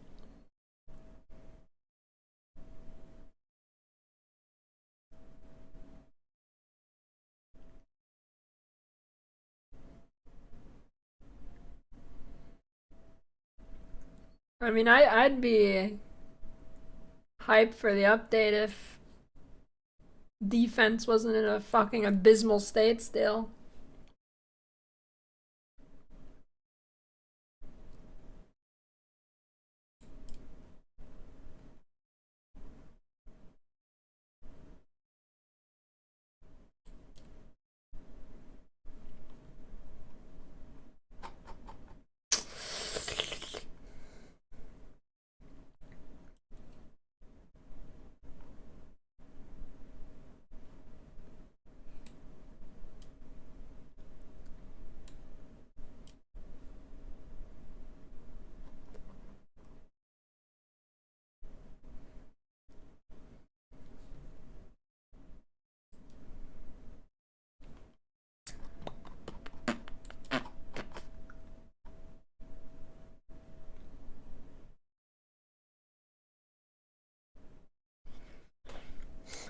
I mean, I'd be hyped for the update if defense wasn't in a fucking abysmal state still.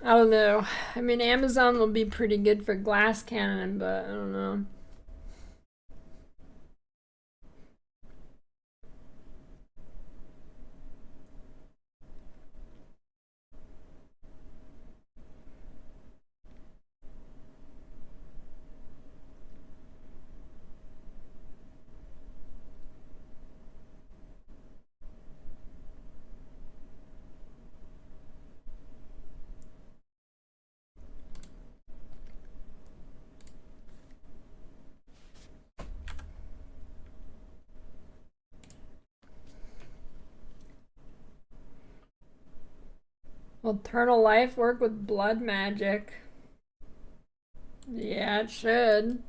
I don't know. I mean, Amazon will be pretty good for glass cannon, but I don't know. Will Eternal Life work with blood magic? Yeah, it should.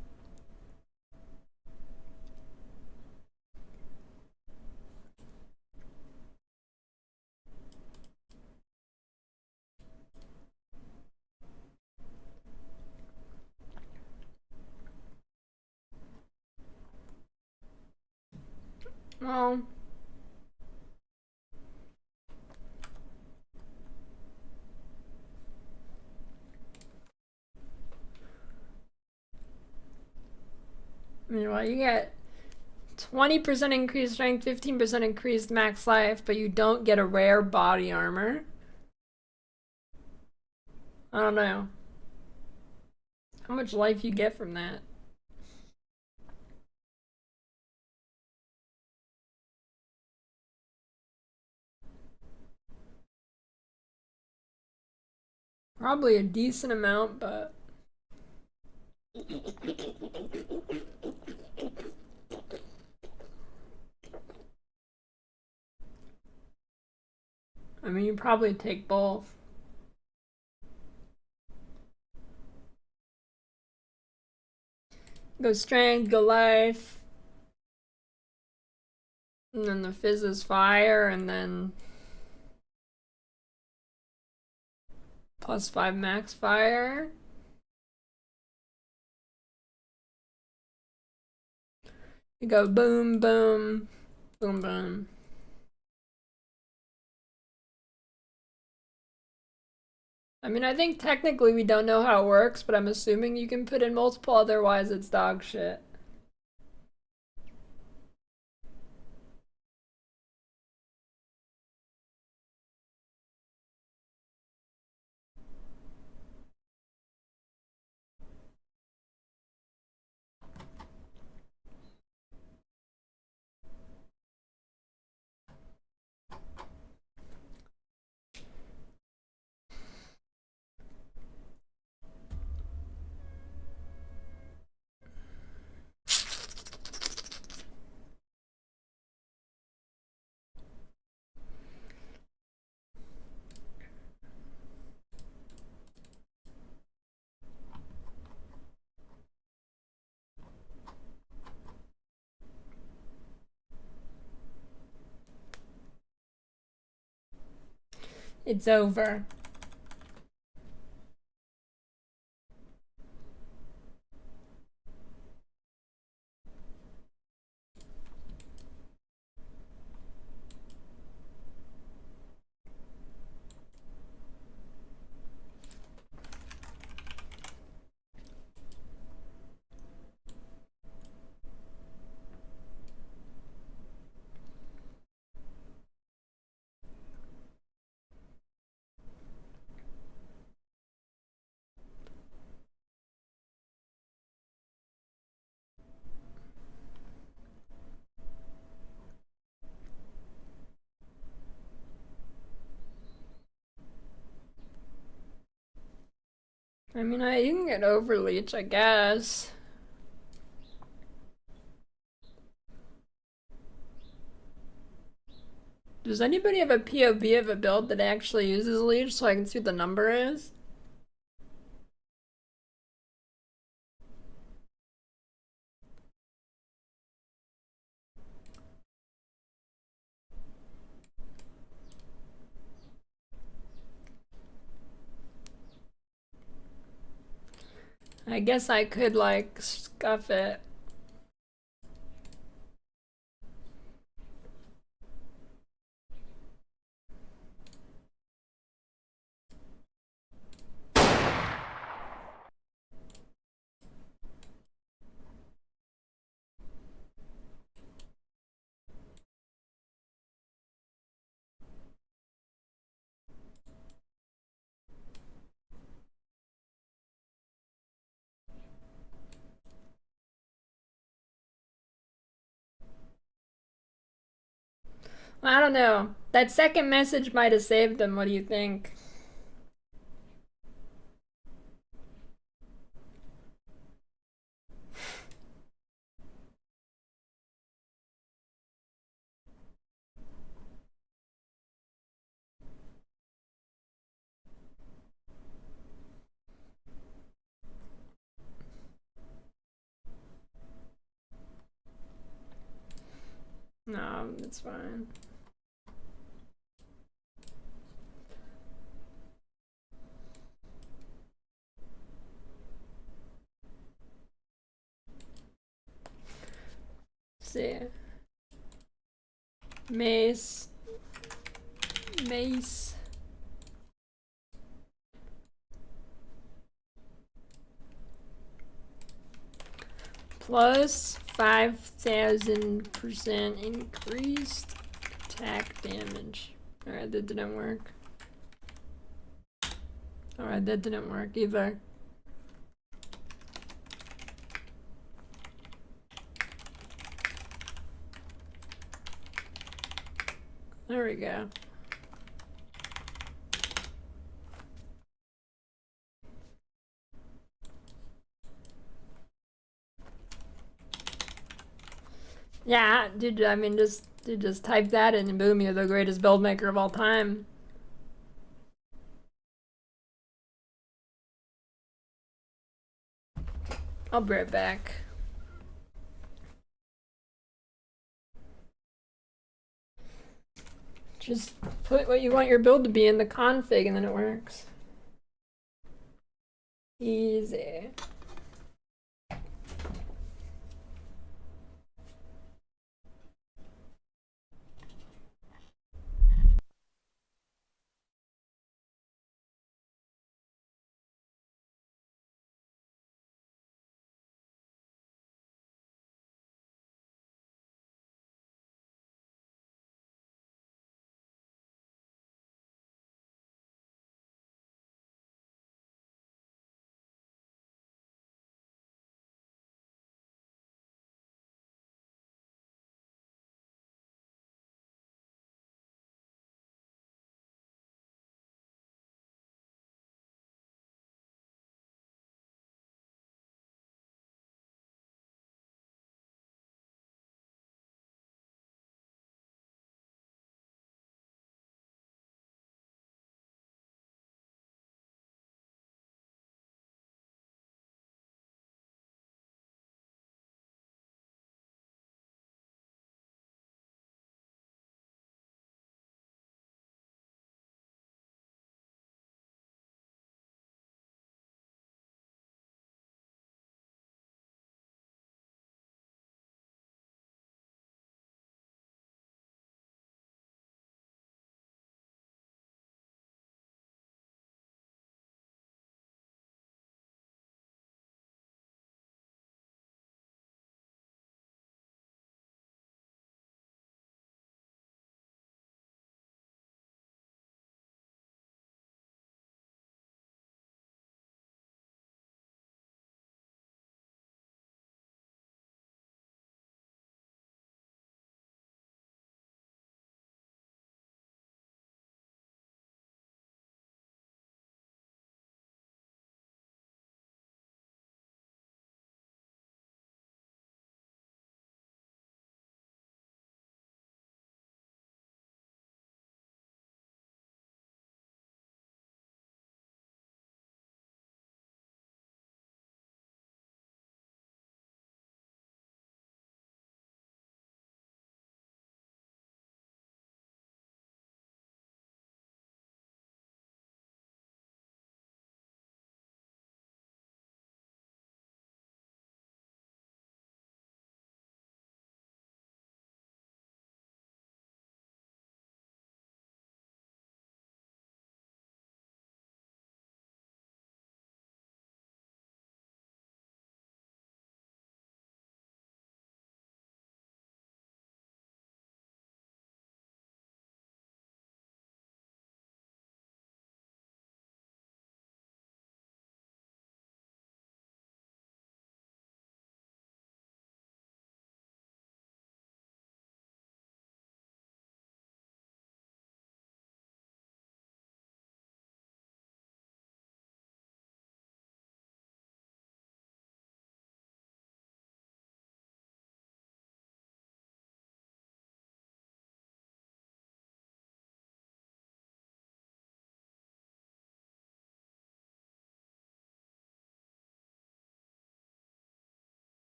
Well, I mean, well, you get 20% increased strength, 15% increased max life, but you don't get a rare body armor. I don't know. how much life you get from that. Probably a decent amount, but I mean, you probably take both. Go strength, go life. And then the fizz is fire, and then +5 max fire. You go boom, boom, boom, boom. I mean, I think technically we don't know how it works, but I'm assuming you can put in multiple, otherwise it's dog shit. It's over. I mean, you can get overleech, I guess. Does anybody have a POV of a build that actually uses leech so I can see what the number is? I guess I could, like, scuff it. I don't know. That second message might have saved them. What do you think? No, it's fine. Let's see. Mace. Mace. Plus 5,000% increased attack damage. Alright, that didn't work. Alright, that didn't work either. There we go. Yeah, dude, I mean, just type that in and boom, you're the greatest build maker of all time. I'll be right back. Just put what you want your build to be in the config and then it works. Easy.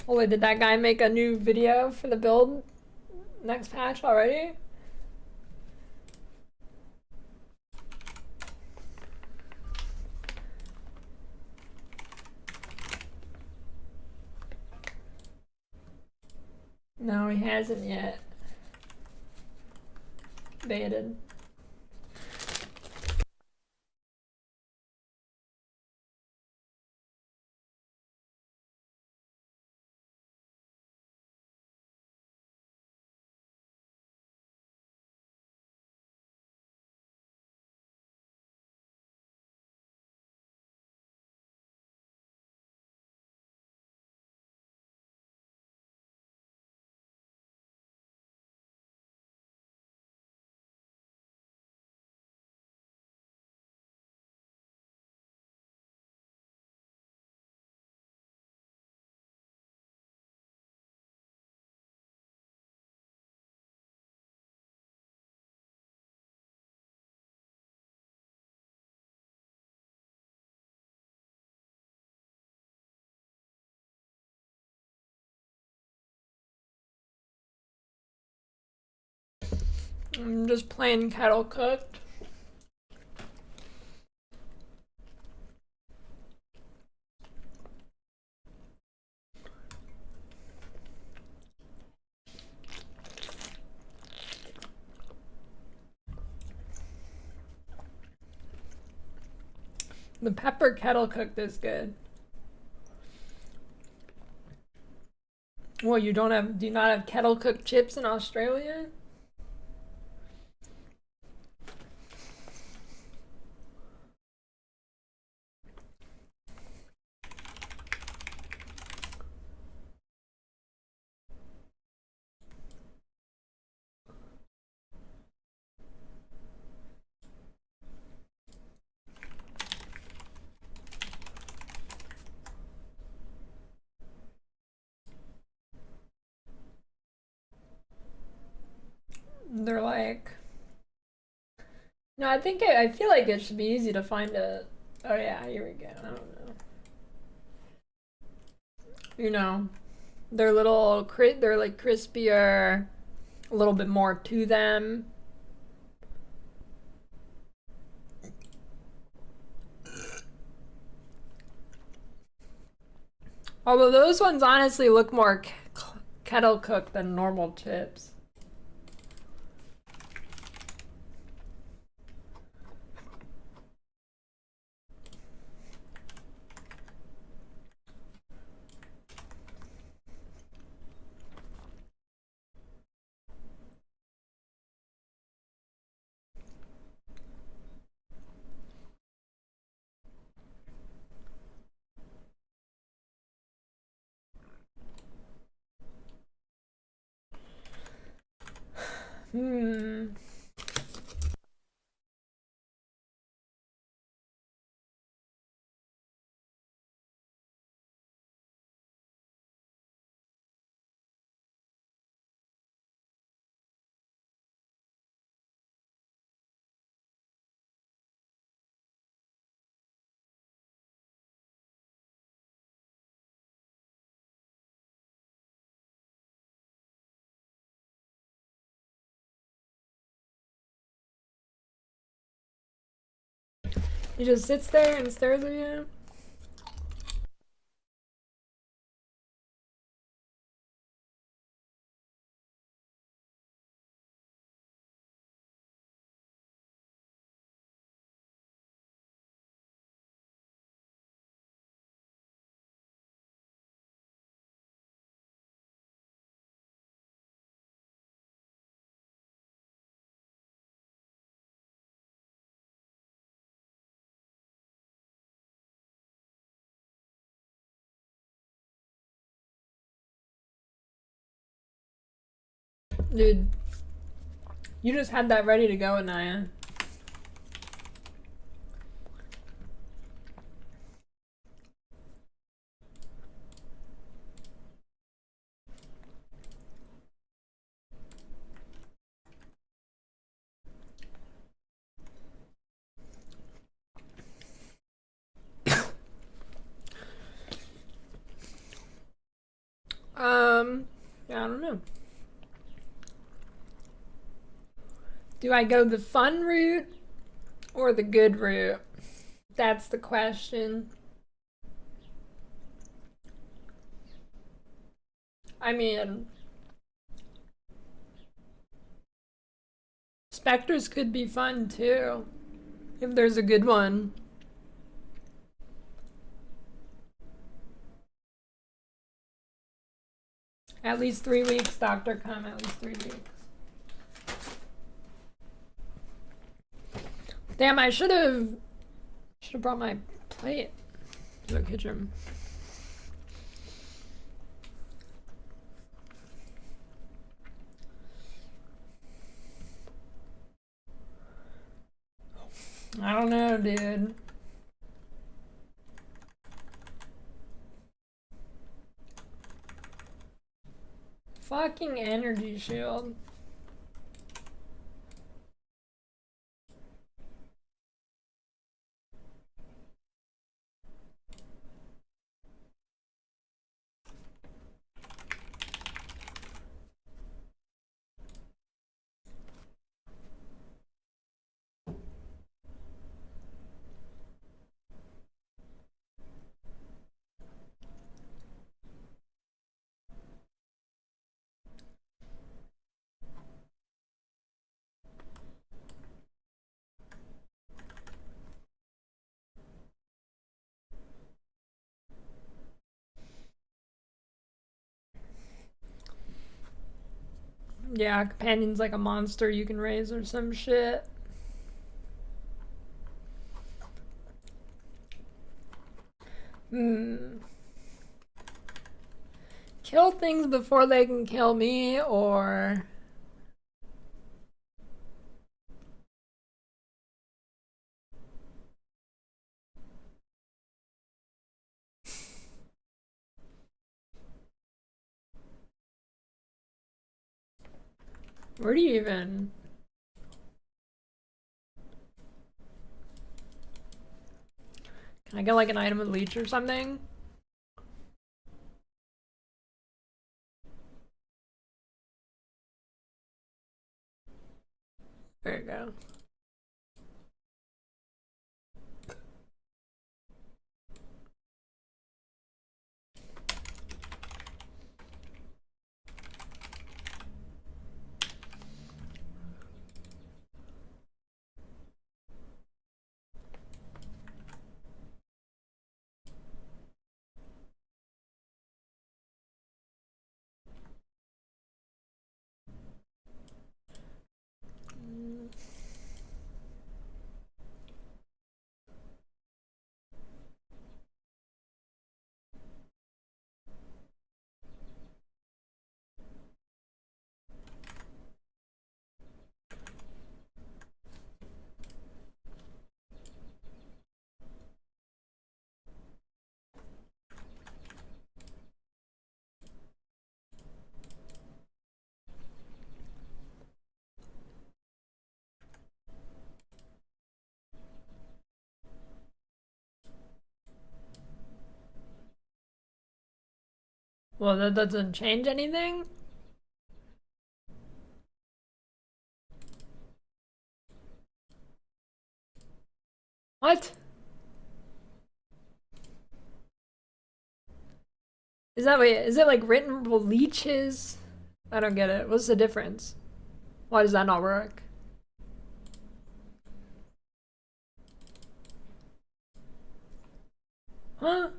Oh wait, did that guy make a new video for the build next patch already? No, he hasn't yet. Baited. I'm just plain kettle cooked. The pepper kettle cooked is good. Well, do you not have kettle cooked chips in Australia? They're like, no, I feel like it should be easy to find a. Oh yeah, here we go. I don't know. You know, they're they're like crispier, a little bit more to them. Although those ones honestly look more kettle cooked than normal chips. Hmm. He just sits there and stares at you. Dude, you just had that ready to go, Anaya. Yeah, I don't know. Do I go the fun route or the good route? That's the question. I mean, specters could be fun too, if there's a good one. At least 3 weeks, Dr. Come, at least 3 weeks. Damn, I should have brought my plate to the kitchen. I don't know, dude. Fucking energy shield. Yeah, companion's like a monster you can raise or some shit. Kill things before they can kill me, or... Where do you even... Can I get like an item with leech or something? There you go. Well, that doesn't change anything? What? Is that way? Is it like written leeches? I don't get it. What's the difference? Why does that not work? Huh?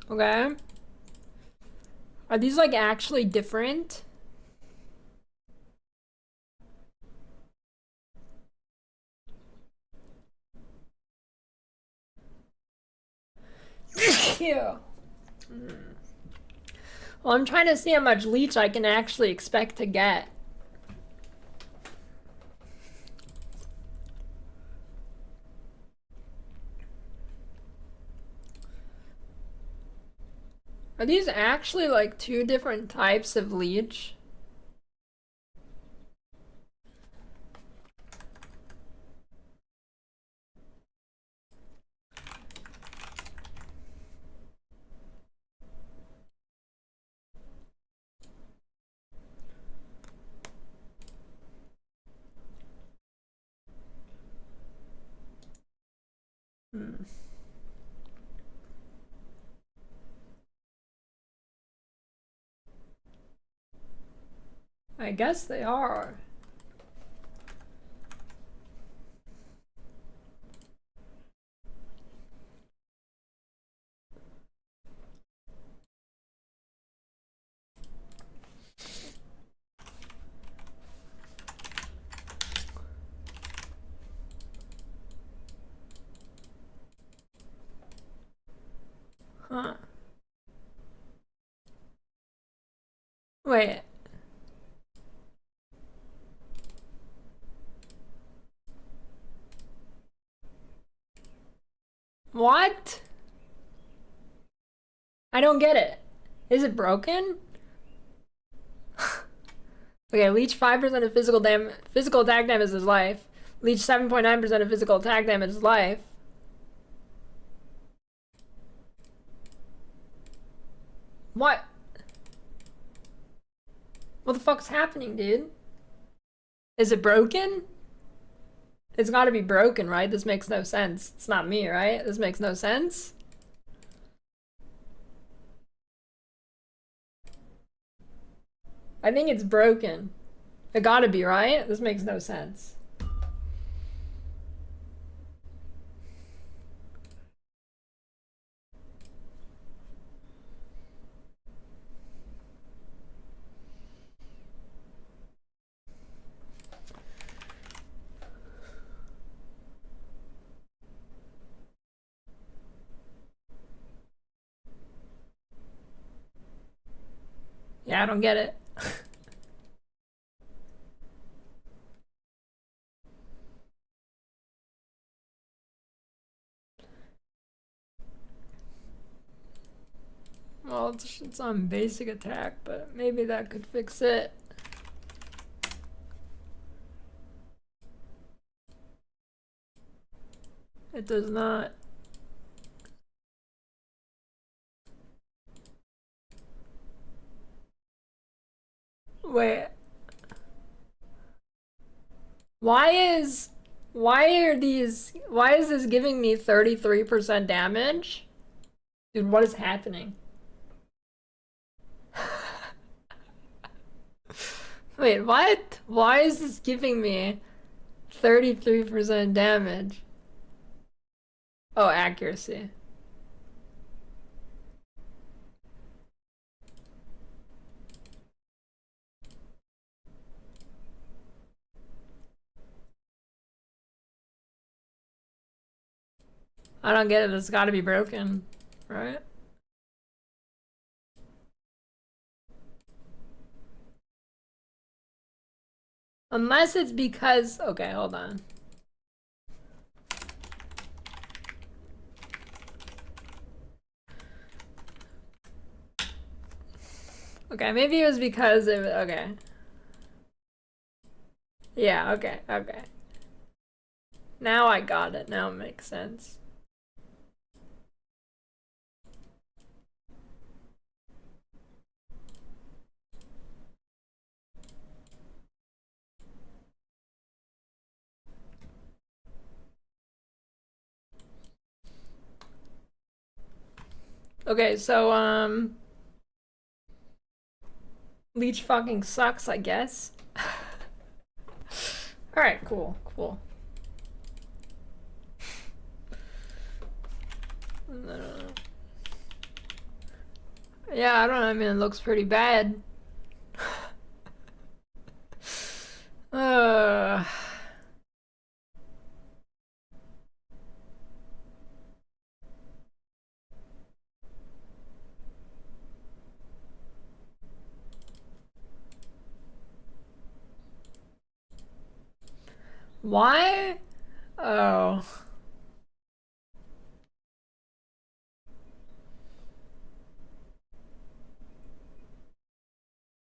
Okay. Are these like actually different? Ew. Well, I'm trying to see how much leech I can actually expect to get. Are these actually like 2 different types of leech? I guess they are. Huh. Wait. What? I don't get it. Is it broken? Okay, leech 5% of physical attack damage is life. Leech 7.9% of physical attack damage is life. What? What the fuck's happening, dude? Is it broken? It's gotta be broken, right? This makes no sense. It's not me, right? This makes no sense. I think it's broken. It gotta be, right? This makes no sense. Yeah, I don't get it. Well, it's on basic attack, but maybe that could fix it. It does not. Wait. Why is this giving me 33% damage? Dude, what is happening? Wait, what? Why is this giving me 33% damage? Oh, accuracy. I don't get it. It's gotta be broken, right? Unless it's because... Okay, hold on. Okay, maybe it was because it was... Okay. Yeah, okay, okay. Now I got it. Now it makes sense. Okay, so, Leech fucking sucks, I guess. Alright, cool, cool. Yeah, I don't know, I mean, it looks pretty bad. uh... Why? Oh.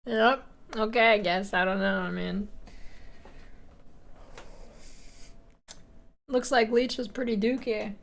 Yep. Okay, I guess. I don't know, I mean. Looks like Leech is pretty dookie.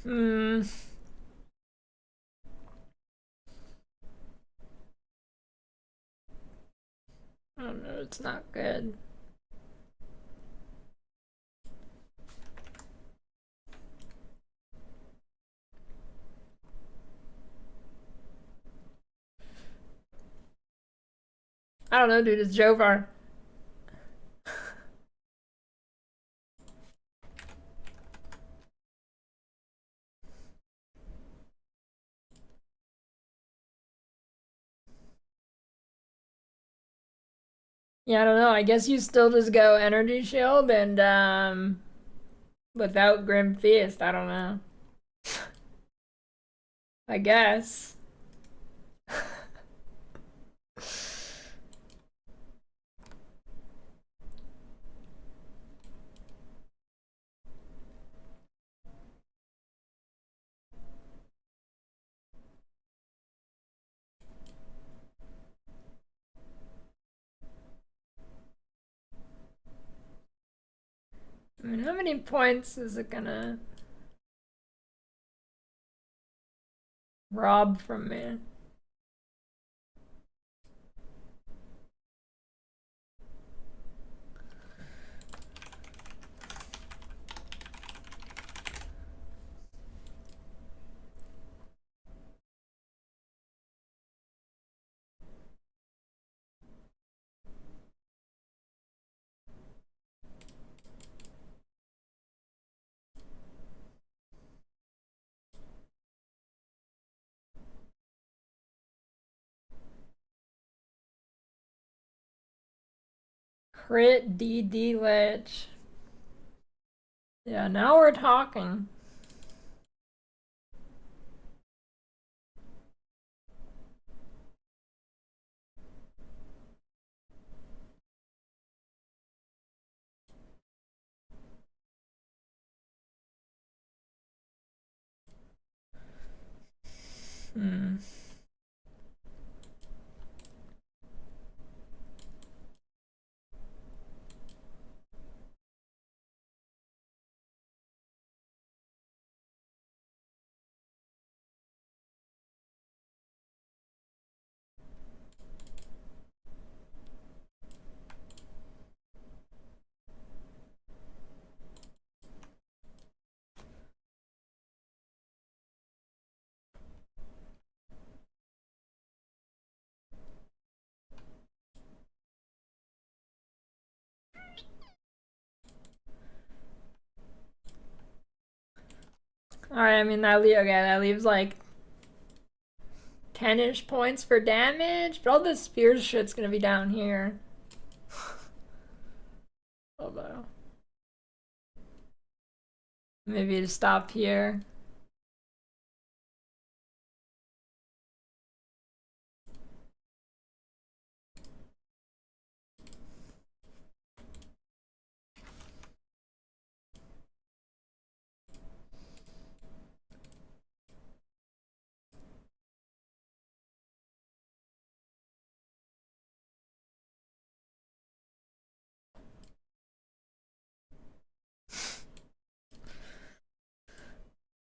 Hmm. I don't know, it's not good. I don't know, dude, it's Jovar. Yeah, I don't know. I guess you still just go Energy Shield and without Grim Feast. I don't know. I guess. I mean, how many points is it gonna rob from me? Crit DD Lich. Yeah, now we're talking. Hmm. Alright, I mean, that leaves like 10-ish points for damage, but all the spears shit's gonna be down here. Although. Maybe to stop here.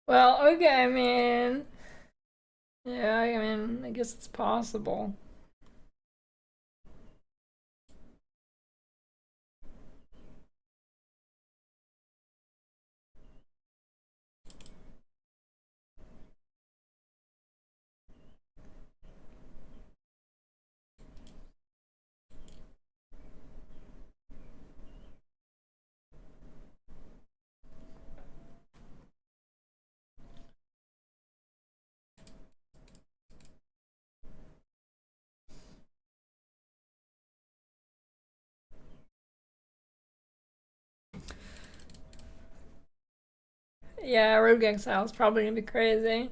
Well, okay, I mean, yeah, I mean, I guess it's possible. Yeah, Rogue Exile is probably gonna be crazy.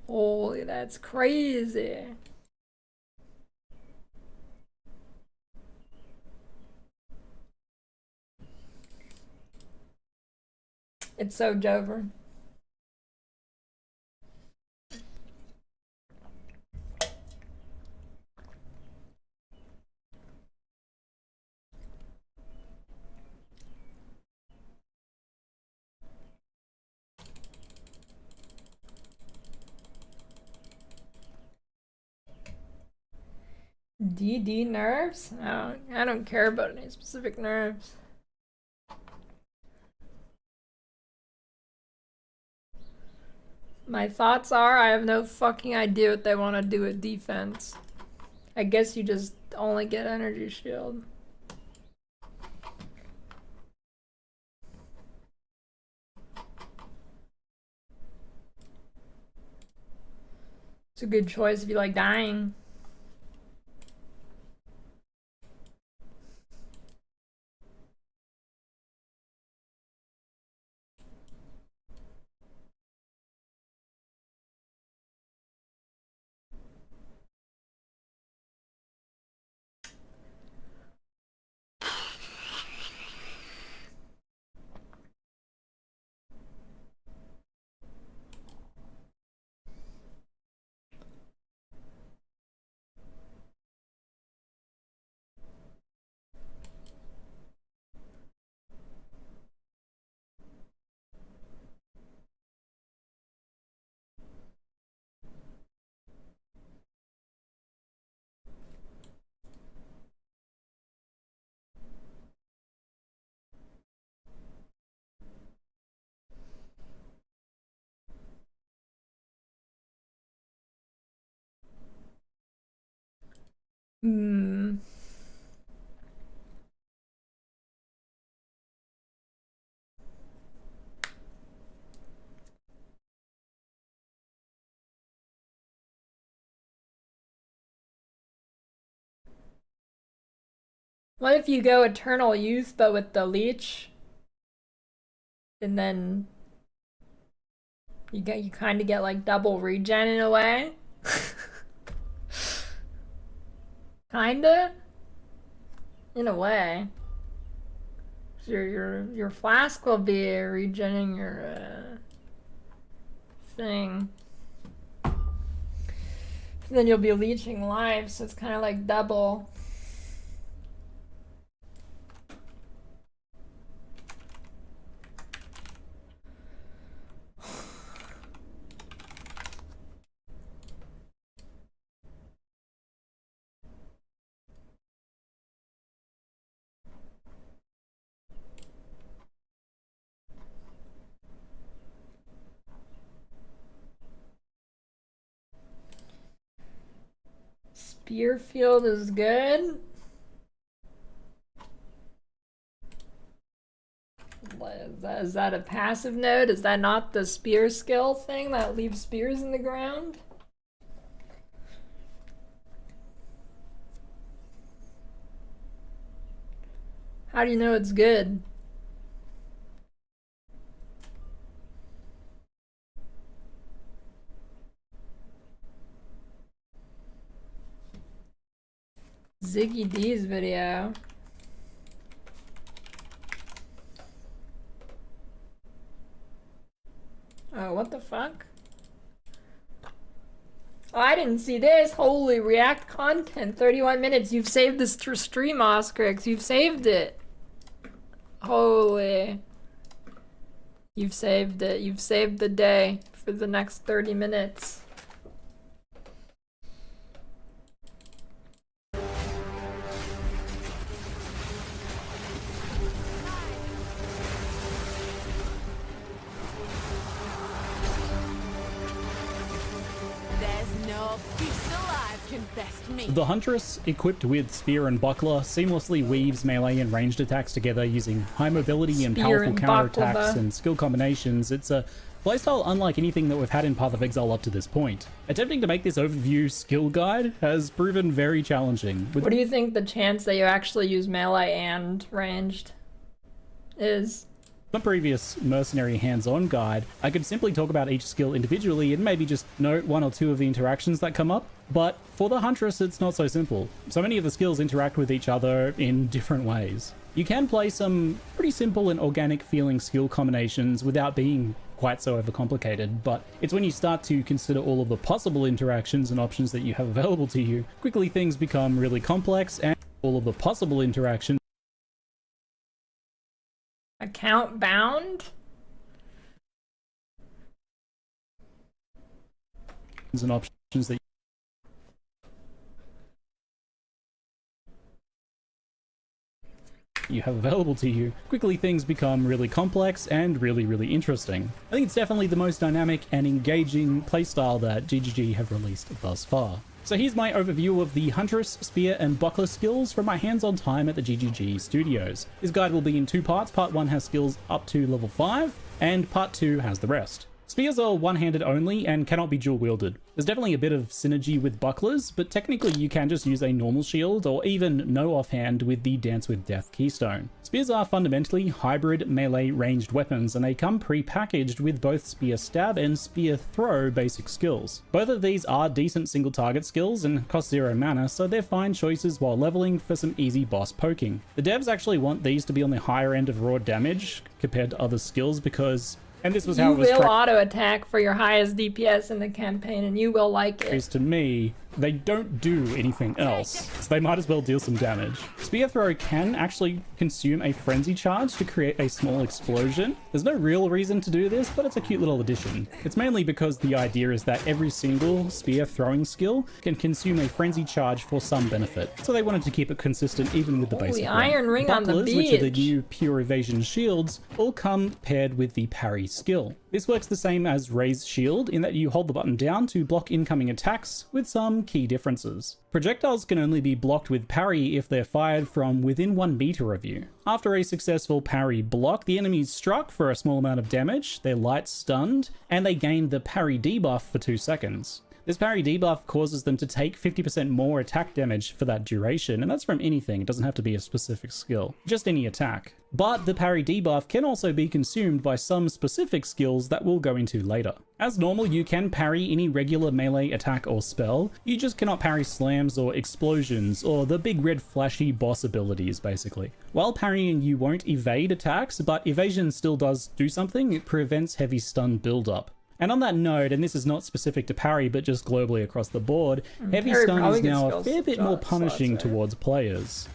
Holy, that's crazy. It's so Jover. DD nerfs? I don't care about any specific nerfs. My thoughts are I have no fucking idea what they want to do with defense. I guess you just only get energy shield. It's a good choice if you like dying. Hmm. What if you go Eternal Youth but with the leech? And then you kind of get like double regen in a way. Kinda? In a way. Your flask will be regenning your thing. Then you'll be leeching life, so it's kind of like double. Spear field is good. Is that a passive node? Is that not the spear skill thing that leaves spears in the ground? How do you know it's good? Ziggy D's video. Oh, what the fuck? Oh, I didn't see this. Holy React content. 31 minutes. You've saved this stream, Oscrix. You've saved it. Holy. You've saved it. You've saved the day for the next 30 minutes. The Huntress, equipped with Spear and Buckler, seamlessly weaves melee and ranged attacks together using high mobility and powerful counterattacks and skill combinations. It's a playstyle unlike anything that we've had in Path of Exile up to this point. Attempting to make this overview skill guide has proven very challenging. What do you think the chance that you actually use melee and ranged is? The previous mercenary hands-on guide, I could simply talk about each skill individually and maybe just note one or two of the interactions that come up, but for the Huntress it's not so simple. So many of the skills interact with each other in different ways. You can play some pretty simple and organic feeling skill combinations without being quite so overcomplicated, but it's when you start to consider all of the possible interactions and options that you have available to you, quickly things become really complex, and all of the possible interactions Account bound? and options that you have available to you, quickly things become really complex and really interesting. I think it's definitely the most dynamic and engaging playstyle that GGG have released thus far. So here's my overview of the Huntress, Spear, and Buckler skills from my hands-on time at the GGG studios. This guide will be in two parts. Part 1 has skills up to level 5, and Part 2 has the rest. Spears are one-handed only and cannot be dual-wielded. There's definitely a bit of synergy with bucklers, but technically you can just use a normal shield or even no offhand with the Dance with Death keystone. Spears are fundamentally hybrid melee ranged weapons, and they come pre-packaged with both Spear Stab and Spear Throw basic skills. Both of these are decent single target skills and cost 0 mana, so they're fine choices while leveling for some easy boss poking. The devs actually want these to be on the higher end of raw damage compared to other skills because, and this was how it was will auto attack for your highest DPS in the campaign, and you will like it. to me, they don't do anything else, so they might as well deal some damage. Spear Throw can actually consume a Frenzy Charge to create a small explosion. There's no real reason to do this, but it's a cute little addition. It's mainly because the idea is that every single spear throwing skill can consume a Frenzy Charge for some benefit, so they wanted to keep it consistent even with the basic the one. Iron Ring on the Bucklers, which are the beach. new pure evasion shields, all come paired with the parry skill. This works the same as Raise Shield in that you hold the button down to block incoming attacks, with some key differences. Projectiles can only be blocked with parry if they're fired from within 1 meter of you. After a successful parry block, the enemy is struck for a small amount of damage, they're light stunned, and they gain the parry debuff for 2 seconds. This parry debuff causes them to take 50% more attack damage for that duration, and that's from anything, it doesn't have to be a specific skill, just any attack. But the parry debuff can also be consumed by some specific skills that we'll go into later. As normal, you can parry any regular melee attack or spell, you just cannot parry slams or explosions, or the big red flashy boss abilities basically. While parrying you won't evade attacks, but evasion still does do something, it prevents heavy stun buildup. And on that note, and this is not specific to parry but just globally across the board, heavy Parry stun probably is gets now a skills fair bit more slots, punishing right? towards players.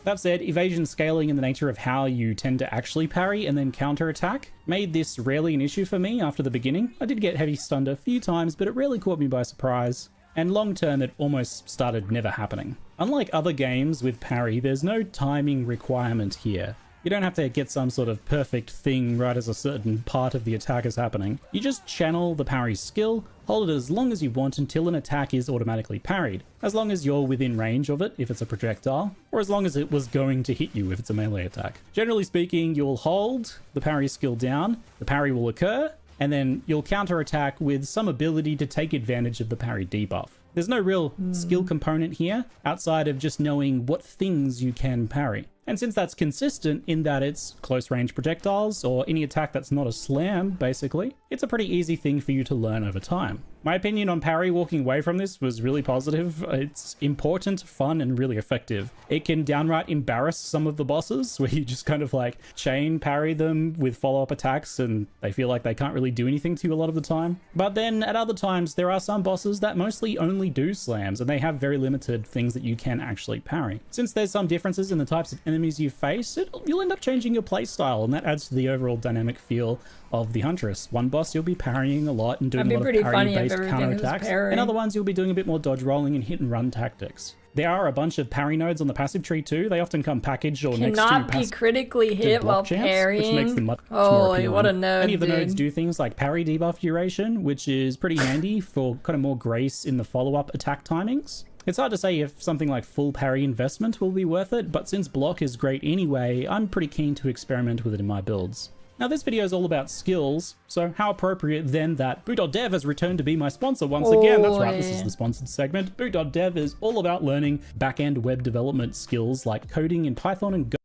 That said, evasion scaling in the nature of how you tend to actually parry and then counter-attack made this rarely an issue for me after the beginning. I did get heavy stunned a few times, but it really caught me by surprise. And long term, it almost started never happening. Unlike other games with parry, there's no timing requirement here. You don't have to get some sort of perfect thing right as a certain part of the attack is happening. You just channel the parry skill, hold it as long as you want until an attack is automatically parried, as long as you're within range of it if it's a projectile, or as long as it was going to hit you if it's a melee attack. Generally speaking, you'll hold the parry skill down, the parry will occur, and then you'll counter-attack with some ability to take advantage of the parry debuff. There's no real skill component here, outside of just knowing what things you can parry. And since that's consistent in that it's close range projectiles, or any attack that's not a slam, basically, it's a pretty easy thing for you to learn over time. My opinion on parry walking away from this was really positive. It's important, fun, and really effective. It can downright embarrass some of the bosses, where you just kind of like chain parry them with follow-up attacks and they feel like they can't really do anything to you a lot of the time. But then at other times, there are some bosses that mostly only do slams, and they have very limited things that you can actually parry. Since there's some differences in the types of enemies you face, you'll end up changing your playstyle, and that adds to the overall dynamic feel of the Huntress. One boss you'll be parrying a lot and doing a lot of parry-based counterattacks, and other ones you'll be doing a bit more dodge rolling and hit and run tactics. There are a bunch of parry nodes on the passive tree too. They often come packaged or next to Cannot be critically hit while parrying. Which makes them much more Holy, appealing. what a node, Any of the dude. nodes do things like parry debuff duration, which is pretty handy for kind of more grace in the follow-up attack timings. It's hard to say if something like full parry investment will be worth it, but since block is great anyway, I'm pretty keen to experiment with it in my builds. Now this video is all about skills, so how appropriate then that Boot.dev has returned to be my sponsor once again. That's right, this is the sponsored segment. Boot.dev is all about learning back-end web development skills like coding in Python and Go.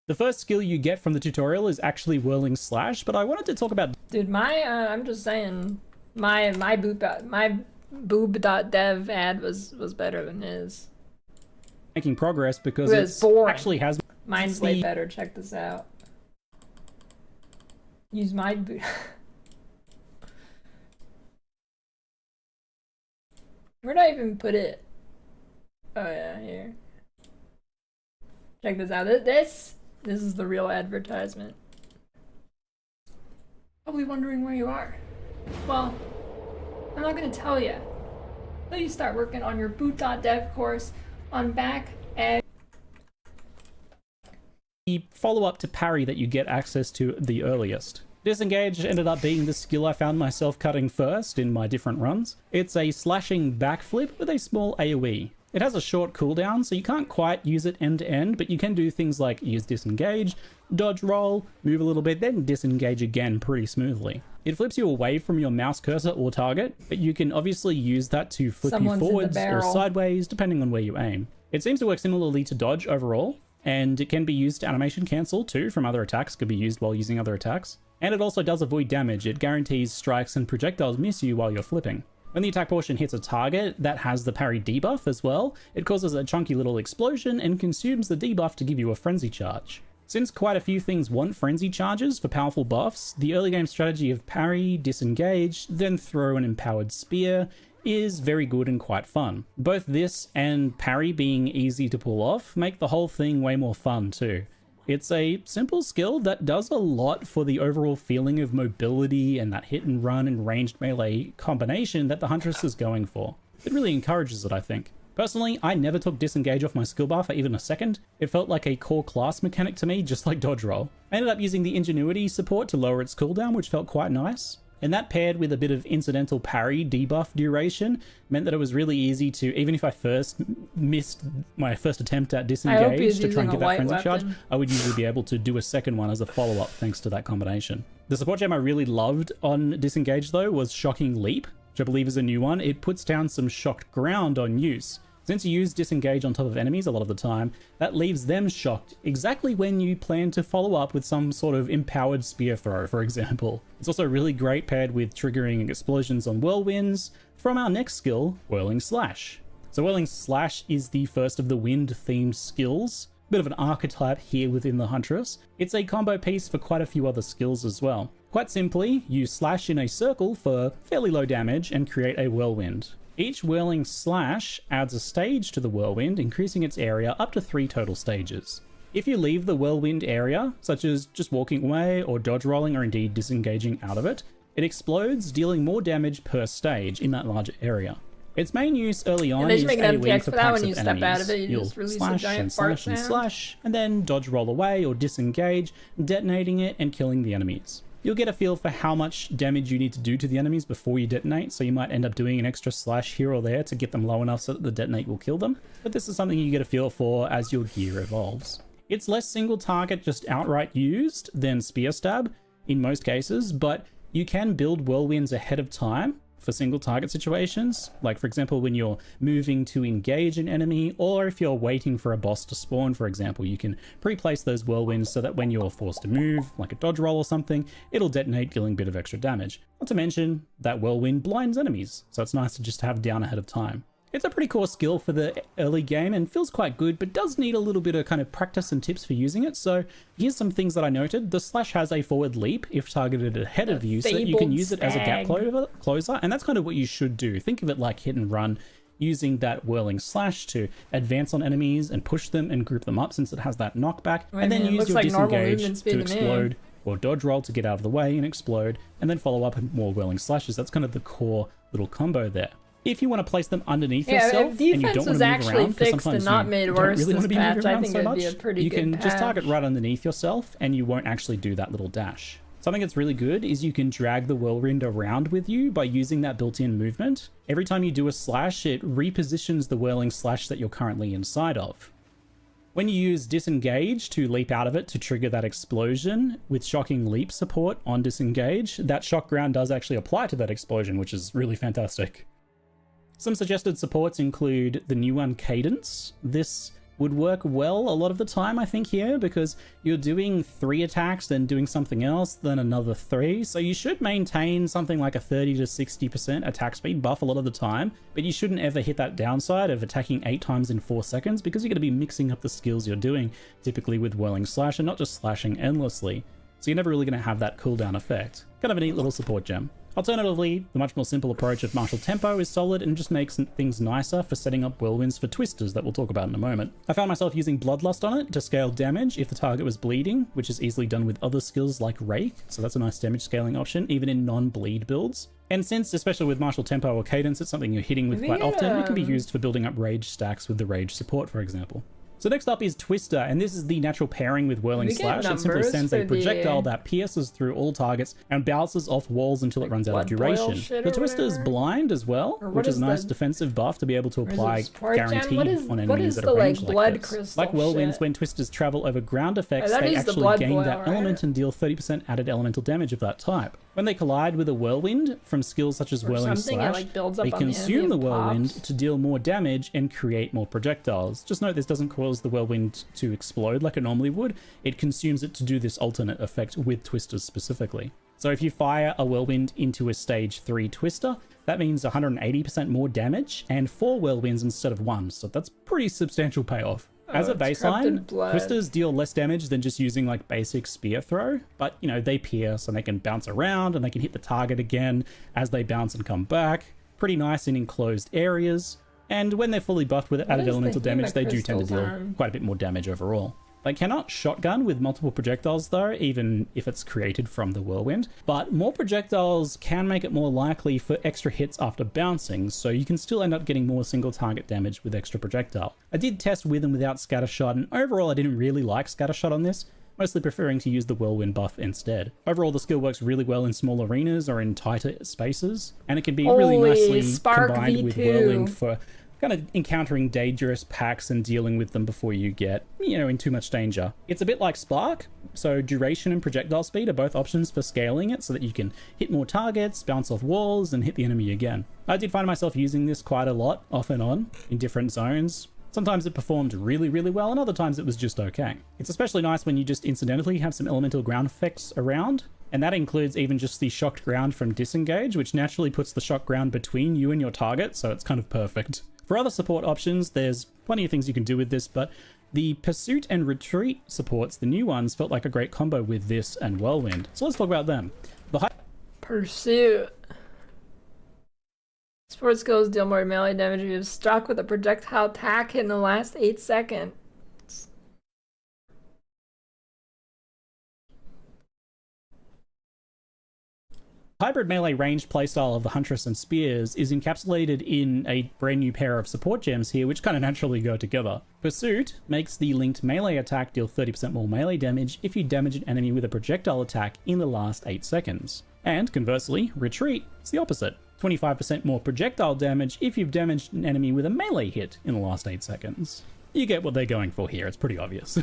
The first skill you get from the tutorial is actually whirling slash, but I wanted to talk about... Dude, I'm just saying, my boob.dev ad was better than his. Making progress because It it was boring. actually has Mine's way better. Check this out. Use my boot. Where'd I even put it? Oh yeah, here. Check this out. This is the real advertisement. Probably wondering where you are. Well, I'm not gonna tell you. Until you start working on your boot.dev course on back end. the follow-up to parry that you get access to the earliest. Disengage ended up being the skill I found myself cutting first in my different runs. It's a slashing backflip with a small AoE. It has a short cooldown, so you can't quite use it end to end, but you can do things like use disengage, dodge roll, move a little bit, then disengage again pretty smoothly. It flips you away from your mouse cursor or target, but you can obviously use that to flip Someone's you in the forwards or barrel. sideways, depending on where you aim. It seems to work similarly to dodge overall, and it can be used to animation cancel too from other attacks, could be used while using other attacks. And it also does avoid damage. It guarantees strikes and projectiles miss you while you're flipping. When the attack portion hits a target that has the parry debuff as well, it causes a chunky little explosion and consumes the debuff to give you a frenzy charge. Since quite a few things want frenzy charges for powerful buffs, the early game strategy of parry, disengage, then throw an empowered spear is very good and quite fun. Both this and parry being easy to pull off make the whole thing way more fun too. It's a simple skill that does a lot for the overall feeling of mobility and that hit and run and ranged melee combination that the Huntress is going for. It really encourages it, I think. Personally, I never took disengage off my skill bar for even a second. It felt like a core class mechanic to me, just like dodge roll. I ended up using the ingenuity support to lower its cooldown, which felt quite nice. And that paired with a bit of incidental parry debuff duration meant that it was really easy to, even if I first missed my first attempt at disengage to try and get that frenzy charge, I would usually be able to do a second one as a follow-up thanks to that combination. The support gem I really loved on disengage though was Shocking Leap, which I believe is a new one. It puts down some shocked ground on use. Since you use disengage on top of enemies a lot of the time, that leaves them shocked exactly when you plan to follow up with some sort of empowered spear throw, for example. It's also really great paired with triggering explosions on whirlwinds from our next skill, Whirling Slash. So Whirling Slash is the first of the wind-themed skills, bit of an archetype here within the Huntress. It's a combo piece for quite a few other skills as well. Quite simply, you slash in a circle for fairly low damage and create a whirlwind. Each whirling slash adds a stage to the whirlwind, increasing its area up to 3 total stages. If you leave the whirlwind area, such as just walking away or dodge rolling or indeed disengaging out of it, it explodes, dealing more damage per stage in that larger area. Its main use early on is AoE for packs of enemies. You'll slash and slash and slash, and then dodge roll away or disengage, detonating it and killing the enemies. You'll get a feel for how much damage you need to do to the enemies before you detonate, so you might end up doing an extra slash here or there to get them low enough so that the detonate will kill them, but this is something you get a feel for as your gear evolves. It's less single target just outright used than spear stab in most cases, but you can build whirlwinds ahead of time for single target situations, like for example when you're moving to engage an enemy, or if you're waiting for a boss to spawn, for example, you can pre-place those whirlwinds so that when you're forced to move, like a dodge roll or something, it'll detonate, dealing a bit of extra damage. Not to mention that whirlwind blinds enemies, so it's nice to just have down ahead of time. It's a pretty core skill for the early game and feels quite good, but does need a little bit of kind of practice and tips for using it. So here's some things that I noted. The slash has a forward leap if targeted ahead of you, so that you can use it as a gap closer, and that's kind of what you should do. Think of it like hit and run, using that whirling slash to advance on enemies and push them and group them up since it has that knockback, and then use your disengage to explode or dodge roll to get out of the way and explode, and then follow up with more whirling slashes. That's kind of the core little combo there. If you want to place them underneath yourself and you don't want to move around, because sometimes you don't really want to be moving around so much, you can just target right underneath yourself and you won't actually do that little dash. Something that's really good is you can drag the whirlwind around with you by using that built-in movement. Every time you do a slash, it repositions the whirling slash that you're currently inside of. When you use disengage to leap out of it to trigger that explosion with shocking leap support on disengage, that shock ground does actually apply to that explosion, which is really fantastic. Some suggested supports include the new one, Cadence. This would work well a lot of the time, I think, here, because you're doing 3 attacks, then doing something else, then another 3. So you should maintain something like a 30 to 60% attack speed buff a lot of the time, but you shouldn't ever hit that downside of attacking 8 times in 4 seconds, because you're going to be mixing up the skills you're doing, typically with Whirling Slash, and not just slashing endlessly. So you're never really going to have that cooldown effect. Kind of a neat little support gem. Alternatively, the much more simple approach of Martial Tempo is solid and just makes things nicer for setting up whirlwinds for twisters that we'll talk about in a moment. I found myself using Bloodlust on it to scale damage if the target was bleeding, which is easily done with other skills like Rake, so that's a nice damage scaling option, even in non-bleed builds. And since, especially with Martial Tempo or Cadence, it's something you're hitting with quite often, it can be used for building up Rage stacks with the Rage support, for example. So next up is Twister, and this is the natural pairing with Whirling Slash. It simply sends a projectile that pierces through all targets and bounces off walls until it runs out of duration. The Twister is blind as well, which is a nice defensive buff to be able to apply guaranteed on enemies at a range like this. Like whirlwinds, when Twisters travel over ground effects, they actually gain that element and deal 30% added elemental damage of that type. When they collide with a whirlwind from skills such as Whirling Slash, they consume the whirlwind to deal more damage and create more projectiles. Just note this doesn't cause the whirlwind to explode like it normally would. It consumes it to do this alternate effect with Twisters specifically. So if you fire a whirlwind into a stage 3 Twister, that means 180% more damage and 4 whirlwinds instead of 1, so that's pretty substantial payoff. As a baseline, Twisters deal less damage than just using like basic spear throw, but you know, they pierce and they can bounce around and they can hit the target again as they bounce and come back. Pretty nice in enclosed areas, and when they're fully buffed with added elemental damage, they do tend to deal quite a bit more damage overall. They cannot shotgun with multiple projectiles though, even if it's created from the whirlwind, but more projectiles can make it more likely for extra hits after bouncing, so you can still end up getting more single target damage with extra projectile. I did test with and without Scattershot, and overall I didn't really like Scattershot on this, mostly preferring to use the whirlwind buff instead. Overall, the skill works really well in small arenas or in tighter spaces, and it can be really nicely combined with whirlwind for kind of encountering dangerous packs and dealing with them before you get, you know, in too much danger. It's a bit like Spark, so duration and projectile speed are both options for scaling it so that you can hit more targets, bounce off walls, and hit the enemy again. I did find myself using this quite a lot, off and on, in different zones. Sometimes it performed really, really well, and other times it was just okay. It's especially nice when you just incidentally have some elemental ground effects around, and that includes even just the shocked ground from disengage, which naturally puts the shocked ground between you and your target, so it's kind of perfect. For other support options, there's plenty of things you can do with this, but the Pursuit and Retreat supports, the new ones, felt like a great combo with this and Whirlwind. So let's talk about them. Pursuit. Support skills deal more melee damage if you're struck with a projectile attack in the last 8 seconds. Hybrid melee ranged playstyle of the Huntress and Spears is encapsulated in a brand new pair of support gems here, which kind of naturally go together. Pursuit makes the linked melee attack deal 30% more melee damage if you damage an enemy with a projectile attack in the last 8 seconds. And conversely, Retreat is the opposite. 25% more projectile damage if you've damaged an enemy with a melee hit in the last 8 seconds. You get what they're going for here, it's pretty obvious.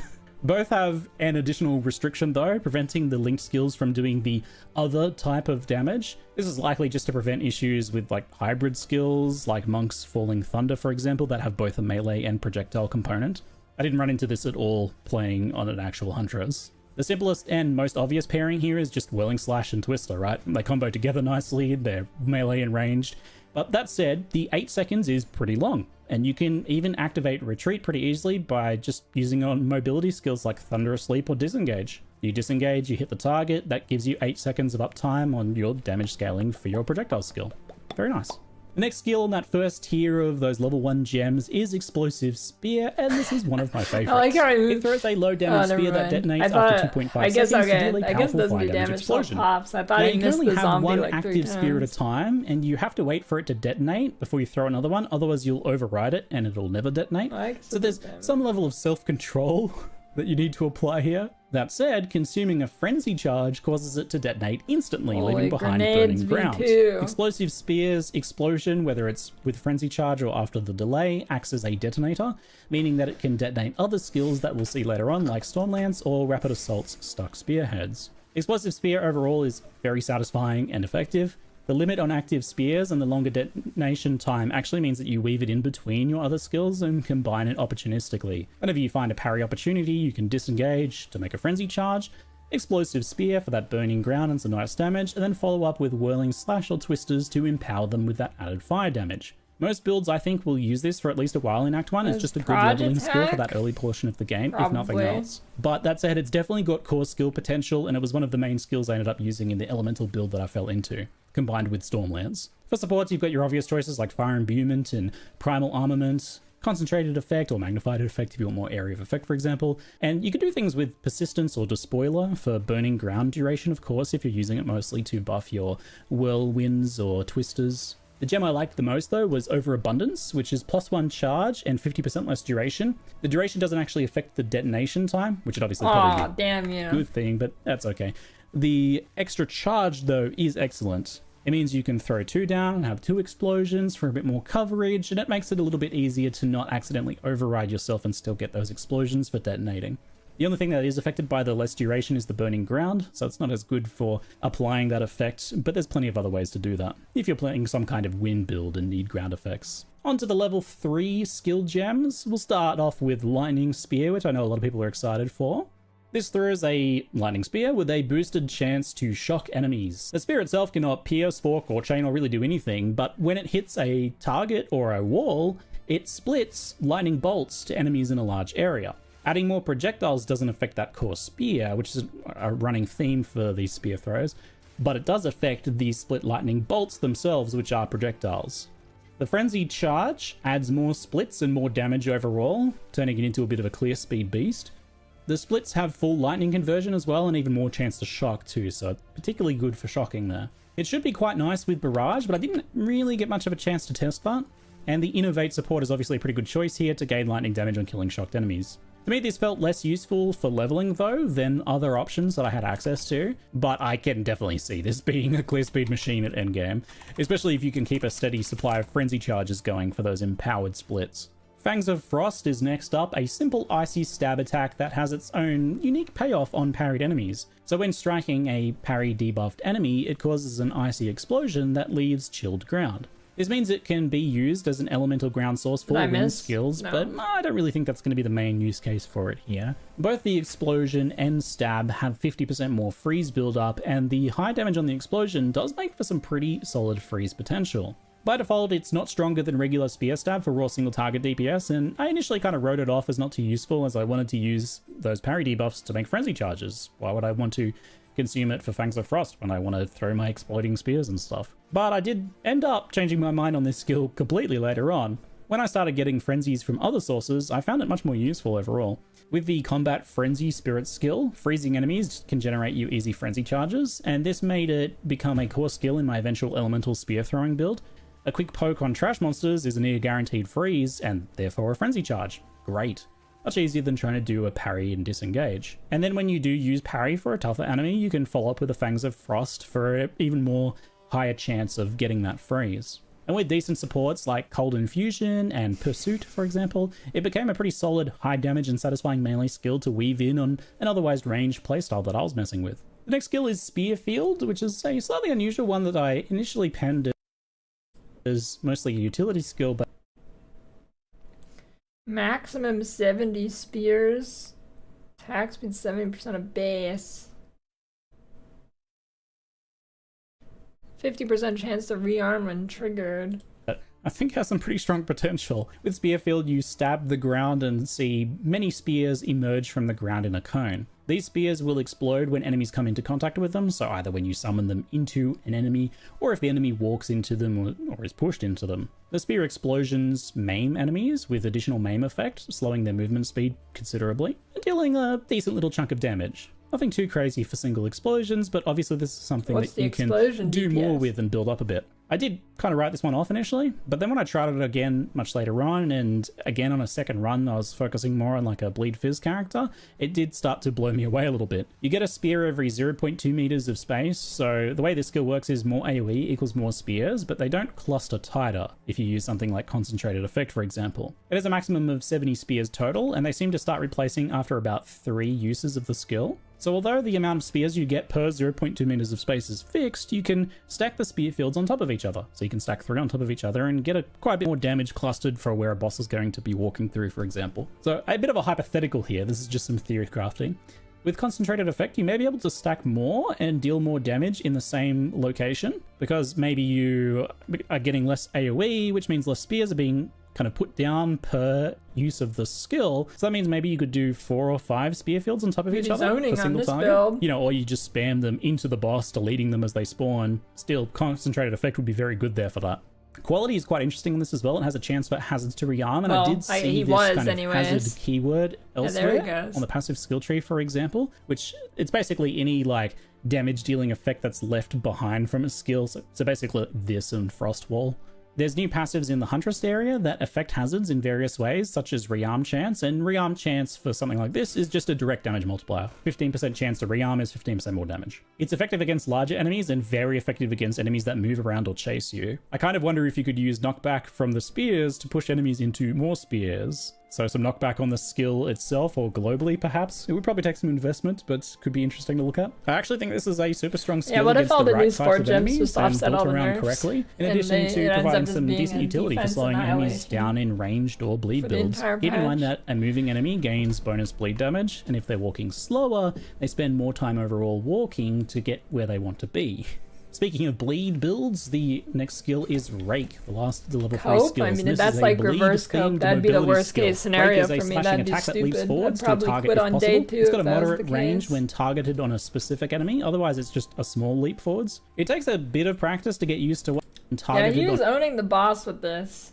Both have an additional restriction though, preventing the linked skills from doing the other type of damage. This is likely just to prevent issues with like hybrid skills, like Monk's Falling Thunder for example, that have both a melee and projectile component. I didn't run into this at all playing on an actual Huntress. The simplest and most obvious pairing here is just Whirling Slash and Twister, right? They combo together nicely, they're melee and ranged. But that said, the 8 seconds is pretty long, and you can even activate Retreat pretty easily by just using on mobility skills like Thunder Asleep or Disengage. You disengage, you hit the target, that gives you 8 seconds of uptime on your damage scaling for your projectile skill. Very nice. The next skill in that first tier of those level 1 gems is Explosive Spear, and this is one of my favorites. I like how it throws a low damage spear that detonates after 2.5 seconds to deal a powerful fire damage explosion. Pops. I thought now, he you can missed only the have zombie one like 3 active spear at a times. time, and you have to wait for it to detonate before you throw another one, otherwise you'll override it and it'll never detonate. So there's some level of self-control that you need to apply here. That said, consuming a frenzy charge causes it to detonate instantly, leaving behind burning ground. Explosive Spear's explosion, whether it's with frenzy charge or after the delay, acts as a detonator, meaning that it can detonate other skills that we'll see later on, like Stormlance or Rapid Assault's stuck spearheads. Explosive Spear overall is very satisfying and effective. The limit on active spears and the longer detonation time actually means that you weave it in between your other skills and combine it opportunistically. Whenever you find a parry opportunity, you can disengage to make a frenzy charge, explosive spear for that burning ground and some nice damage, and then follow up with whirling slash or twisters to empower them with that added fire damage. Most builds, I think, will use this for at least a while in Act 1. It's just a good leveling skill for that early portion of the game, if nothing else. But that said, it's definitely got core skill potential, and it was one of the main skills I ended up using in the elemental build that I fell into, combined with Stormlance. For supports, you've got your obvious choices like Fire Imbuement and Primal Armament, Concentrated Effect or Magnified Effect if you want more area of effect, for example. And you could do things with Persistence or Despoiler for burning ground duration, of course, if you're using it mostly to buff your Whirlwinds or Twisters. The gem I liked the most, though, was Overabundance, which is +1 charge and 50% less duration. The duration doesn't actually affect the detonation time, which would obviously probably be a good thing, but that's okay. The extra charge, though, is excellent. It means you can throw 2 down and have 2 explosions for a bit more coverage, and it makes it a little bit easier to not accidentally override yourself and still get those explosions for detonating. The only thing that is affected by the less duration is the burning ground, so it's not as good for applying that effect, but there's plenty of other ways to do that, if you're playing some kind of wind build and need ground effects. On to the level 3 skill gems. We'll start off with Lightning Spear, which I know a lot of people are excited for. This throws a lightning spear with a boosted chance to shock enemies. The spear itself cannot pierce, fork, or chain or really do anything, but when it hits a target or a wall, it splits lightning bolts to enemies in a large area. Adding more projectiles doesn't affect that core spear, which is a running theme for these spear throws, but it does affect the split lightning bolts themselves, which are projectiles. The Frenzied Charge adds more splits and more damage overall, turning it into a bit of a clear speed beast. The splits have full lightning conversion as well, and even more chance to shock too, so particularly good for shocking there. It should be quite nice with Barrage, but I didn't really get much of a chance to test that. And the Innovate support is obviously a pretty good choice here to gain lightning damage on killing shocked enemies. To me, this felt less useful for leveling, though, than other options that I had access to, but I can definitely see this being a clear speed machine at endgame, especially if you can keep a steady supply of frenzy charges going for those empowered splits. Fangs of Frost is next up, a simple icy stab attack that has its own unique payoff on parried enemies. So when striking a parry debuffed enemy, it causes an icy explosion that leaves chilled ground. This means it can be used as an elemental ground source for wind skills, but I don't really think that's going to be the main use case for it here. Both the explosion and stab have 50% more freeze build-up, and the high damage on the explosion does make for some pretty solid freeze potential. By default, it's not stronger than regular spear stab for raw single target DPS, and I initially kind of wrote it off as not too useful as I wanted to use those parry debuffs to make frenzy charges. Why would I want to consume it for Fangs of Frost when I want to throw my exploding spears and stuff? But I did end up changing my mind on this skill completely later on. When I started getting frenzies from other sources, I found it much more useful overall. With the Combat Frenzy Spirit skill, freezing enemies can generate you easy frenzy charges, and this made it become a core skill in my eventual elemental spear throwing build. A quick poke on trash monsters is a near guaranteed freeze, and therefore a frenzy charge. Great. Much easier than trying to do a parry and disengage. And then when you do use parry for a tougher enemy, you can follow up with the Fangs of Frost for an even more higher chance of getting that freeze. And with decent supports like Cold Infusion and Pursuit, for example, it became a pretty solid high damage and satisfying melee skill to weave in on an otherwise ranged playstyle that I was messing with. The next skill is Spear Field, which is a slightly unusual one that I initially penned as mostly a utility skill, but maximum 70 spears, attack speed 70% of base, 50% chance to rearm when triggered. I think has some pretty strong potential. With Spearfield, you stab the ground and see many spears emerge from the ground in a cone. These spears will explode when enemies come into contact with them, so either when you summon them into an enemy, or if the enemy walks into them or is pushed into them. The spear explosions maim enemies with additional maim effect, slowing their movement speed considerably, and dealing a decent little chunk of damage. Nothing too crazy for single explosions, but obviously this is something that you can do more with and build up a bit. I did kind of write this one off initially, but then when I tried it again much later on, and again on a second run, I was focusing more on like a Bleed Fizz character, it did start to blow me away a little bit. You get a spear every 0.2 meters of space, so the way this skill works is more AoE equals more spears, but they don't cluster tighter if you use something like Concentrated Effect, for example. It has a maximum of 70 spears total, and they seem to start replacing after about 3 uses of the skill. So although the amount of spears you get per 0.2 meters of space is fixed, you can stack the spear fields on top of each other. So you can stack 3 on top of each other and get quite a bit more damage clustered for where a boss is going to be walking through, for example. So a bit of a hypothetical here. This is just some theory crafting. With concentrated effect, you may be able to stack more and deal more damage in the same location, because maybe you are getting less AoE, which means less spears are being kind of put down per use of the skill. So that means maybe you could do 4 or 5 spear fields on top of each other for single target. Build. You know, or you just spam them into the boss, deleting them as they spawn. Still, concentrated effect would be very good there for that. Quality is quite interesting in this as well. It has a chance for hazards to rearm, and I did see this kind of hazard keyword elsewhere on the passive skill tree, for example, which it's basically any like damage dealing effect that's left behind from a skill. So basically this and Frost Wall. There's new passives in the Huntress area that affect hazards in various ways, such as rearm chance, and rearm chance for something like this is just a direct damage multiplier. 15% chance to rearm is 15% more damage. It's effective against larger enemies and very effective against enemies that move around or chase you. I kind of wonder if you could use knockback from the spears to push enemies into more spears. So some knockback on the skill itself, or globally perhaps. It would probably take some investment, but could be interesting to look at. I actually think this is a super strong skill. Yeah, what if against all the the right new type sport of gems enemies just and offset built all the around nerfs? correctly, in And addition it to ends up providing just some being decent a utility for defense slowing enemies annihilation down in ranged or bleed for the builds. entire Keep in mind patch. that a moving enemy gains bonus bleed damage, and if they're walking slower, they spend more time overall walking to get where they want to be. Speaking of bleed builds, the next skill is Rake, the last of the level 3 Cope? skills. I And mean, this that's is a like reverse bleed-themed cope. That'd be the mobility worst skill. case scenario Rake is a for me. slashing That'd be attack that leaps stupid. forwards I'd to a probably target quit if on possible. day 2 It's got a if that was moderate the range case. when targeted on a specific enemy, otherwise it's just a small leap forwards. It takes a bit of practice to get used to what Yeah, targeted he was on owning the boss with this.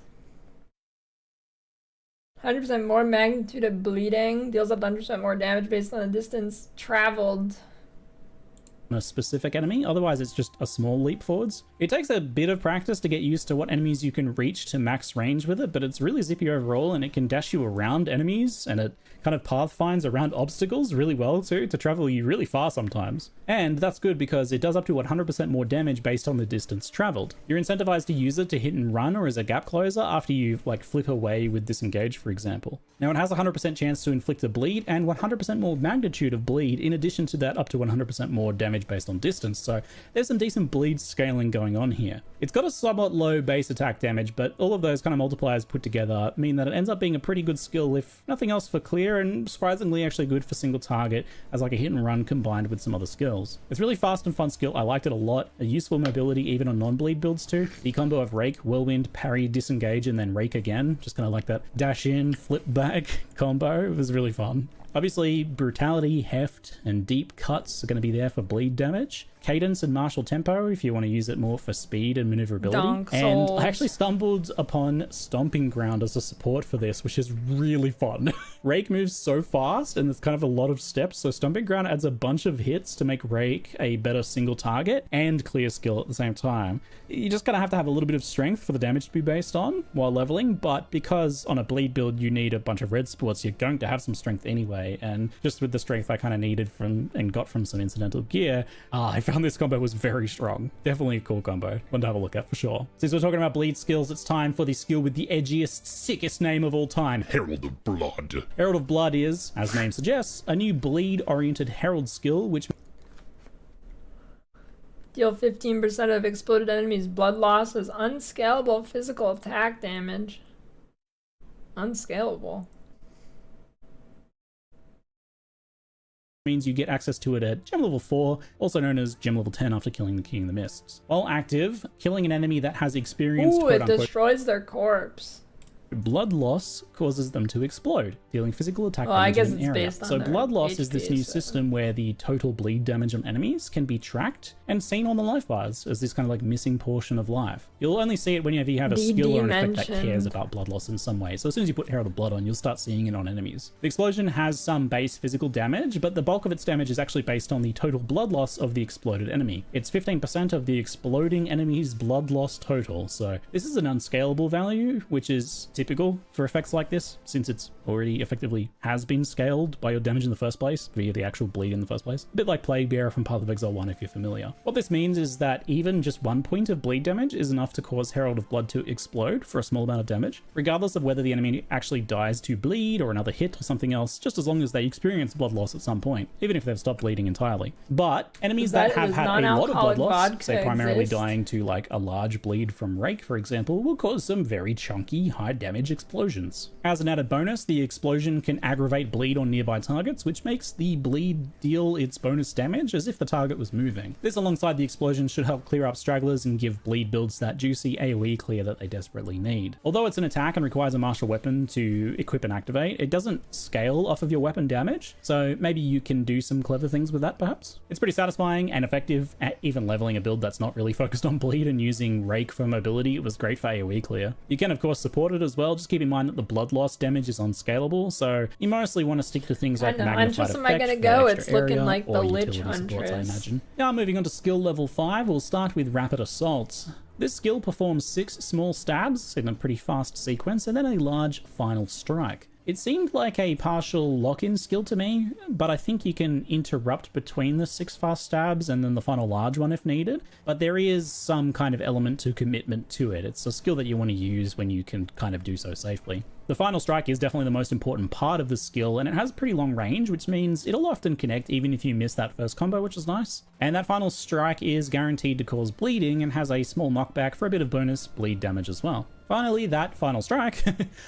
100% more magnitude of bleeding, deals up to 100% more damage based on the distance traveled. a specific enemy, otherwise it's just a small leap forwards. It takes a bit of practice to get used to what enemies you can reach to max range with it, but it's really zippy overall, and it can dash you around enemies, and it kind of path finds around obstacles really well too, to travel you really far sometimes. And that's good because it does up to 100% more damage based on the distance traveled. You're incentivized to use it to hit and run or as a gap closer after you like flip away with disengage, for example. Now it has a 100% chance to inflict a bleed and 100% more magnitude of bleed, in addition to that up to 100% more damage based on distance, so there's some decent bleed scaling going on here. It's got a somewhat low base attack damage, but all of those kind of multipliers put together mean that it ends up being a pretty good skill, if nothing else for clear, and surprisingly actually good for single target as like a hit and run combined with some other skills. It's really fast and fun skill. I liked it a lot. A useful mobility even on non-bleed builds too. The combo of Rake, Whirlwind, Parry, Disengage, and then Rake again, just kind of like that dash in, flip back combo. It was really fun. Obviously, brutality, heft, and deep cuts are going to be there for bleed damage. Cadence and martial tempo if you want to use it more for speed and maneuverability. And I actually stumbled upon Stomping Ground as a support for this, which is really fun. Rake moves so fast and there's kind of a lot of steps, so Stomping Ground adds a bunch of hits to make Rake a better single target and clear skill at the same time. You just kind of have a little bit of strength for the damage to be based on while leveling, but because on a bleed build you need a bunch of red sports, you're going to have some strength anyway, and just with the strength I kind of needed from and got from some incidental gear, I found this combo was very strong. Definitely a cool combo. One to have a look at for sure. Since we're talking about bleed skills, it's time for the skill with the edgiest, sickest name of all time. Herald of Blood. Herald of Blood is, as name suggests, a new bleed-oriented herald skill which Deal 15% of exploded enemies' blood loss as unscalable physical attack damage. Unscalable. means you get access to it at gem level 4, also known as gem level 10 after killing the King of the Mists. While active, killing an enemy that has experienced Ooh, it destroys their corpse. blood loss causes them to explode, dealing physical attack Well, I damage guess in an it's area. based on So their blood loss is this HP, new so- system where the total bleed damage on enemies can be tracked and seen on the life bars as this kind of like missing portion of life. You'll only see it whenever you have a skill or an effect that cares mentioned. about blood loss in some way. So as soon as you put Herald of Blood on, you'll start seeing it on enemies. The explosion has some base physical damage, but the bulk of its damage is actually based on the total blood loss of the exploded enemy. It's 15% of the exploding enemy's blood loss total. So this is an unscalable value, which is typical for effects like this, since it's already effectively has been scaled by your damage in the first place via the actual bleed in the first place. A bit like Plague Bearer from Path of Exile 1 if you're familiar. What this means is that even just 1 point of bleed damage is enough to cause Herald of Blood to explode for a small amount of damage, regardless of whether the enemy actually dies to bleed or another hit or something else, just as long as they experience blood loss at some point, even if they've stopped bleeding entirely. But enemies that have had a lot of blood loss, say primarily dying to like a large bleed from Rake, for example, will cause some very chunky, high damage explosions. As an added bonus, the explosion can aggravate bleed on nearby targets, which makes the bleed deal its bonus damage as if the target was moving. This alongside the explosion should help clear up stragglers and give bleed builds that juicy AoE clear that they desperately need. Although it's an attack and requires a martial weapon to equip and activate, it doesn't scale off of your weapon damage, so maybe you can do some clever things with that perhaps. It's pretty satisfying and effective at even leveling a build that's not really focused on bleed, and using Rake for mobility, it was great for AoE clear. You can of course support it as well, just keep in mind that the blood loss damage is unscalable, so you mostly want to stick to things like magnified Huntress, am I effect gonna for go? extra It's looking area, like the or Lich utility supports, I Huntress. imagine. Now moving on to skill level 5, we'll start with Rapid Assault. This skill performs 6 small stabs in a pretty fast sequence, and then a large final strike. It seemed like a partial lock-in skill to me, but I think you can interrupt between the 6 fast stabs and then the final large one if needed. But there is some kind of element to commitment to it. It's a skill that you want to use when you can kind of do so safely. The final strike is definitely the most important part of the skill, and it has pretty long range, which means it'll often connect even if you miss that first combo, which is nice. And that final strike is guaranteed to cause bleeding and has a small knockback for a bit of bonus bleed damage as well. Finally, that final strike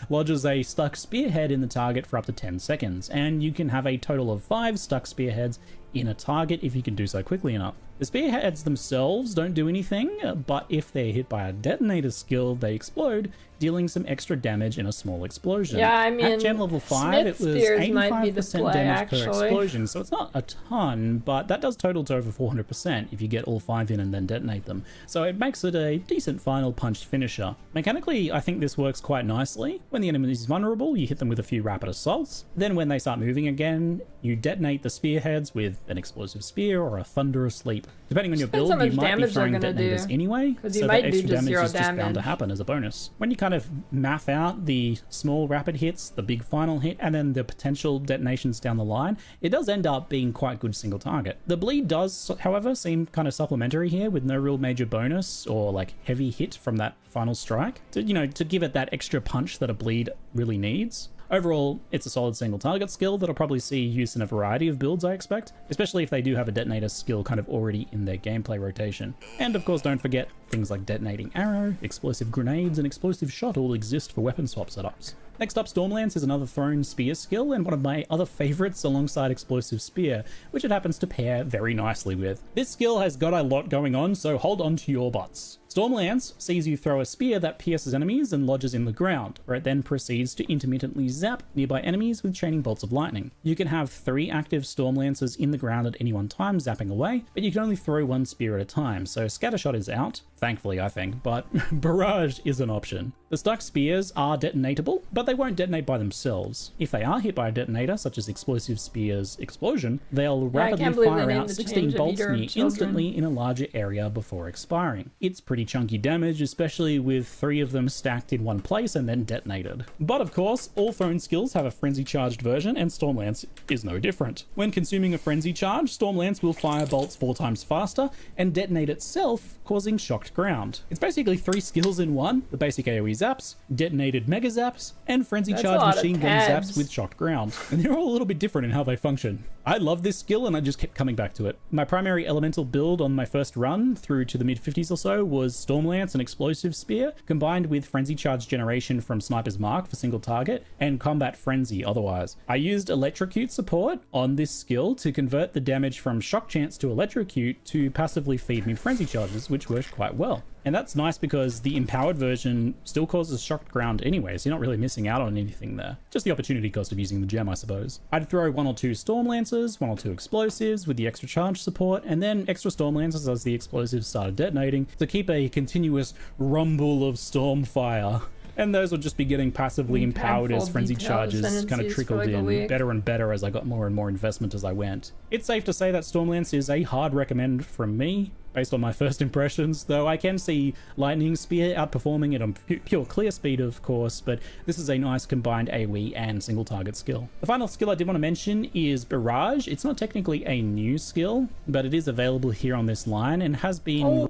lodges a stuck spearhead in the target for up to 10 seconds, and you can have a total of 5 stuck spearheads in a target if you can do so quickly enough. The spearheads themselves don't do anything, but if they're hit by a detonator skill, they explode, dealing some extra damage in a small explosion. Yeah, I mean, at gem level 5, it Smith was spears might be the 85% play, damage per actually. explosion, so it's not a ton, but that does total to over 400% if you get all 5 in and then detonate them. So it makes it a decent final punch finisher. Mechanically, I think this works quite nicely. When the enemy is vulnerable, you hit them with a few rapid assaults. Then when they start moving again, you detonate the spearheads with an explosive spear or a thunderous leap. Depending on your build, Depends how you much might be damage they're throwing gonna detonators do. anyway, 'Cause you so might that do extra just damage 0 is just bound to damage. happen as a bonus. When you kind of math out the small rapid hits, the big final hit, and then the potential detonations down the line, it does end up being quite good single target. The bleed does, however, seem kind of supplementary here with no real major bonus or like heavy hit from that final strike to, you know, to give it that extra punch that a bleed really needs. Overall, it's a solid single target skill that'll probably see use in a variety of builds, I expect, especially if they do have a detonator skill kind of already in their gameplay rotation. And of course, don't forget things like detonating arrow, explosive grenades, and explosive shot all exist for weapon swap setups. Next up, Stormlance is another thrown spear skill and one of my other favorites alongside Explosive Spear, which it happens to pair very nicely with. This skill has got a lot going on, so hold on to your butts. Stormlance sees you throw a spear that pierces enemies and lodges in the ground, where it then proceeds to intermittently zap nearby enemies with chaining bolts of lightning. You can have 3 active Stormlances in the ground at any one time zapping away, but you can only throw 1 spear at a time, so Scattershot is out, thankfully I think, but Barrage is an option. The stuck spears are detonatable, but they won't detonate by themselves. If they are hit by a detonator, such as Explosive Spear's explosion, they'll rapidly can't believe they fire named out the 16 change of bolts eater of near children. instantly in a larger area before expiring. It's pretty chunky damage, especially with 3 of them stacked in one place and then detonated. But of course, all thrown skills have a frenzy charged version, and Stormlance is no different. When consuming a frenzy charge, Stormlance will fire bolts 4 times faster and detonate itself, causing shocked ground. It's basically 3 skills in one: the basic AoE zaps, detonated mega zaps, and frenzy That's a lot charged of machine gun tabs. zaps with shocked ground. And they're all a little bit different in how they function. I love this skill and I just kept coming back to it. My primary elemental build on my first run through to the mid 50s or so was Stormlance and Explosive Spear, combined with Frenzy Charge generation from Sniper's Mark for single target, and Combat Frenzy otherwise. I used Electrocute support on this skill to convert the damage from Shock Chance to Electrocute to passively feed me Frenzy Charges, which worked quite well. And that's nice because the empowered version still causes shocked ground anyway, so you're not really missing out on anything there. Just the opportunity cost of using the gem, I suppose. I'd throw 1 or 2 Stormlances, 1 or 2 explosives with the extra charge support, and then extra Stormlances as the explosives started detonating to keep a continuous rumble of Stormfire. And those would just be getting passively empowered as frenzy charges kind of trickled in better and better as I got more and more investment as I went. It's safe to say that Stormlance is a hard recommend from me. based on my first impressions, though I can see Lightning Spear outperforming it on pure clear speed, of course, but this is a nice combined AoE and single target skill. The final skill I did want to mention is Barrage. It's not technically a new skill, but it is available here on this line and has been...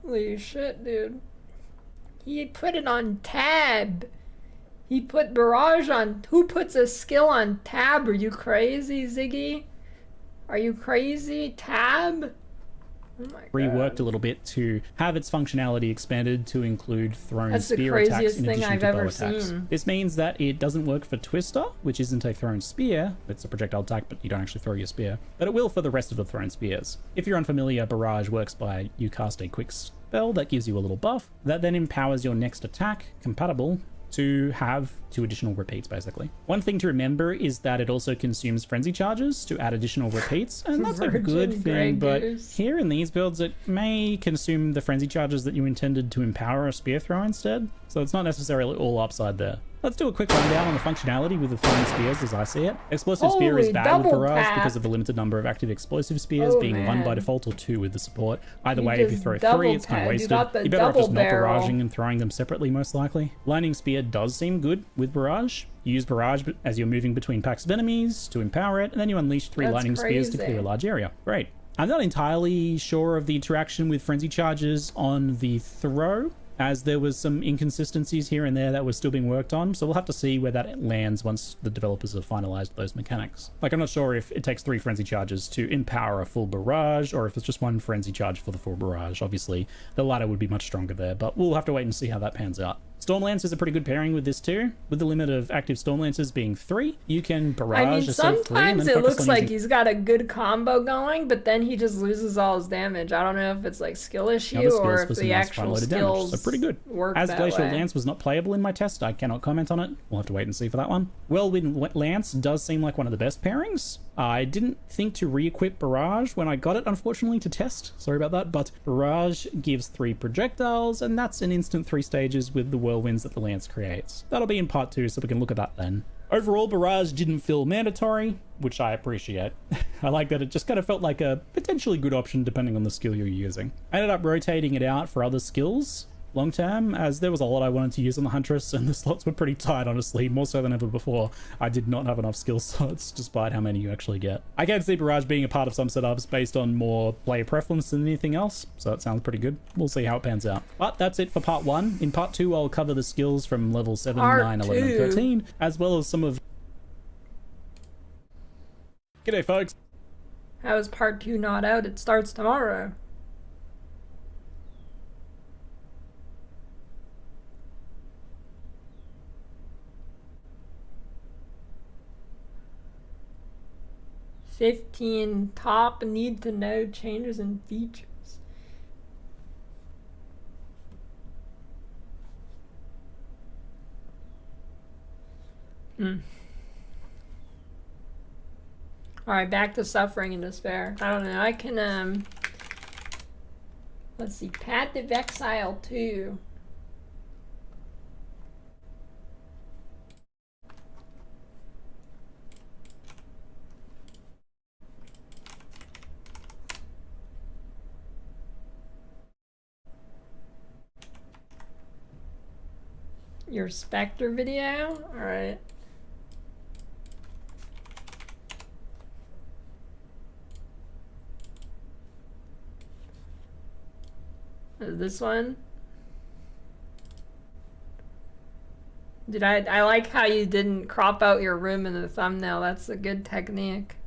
Holy shit, dude. He put it on tab. He put Barrage on... Who puts a skill on tab? Are you crazy, Ziggy? Are you crazy? Tab? Oh my reworked God. a little bit to have its functionality expanded to include thrown That's the spear attacks craziest in thing addition I've to bow ever attacks. seen. This means that it doesn't work for Twister, which isn't a thrown spear. It's a projectile attack, but you don't actually throw your spear. But it will for the rest of the thrown spears. If you're unfamiliar, Barrage works by you cast a quick spell that gives you a little buff that then empowers your next attack, compatible to have 2 additional repeats, basically. One thing to remember is that it also consumes frenzy charges to add additional repeats, and that's a good thing, but here in these builds it may consume the frenzy charges that you intended to empower a spear throw instead, so it's not necessarily all upside there. Let's do a quick rundown on the functionality with the throwing spears as I see it. Explosive Spear is bad with Barrage because of the limited number of active explosive spears being 1 by default or 2 with the support. Either way, if you throw 3, it's kind of wasted. You're better off just not barraging and throwing them separately, most likely. Lightning Spear does seem good with Barrage. You use Barrage as you're moving between packs of enemies to empower it, and then you unleash 3 lightning spears to clear a large area. Great. I'm not entirely sure of the interaction with frenzy charges on the throw, as there was some inconsistencies here and there that were still being worked on, so we'll have to see where that lands once the developers have finalized those mechanics. Like, I'm not sure if it takes 3 frenzy charges to empower a full barrage, or if it's just 1 frenzy charge for the full barrage. Obviously, the latter would be much stronger there, but we'll have to wait and see how that pans out. Stormlance is a pretty good pairing with this too. With the limit of active Stormlances being 3, you can barrage a set of 3 and then sometimes it looks like using... he's got a good combo going, but then he just loses all his damage. I don't know if it's like skill issue or if the actual skills so pretty good. Work As that Glacial way. Lance was not playable in my test, I cannot comment on it. We'll have to wait and see for that one. Whirlwind Lance does seem like one of the best pairings. I didn't think to re-equip Barrage when I got it, unfortunately, to test. Sorry about that, but Barrage gives 3 projectiles, and that's an instant 3 stages with the whirlwinds that the Lance creates. That'll be in part 2, so we can look at that then. Overall, Barrage didn't feel mandatory, which I appreciate. I like that it just kind of felt like a potentially good option depending on the skill you're using. I ended up rotating it out for other skills long term, as there was a lot I wanted to use on the Huntress, and the slots were pretty tight, honestly, more so than ever before. I did not have enough skill slots, despite how many you actually get. I can see Barrage being a part of some setups based on more player preference than anything else, so it sounds pretty good. We'll see how it pans out. But that's it for part 1. In part 2, I'll cover the skills from level 7, 9, 11, and 13, as well as some of... G'day, folks. How is part 2 not out? It starts tomorrow. "15 top need to know changes and features." Alright, back to Suffering and Despair. I don't know, I can, let's see, Path of Exile 2. Your Spectre video? Alright. This one? Dude, I like how you didn't crop out your room in the thumbnail. That's a good technique.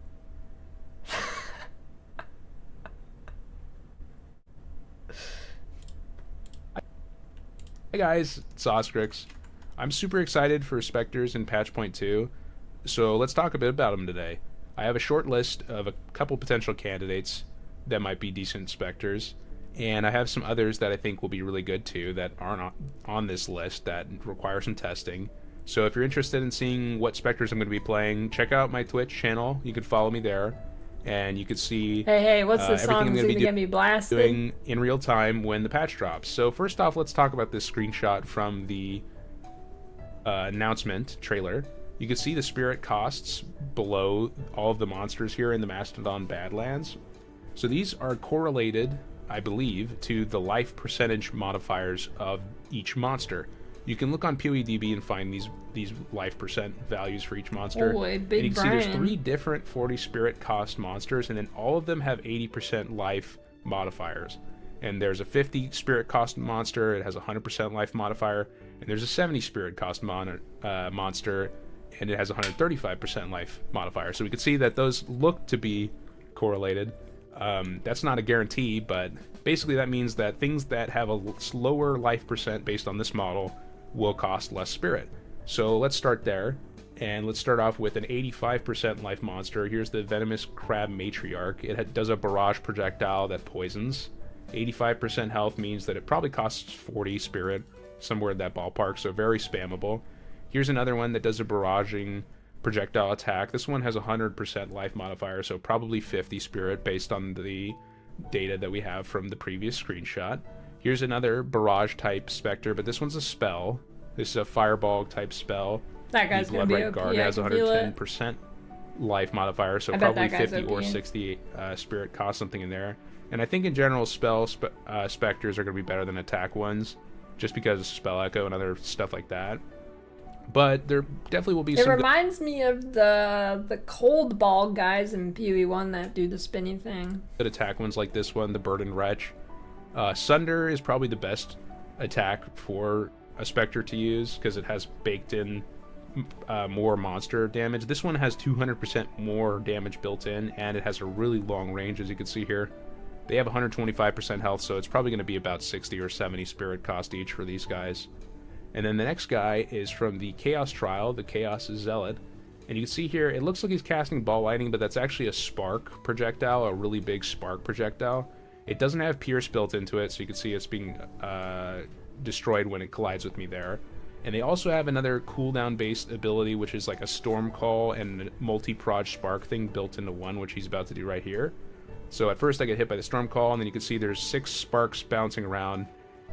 Hey guys, it's Oscrix. I'm super excited for Spectres in patch point 2, so let's talk a bit about them today. I have a short list of a couple potential candidates that might be decent Spectres, and I have some others that I think will be really good too that aren't on this list that require some testing. So if you're interested in seeing what Spectres I'm going to be playing, check out my Twitch channel. You can follow me there, and you can see hey, what's the song everything that's gonna get me blasted? doing in real time when the patch drops. So first off, let's talk about this screenshot from the announcement trailer. You can see the spirit costs below all of the monsters here in the Mastodon Badlands. So these are correlated I believe, to the life percentage modifiers of each monster. You can look on PoEDB and find these life percent values for each monster. Holy, and big you can see there's brain. 3 different 40 spirit cost monsters, and then all of them have 80% life modifiers. And there's a 50 spirit cost monster, it has a 100% life modifier, and there's a 70 spirit cost monster, and it has a 135% life modifier. So we can see that those look to be correlated. That's not a guarantee, but basically that means that things that have a slower life percent based on this model will cost less spirit. So let's start there, and let's start off with an 85% life monster. Here's the Venomous Crab Matriarch. It does a barrage projectile that poisons. 85% health means that it probably costs 40 spirit, somewhere in that ballpark, so very spammable. Here's another one that does a barraging projectile attack. This one has a 100% life modifier, so probably 50 spirit based on the data that we have from the previous screenshot. Here's another barrage type specter, but this one's a spell. This is a fireball type spell. That guy's The gonna Blood be Red OP. Guard I has can feel it. 110% life modifier, so I bet probably that guy's 50 or OP. 60 spirit cost, something in there. And I think in general specters are going to be better than attack ones, just because of spell echo and other stuff like that. But there definitely will be It some reminds me of the cold ball guys in PoE1 that do the spinny thing. good attack ones like this one, the Burdened Wretch. Sunder is probably the best attack for a specter to use because it has baked in more monster damage. This one has 200% more damage built in, and it has a really long range, as you can see here. They have 125% health, so it's probably going to be about 60 or 70 spirit cost each for these guys. And then the next guy is from the Chaos Trial, the Chaos Zealot. And you can see here, it looks like he's casting ball lightning, but that's actually a spark projectile, a really big spark projectile. It doesn't have Pierce built into it, so you can see it's being destroyed when it collides with me there. And they also have another cooldown-based ability, which is like a Storm Call and a multi-proj spark thing built into one, which he's about to do right here. So at first I get hit by the Storm Call, and then you can see there's 6 sparks bouncing around,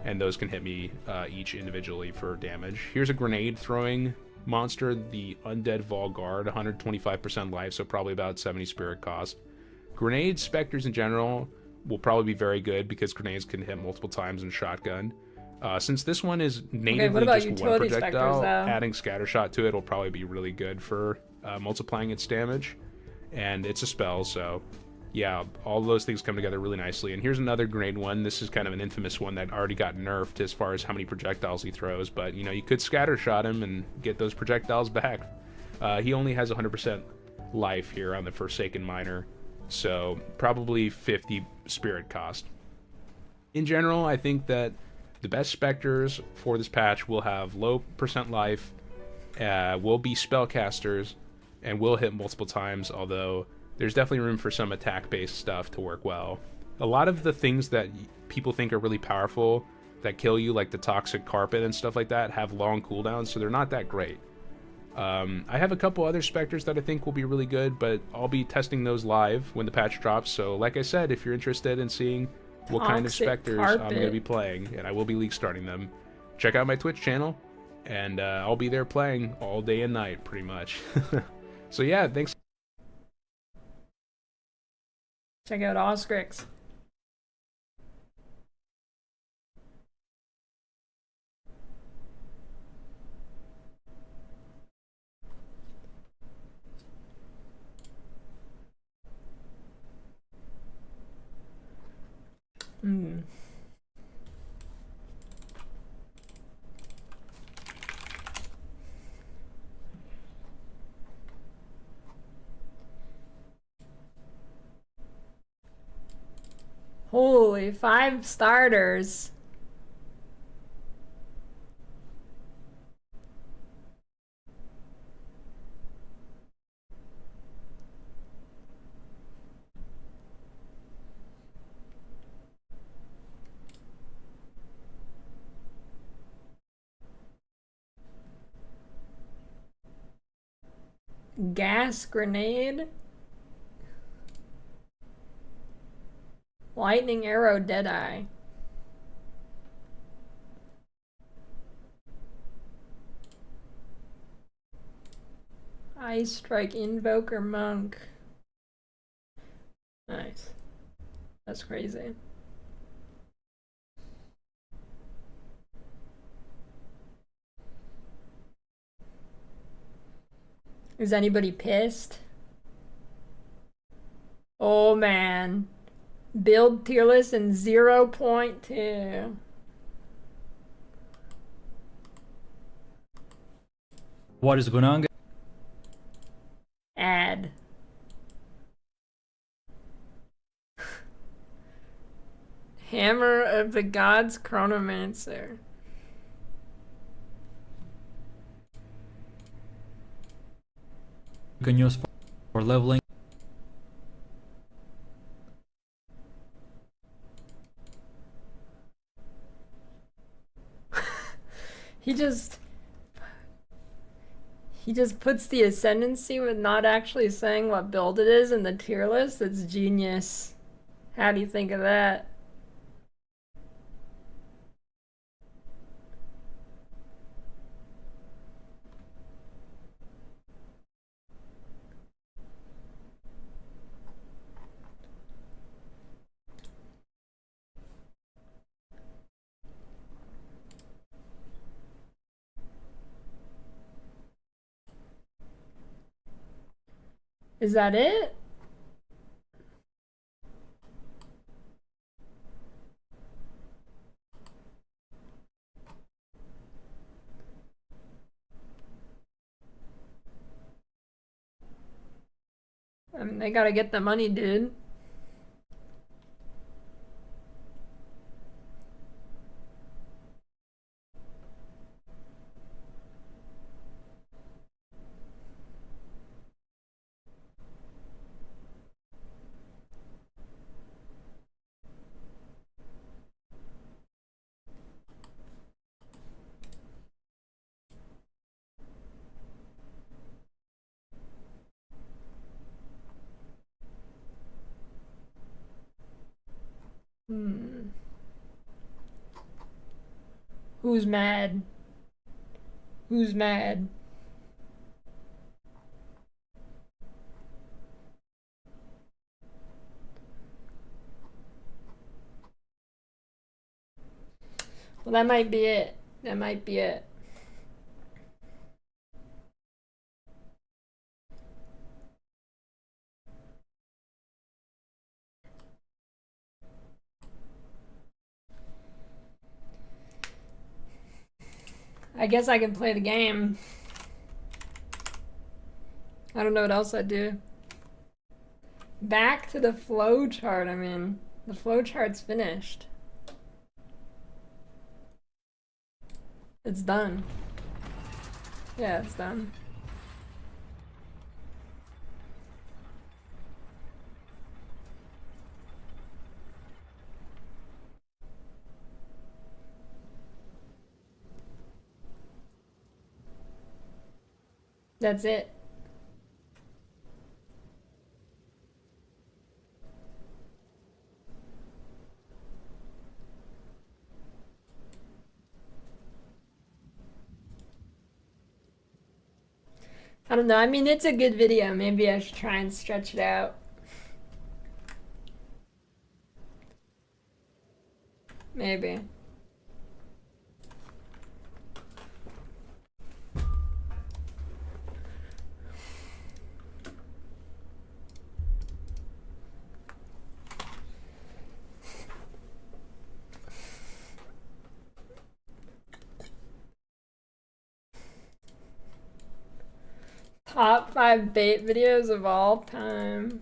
and those can hit me each individually for damage. Here's a grenade throwing monster, the Undead Vol Guard, 125% life, so probably about 70 spirit cost. Grenade specters in general will probably be very good because grenades can hit multiple times in shotgun. Since this one is natively about just one utility specters, projectile, though? adding Scattershot to it will probably be really good for multiplying its damage. And it's a spell, so yeah, all those things come together really nicely. And here's another grenade one. This is kind of an infamous one that already got nerfed as far as how many projectiles he throws, but you know, you could Scattershot him and get those projectiles back. He only has 100% life here on the Forsaken Miner, so probably 50 spirit cost. In general, I think that the best specters for this patch will have low percent life, will be spellcasters, and will hit multiple times, although there's definitely room for some attack-based stuff to work well. A lot of the things that people think are really powerful that kill you, like the Toxic Carpet and stuff like that, have long cooldowns, so they're not that great. I have a couple other specters that I think will be really good, but I'll be testing those live when the patch drops, so like I said, if you're interested in seeing what kind of Toxic specters I'm going to Carpet. be playing, and I will be league starting them, check out my Twitch channel, and I'll be there playing all day and night, pretty much. So yeah, thanks. Check out Oscrix. Holy, 5 starters. Gas grenade. Lightning arrow Deadeye. Ice strike invoker monk. Nice. That's crazy. Is anybody pissed? Oh man. Build tier list in 0.2. What is going on, guys? Add. Hammer of the Gods Chronomancer. You can use for leveling. He just puts the Ascendancy with not actually saying what build it is in the tier list. It's genius. How do you think of that? Is that it? I mean, they gotta get the money, dude. Who's mad? Who's mad? Well, that might be it. That might be it. I guess I can play the game. I don't know what else I'd do. Back to the flow chart. I mean, the flow chart's finished. It's done. Yeah, it's done. That's it. I don't know. I mean, it's a good video. Maybe I should try and stretch it out. Maybe. Top 5 bait videos of all time.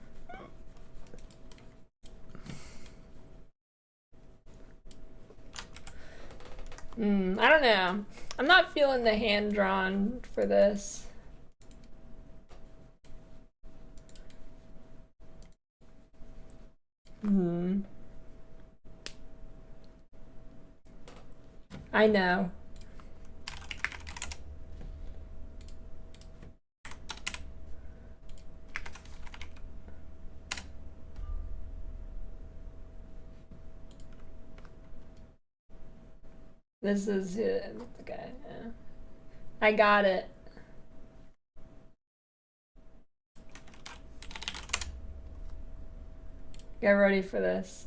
I don't know. I'm not feeling the hand drawn for this. I know. This is it. Okay. Yeah. I got it. Get ready for this.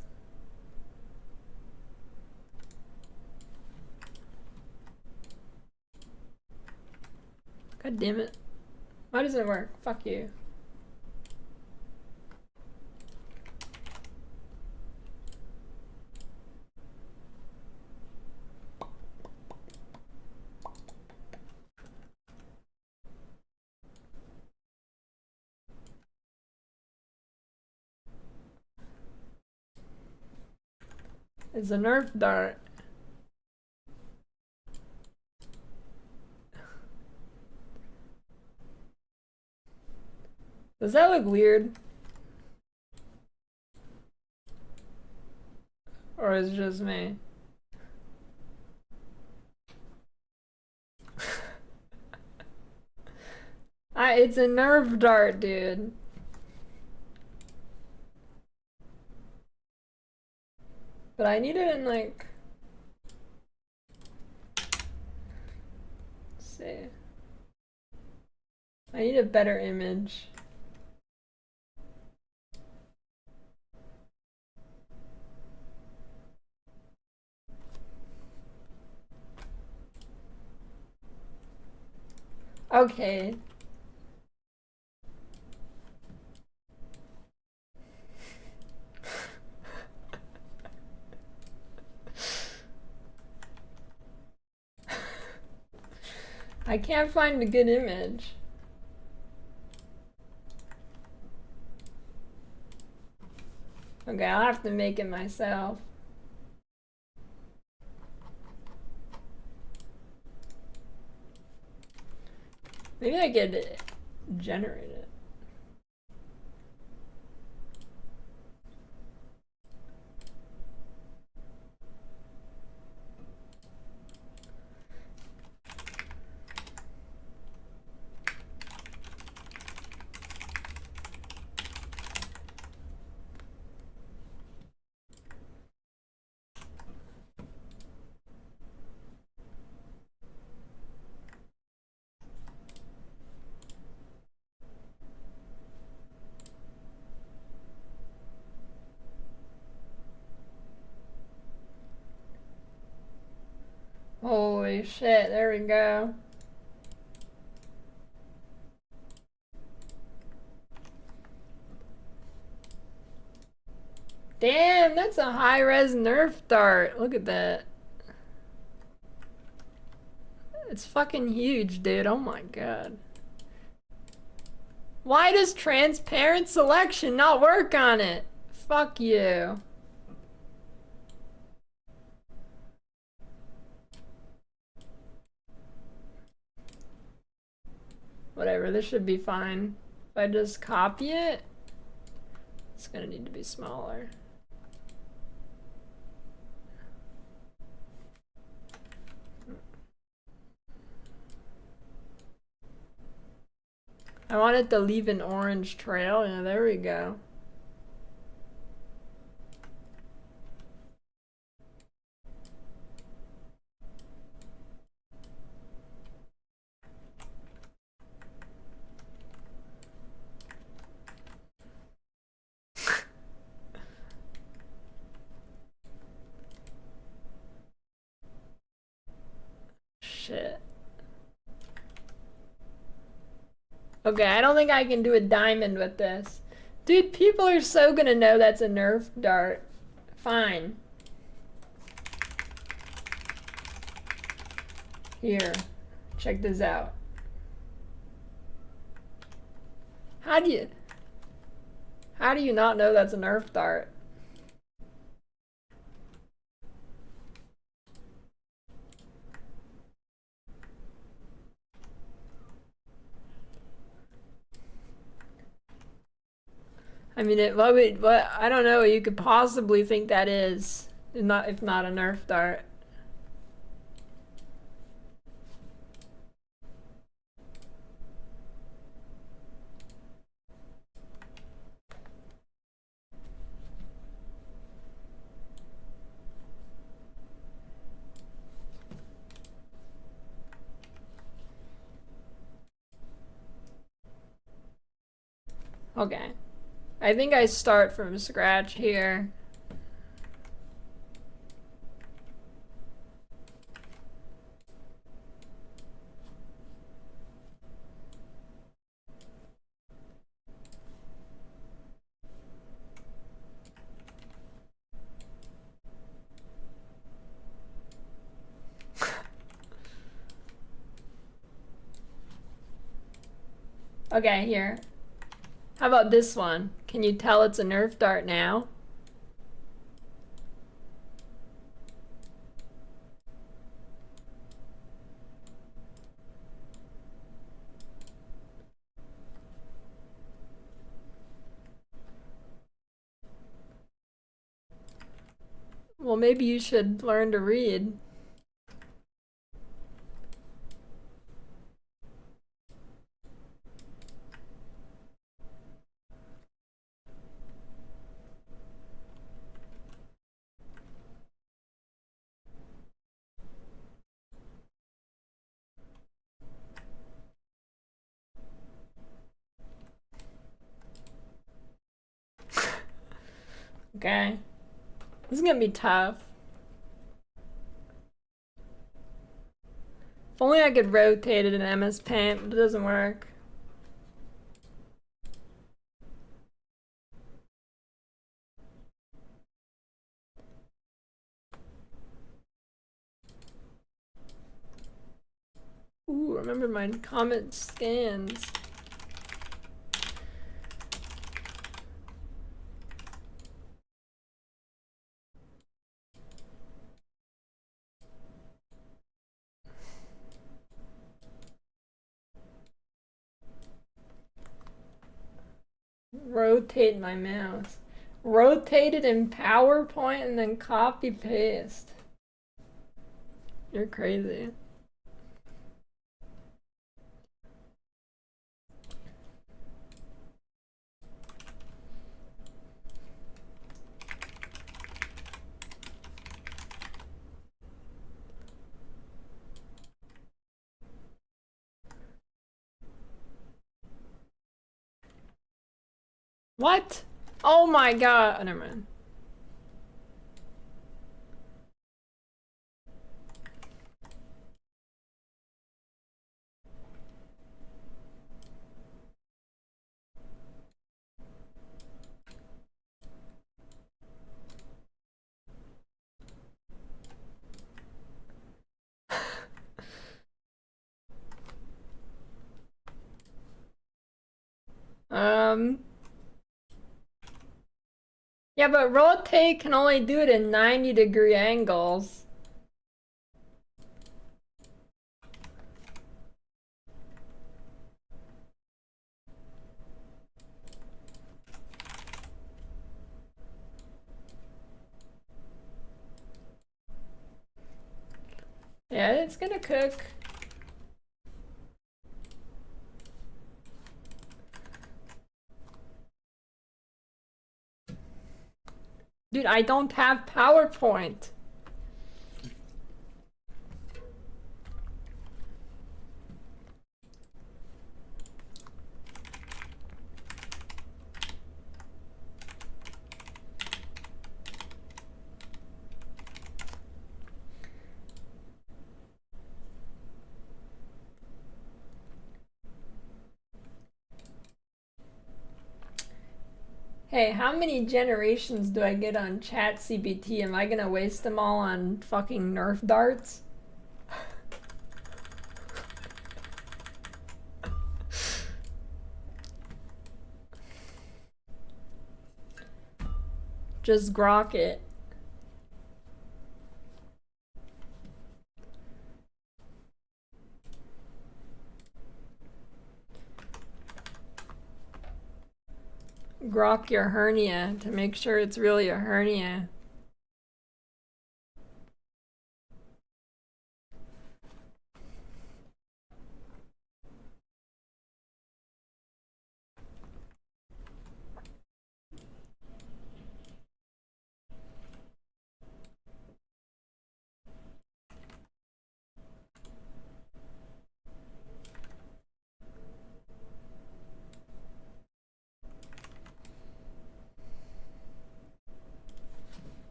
God damn it. Why doesn't it work? Fuck you. It's a nerf dart. Does that look weird? Or is it just me? It's a nerf dart, dude. But I need it in like... Let's see. I need a better image. Okay. I can't find a good image. Okay, I'll have to make it myself. Maybe I could generate it. Holy shit, there we go. Damn, that's a high-res nerf dart. Look at that. It's fucking huge, dude. Oh my god. Why does transparent selection not work on it? Fuck you. Whatever, this should be fine. If I just copy it, it's gonna need to be smaller. I want it to leave an orange trail. Yeah, there we go. Shit. Okay, I don't think I can do a diamond with this. Dude, people are so gonna know that's a nerf dart. Fine. Here, check this out. How do you not know that's a nerf dart? I mean, what I don't know. You could possibly think that is, if not a nerf dart. Okay. I think I start from scratch here. Okay, here. How about this one? Can you tell it's a nerf dart now? Well, maybe you should learn to read. Okay. This is gonna be tough. If only I could rotate it in MS Paint, but it doesn't work. Ooh, remember my comment scans. Rotate my mouse. Rotate it in PowerPoint and then copy paste. You're crazy. What? Oh my god. Oh, never mind. Yeah, but rotate can only do it in 90-degree angles. Yeah, it's gonna cook. Dude, I don't have PowerPoint. Hey, how many generations do I get on ChatGPT? Am I gonna waste them all on fucking nerf darts? Just grok it. Grok your hernia to make sure it's really a hernia.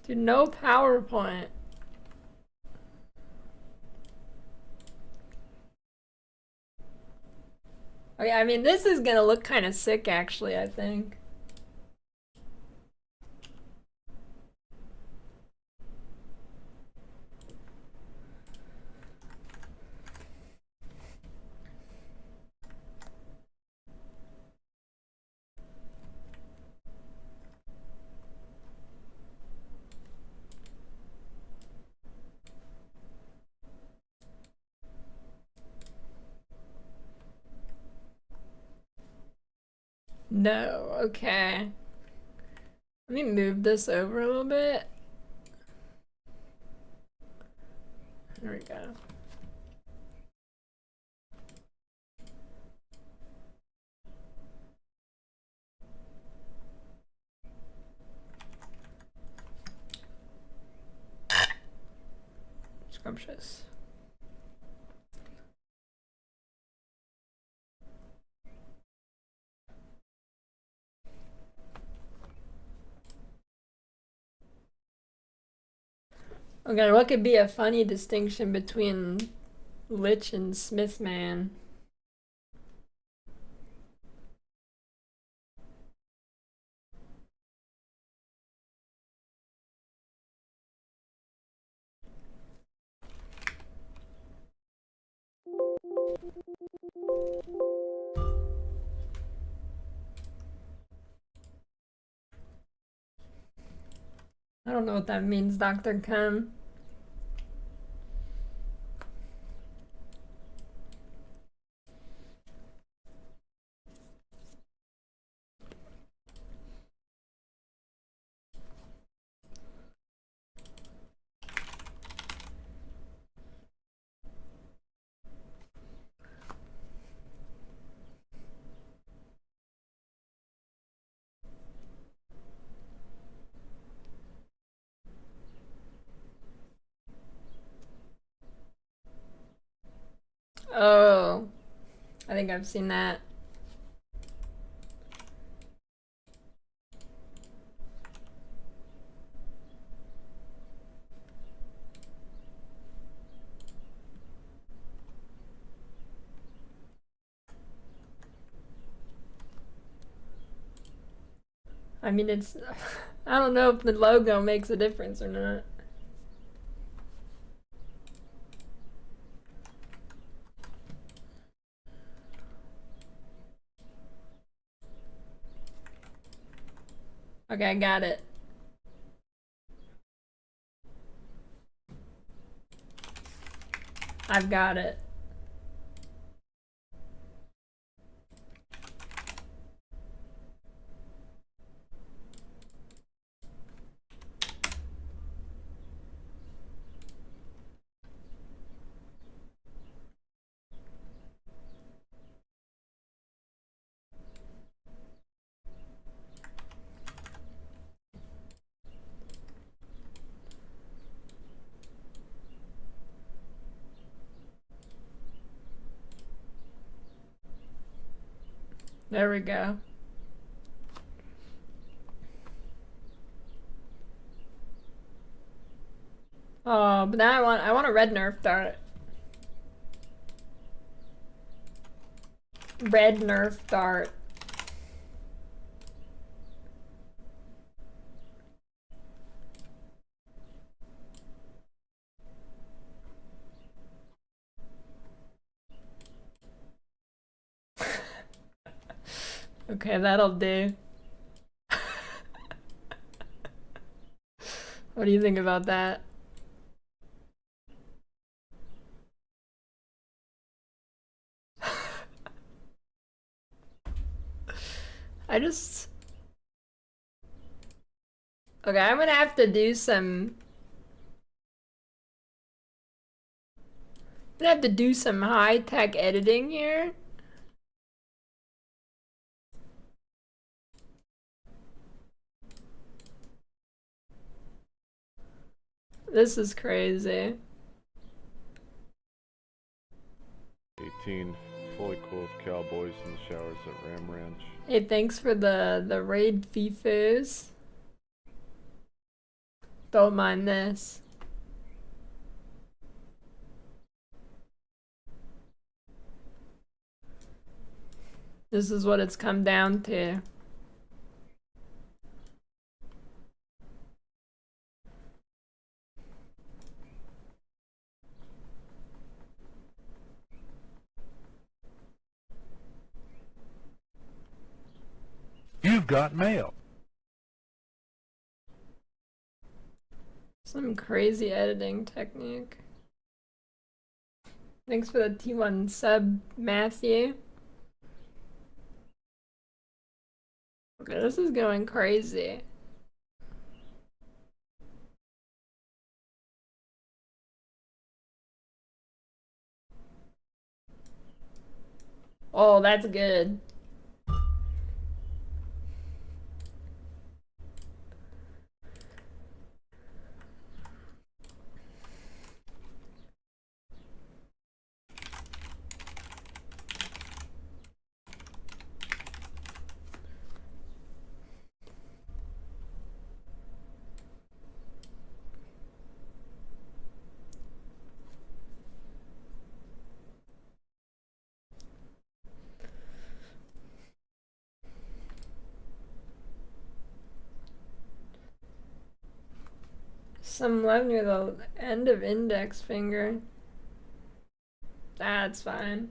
Dude, no PowerPoint. Okay, I mean, this is gonna look kind of sick, actually, I think. No, okay. Let me move this over a little bit. There we go. Scrumptious. Okay, what could be a funny distinction between Lich and Smithman? I don't know what that means, Dr. Kem. Oh, I think I've seen that. I mean, it's, I don't know if the logo makes a difference or not. Okay, I got it. I've got it. There we go. Oh, but now I want a red nerf dart. Red nerf dart. Okay, that'll do. What do you think about that? I just... Okay, I'm gonna have to do some... I'm gonna have to do some high-tech editing here. This is crazy. 18 fully clothed cowboys in the showers at Ram Ranch. Hey, thanks for the raid fifus. Don't mind this. This is what it's come down to. You've got mail. Some crazy editing technique. Thanks for the T1 sub, Matthew. Okay, this is going crazy. Oh, that's good. Some left near the end of index finger. That's fine.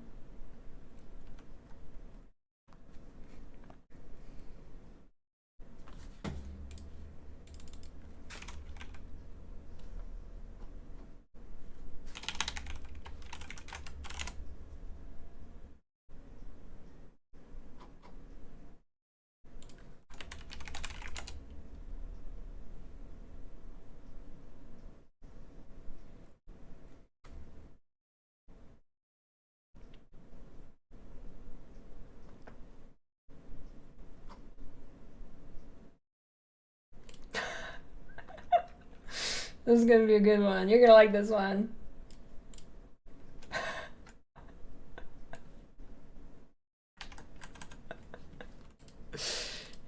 This is gonna be a good one. You're gonna like this one.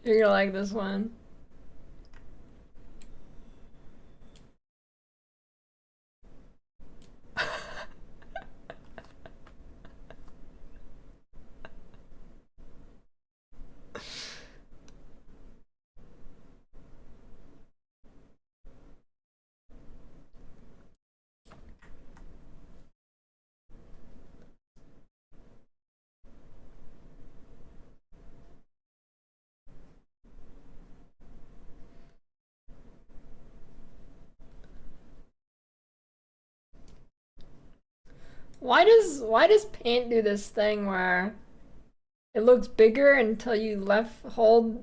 You're gonna like this one. Why does paint do this thing where it looks bigger until you left hold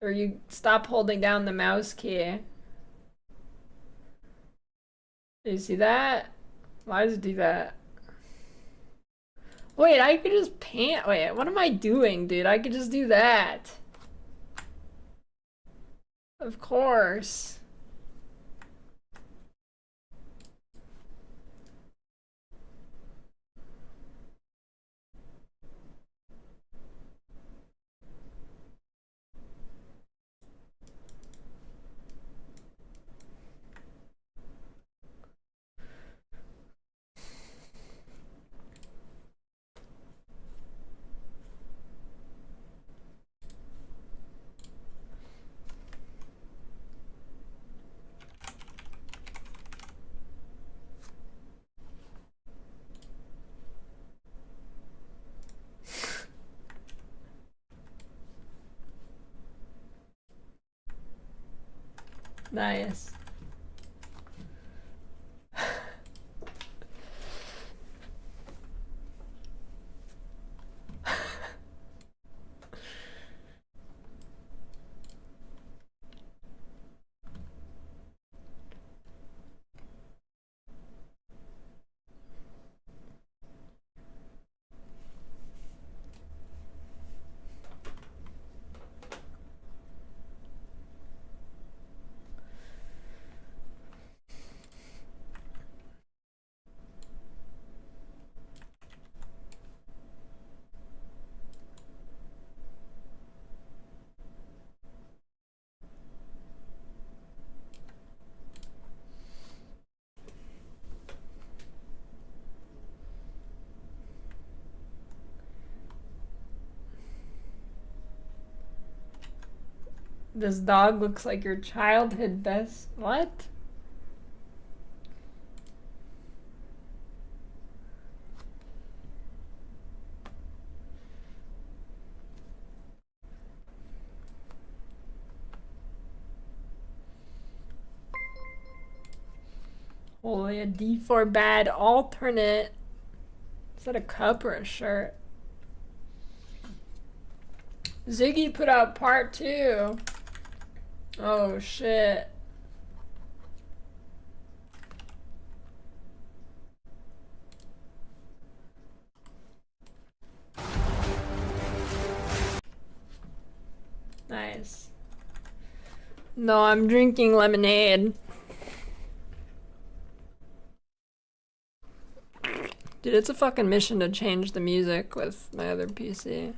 or you stop holding down the mouse key? Do you see that? Why does it do that? Wait, I could just paint. Wait, what am I doing, dude? I could just do that. Of course. Nice. This dog looks like your childhood best. What? Holy, a D4 bad alternate. Is that a cup or a shirt? Ziggy put out part 2. Oh shit. Nice. No, I'm drinking lemonade. Dude, it's a fucking mission to change the music with my other PC.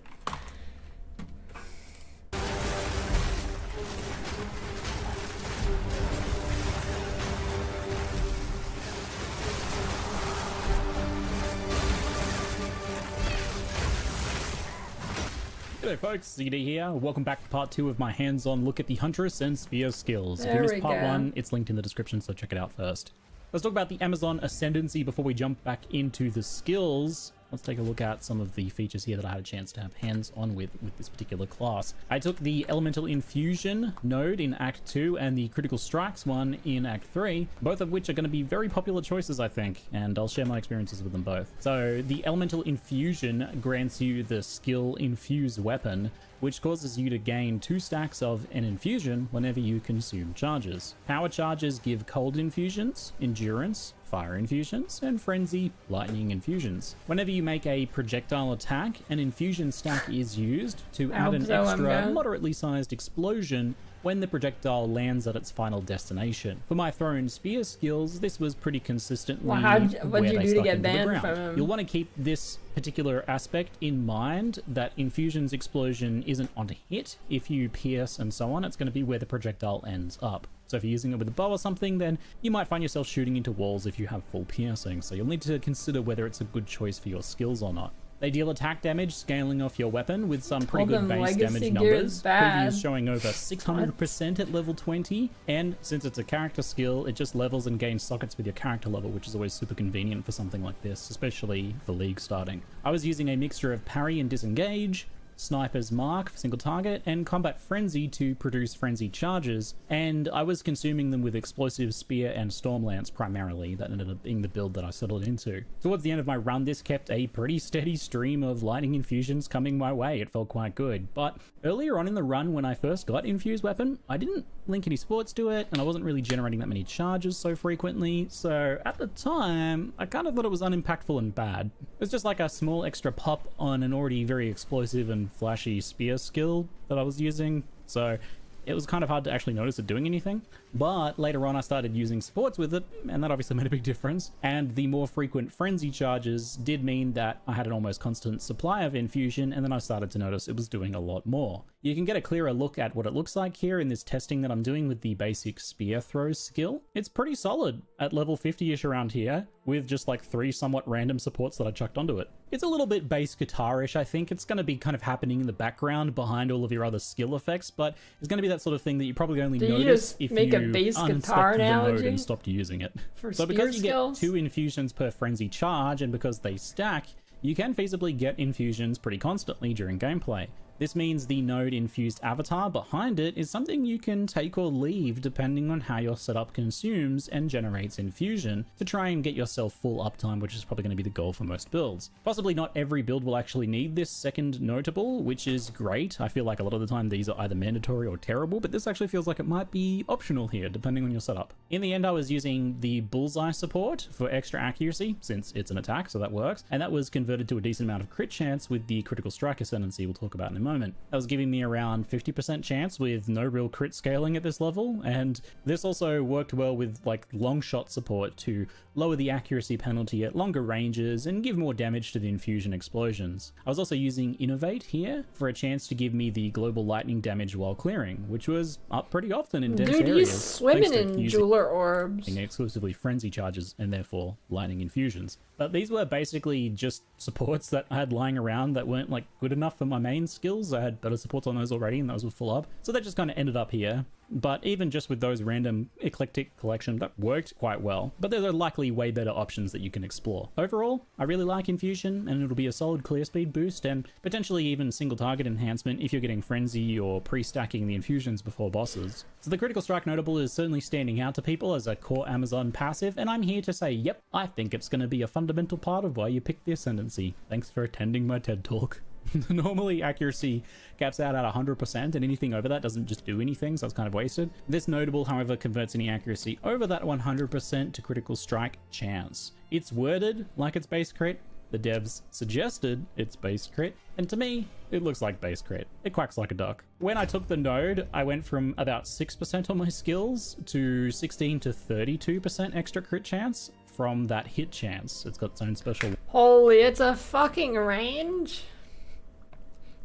G'day folks, ZD here. Welcome back to part 2 of my hands-on look at the Huntress and Spear skills. If you missed part 1, it's linked in the description, so check it out first. Let's talk about the Amazon Ascendancy before we jump back into the skills. Let's take a look at some of the features here that I had a chance to have hands-on with this particular class. I took the Elemental Infusion node in Act 2 and the Critical Strikes one in Act 3, both of which are going to be very popular choices, I think, and I'll share my experiences with them both. So the Elemental Infusion grants you the skill Infuse Weapon, which causes you to gain 2 stacks of an infusion whenever you consume charges. Power charges give cold infusions, endurance, fire infusions, and frenzy lightning infusions. Whenever you make a projectile attack, an infusion stack is used to add an extra moderately sized explosion when the projectile lands at its final destination. For my throw and spear skills, this was pretty consistently what'd you do to get banned from him? You'll want to keep this particular aspect in mind, that infusion's explosion isn't on hit. If you pierce and so on, it's going to be where the projectile ends up. So if you're using it with a bow or something, then you might find yourself shooting into walls if you have full piercing. So you'll need to consider whether it's a good choice for your skills or not. They deal attack damage scaling off your weapon with some pretty good base damage numbers. Previews showing over 600% at level 20, and since it's a character skill, it just levels and gains sockets with your character level, which is always super convenient for something like this, especially for League starting. I was using a mixture of parry and disengage, Sniper's Mark for single target, and Combat Frenzy to produce frenzy charges, and I was consuming them with Explosive Spear and Stormlance primarily. That ended up being the build that I settled into. Towards the end of my run, this kept a pretty steady stream of lightning infusions coming my way. It felt quite good, but earlier on in the run when I first got Infused Weapon, I didn't link any sports to it, and I wasn't really generating that many charges so frequently, so at the time, I kind of thought it was unimpactful and bad. It was just like a small extra pop on an already very explosive and flashy spear skill that I was using, so it was kind of hard to actually notice it doing anything. But later on I started using supports with it, and that obviously made a big difference. And the more frequent frenzy charges did mean that I had an almost constant supply of infusion, and then I started to notice it was doing a lot more. You can get a clearer look at what it looks like here in this testing that I'm doing with the basic spear throw skill. It's pretty solid at level 50-ish around here, with just like 3 somewhat random supports that I chucked onto it. It's a little bit bass guitar-ish, I think. It's going to be kind of happening in the background behind all of your other skill effects, but it's going to be that sort of thing that you probably only notice if you unstuck the node and stopped using it. So because you get 2 infusions per frenzy charge, and because they stack, you can feasibly get infusions pretty constantly during gameplay. This means the node infused avatar behind it is something you can take or leave depending on how your setup consumes and generates infusion to try and get yourself full uptime, which is probably going to be the goal for most builds. Possibly not every build will actually need this second notable, which is great. I feel like a lot of the time these are either mandatory or terrible, but this actually feels like it might be optional here depending on your setup. In the end, I was using the bullseye support for extra accuracy since it's an attack, so that works, and that was converted to a decent amount of crit chance with the critical strike ascendancy we'll talk about in a moment. That was giving me around 50% chance with no real crit scaling at this level, and this also worked well with like long shot support to lower the accuracy penalty at longer ranges and give more damage to the infusion explosions. I was also using Innovate here for a chance to give me the global lightning damage while clearing, which was up pretty often in dense areas. Dude, he's swimming in jeweler orbs. Exclusively frenzy charges and therefore lightning infusions. But these were basically just supports that I had lying around that weren't like good enough for my main skills. I had better supports on those already and those were full up. So that just kind of ended up here. But even just with those random eclectic collection, that worked quite well. But there are likely way better options that you can explore. Overall, I really like Infusion, and it'll be a solid clear speed boost and potentially even single target enhancement if you're getting Frenzy or pre-stacking the infusions before bosses. So the Critical Strike notable is certainly standing out to people as a core Amazon passive, and I'm here to say, yep, I think it's going to be a fundamental part of why you picked the Ascendancy. Thanks for attending my TED Talk. Normally accuracy caps out at 100%, and anything over that doesn't just do anything, so it's kind of wasted. This notable, however, converts any accuracy over that 100% to critical strike chance. It's worded like it's base crit. The devs suggested it's base crit, and to me, it looks like base crit. It quacks like a duck. When I took the node, I went from about 6% on my skills to 16 to 32% extra crit chance from that hit chance. It's got its own special... Holy, it's a fucking range?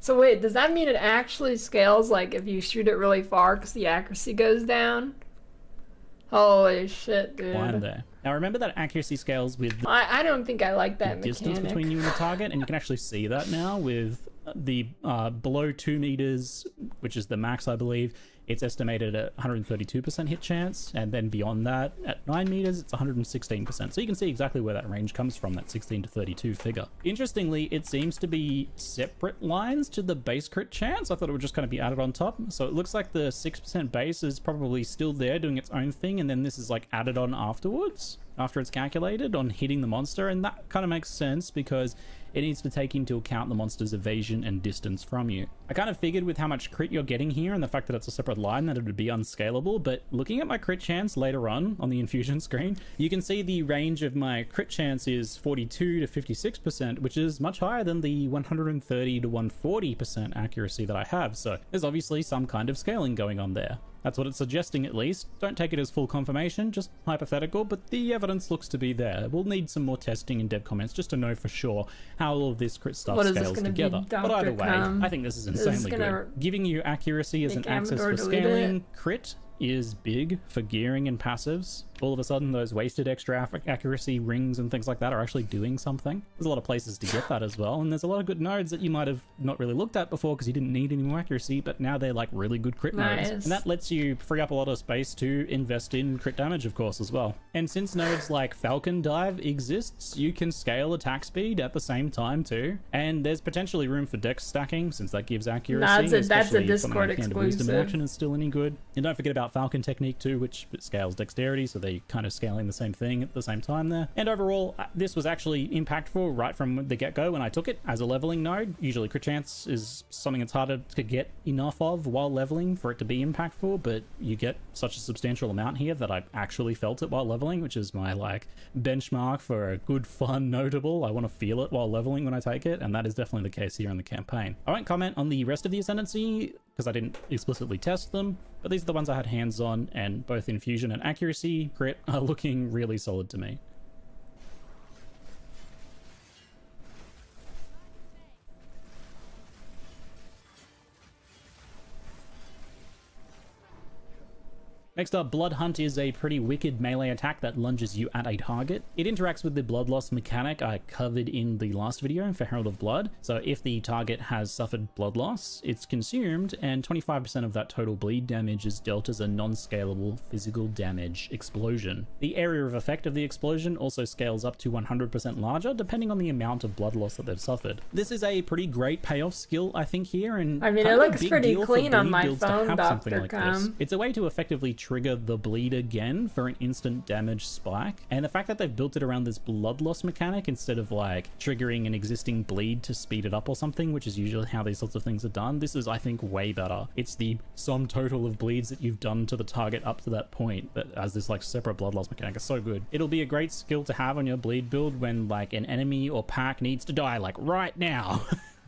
So wait, does that mean it actually scales like if you shoot it really far because the accuracy goes down? Holy shit, dude. line there. Now remember that accuracy scales with the I don't think I like that distance mechanic. between you and the target, and you can actually see that now with the below 2 meters, which is the max, I believe. It's estimated at 132% hit chance, and then beyond that, at 9 meters, it's 116%. So you can see exactly where that range comes from, that 16 to 32 figure. Interestingly, it seems to be separate lines to the base crit chance. I thought it would just kind of be added on top. So it looks like the 6% base is probably still there doing its own thing, and then this is like added on afterwards, after it's calculated on hitting the monster, and that kind of makes sense because it needs to take into account the monster's evasion and distance from you. I kind of figured with how much crit you're getting here and the fact that it's a separate line that it would be unscalable, but looking at my crit chance later on the infusion screen, you can see the range of my crit chance is 42 to 56%, which is much higher than the 130 to 140% accuracy that I have, so there's obviously some kind of scaling going on there. That's what it's suggesting, at least. Don't take it as full confirmation, just hypothetical, but the evidence looks to be there. We'll need some more testing in dev comments just to know for sure how all of this crit stuff scales together. But either way, I think this is insanely good. Giving you accuracy as an access for scaling crit is big for gearing and passives. All of a sudden, those wasted extra accuracy rings and things like that are actually doing something. There's a lot of places to get that as well, and there's a lot of good nodes that you might have not really looked at before because you didn't need any more accuracy, but now they're like really good crit nodes. And that lets you free up a lot of space to invest in crit damage, of course, as well. And since nodes like Falcon Dive exists, you can scale attack speed at the same time too, and there's potentially room for dex stacking since that gives accuracy. That's a Discord exclusive. Wisdom Action is still any good. And don't forget about Falcon Technique too, which scales dexterity, so they're kind of scaling the same thing at the same time there. And overall, this was actually impactful right from the get-go when I took it as a leveling node. Usually crit chance is something it's harder to get enough of while leveling for it to be impactful, but you get such a substantial amount here that I actually felt it while leveling, which is my like benchmark for a good, fun notable. I want to feel it while leveling when I take it, and that is definitely the case here in the campaign. I won't comment on the rest of the Ascendancy because I didn't explicitly test them, but these are the ones I had hands on, and both infusion and accuracy crit are looking really solid to me. Next up, Blood Hunt is a pretty wicked melee attack that lunges you at a target. It interacts with the blood loss mechanic I covered in the last video for Herald of Blood. So if the target has suffered blood loss, it's consumed, and 25% of that total bleed damage is dealt as a non-scalable physical damage explosion. The area of effect of the explosion also scales up to 100% larger, depending on the amount of blood loss that they've suffered. This is a pretty great payoff skill, I think, here, and I mean, it looks pretty clean on my phone, Dr. Cum. It's a way to effectively trigger the bleed again for an instant damage spike, and the fact that they've built it around this blood loss mechanic instead of like triggering an existing bleed to speed it up or something, which is usually how these sorts of things are done, this is, I think, way better. It's the sum total of bleeds that you've done to the target up to that point that as this like separate blood loss mechanic is so good. It'll be a great skill to have on your bleed build when like an enemy or pack needs to die like right now.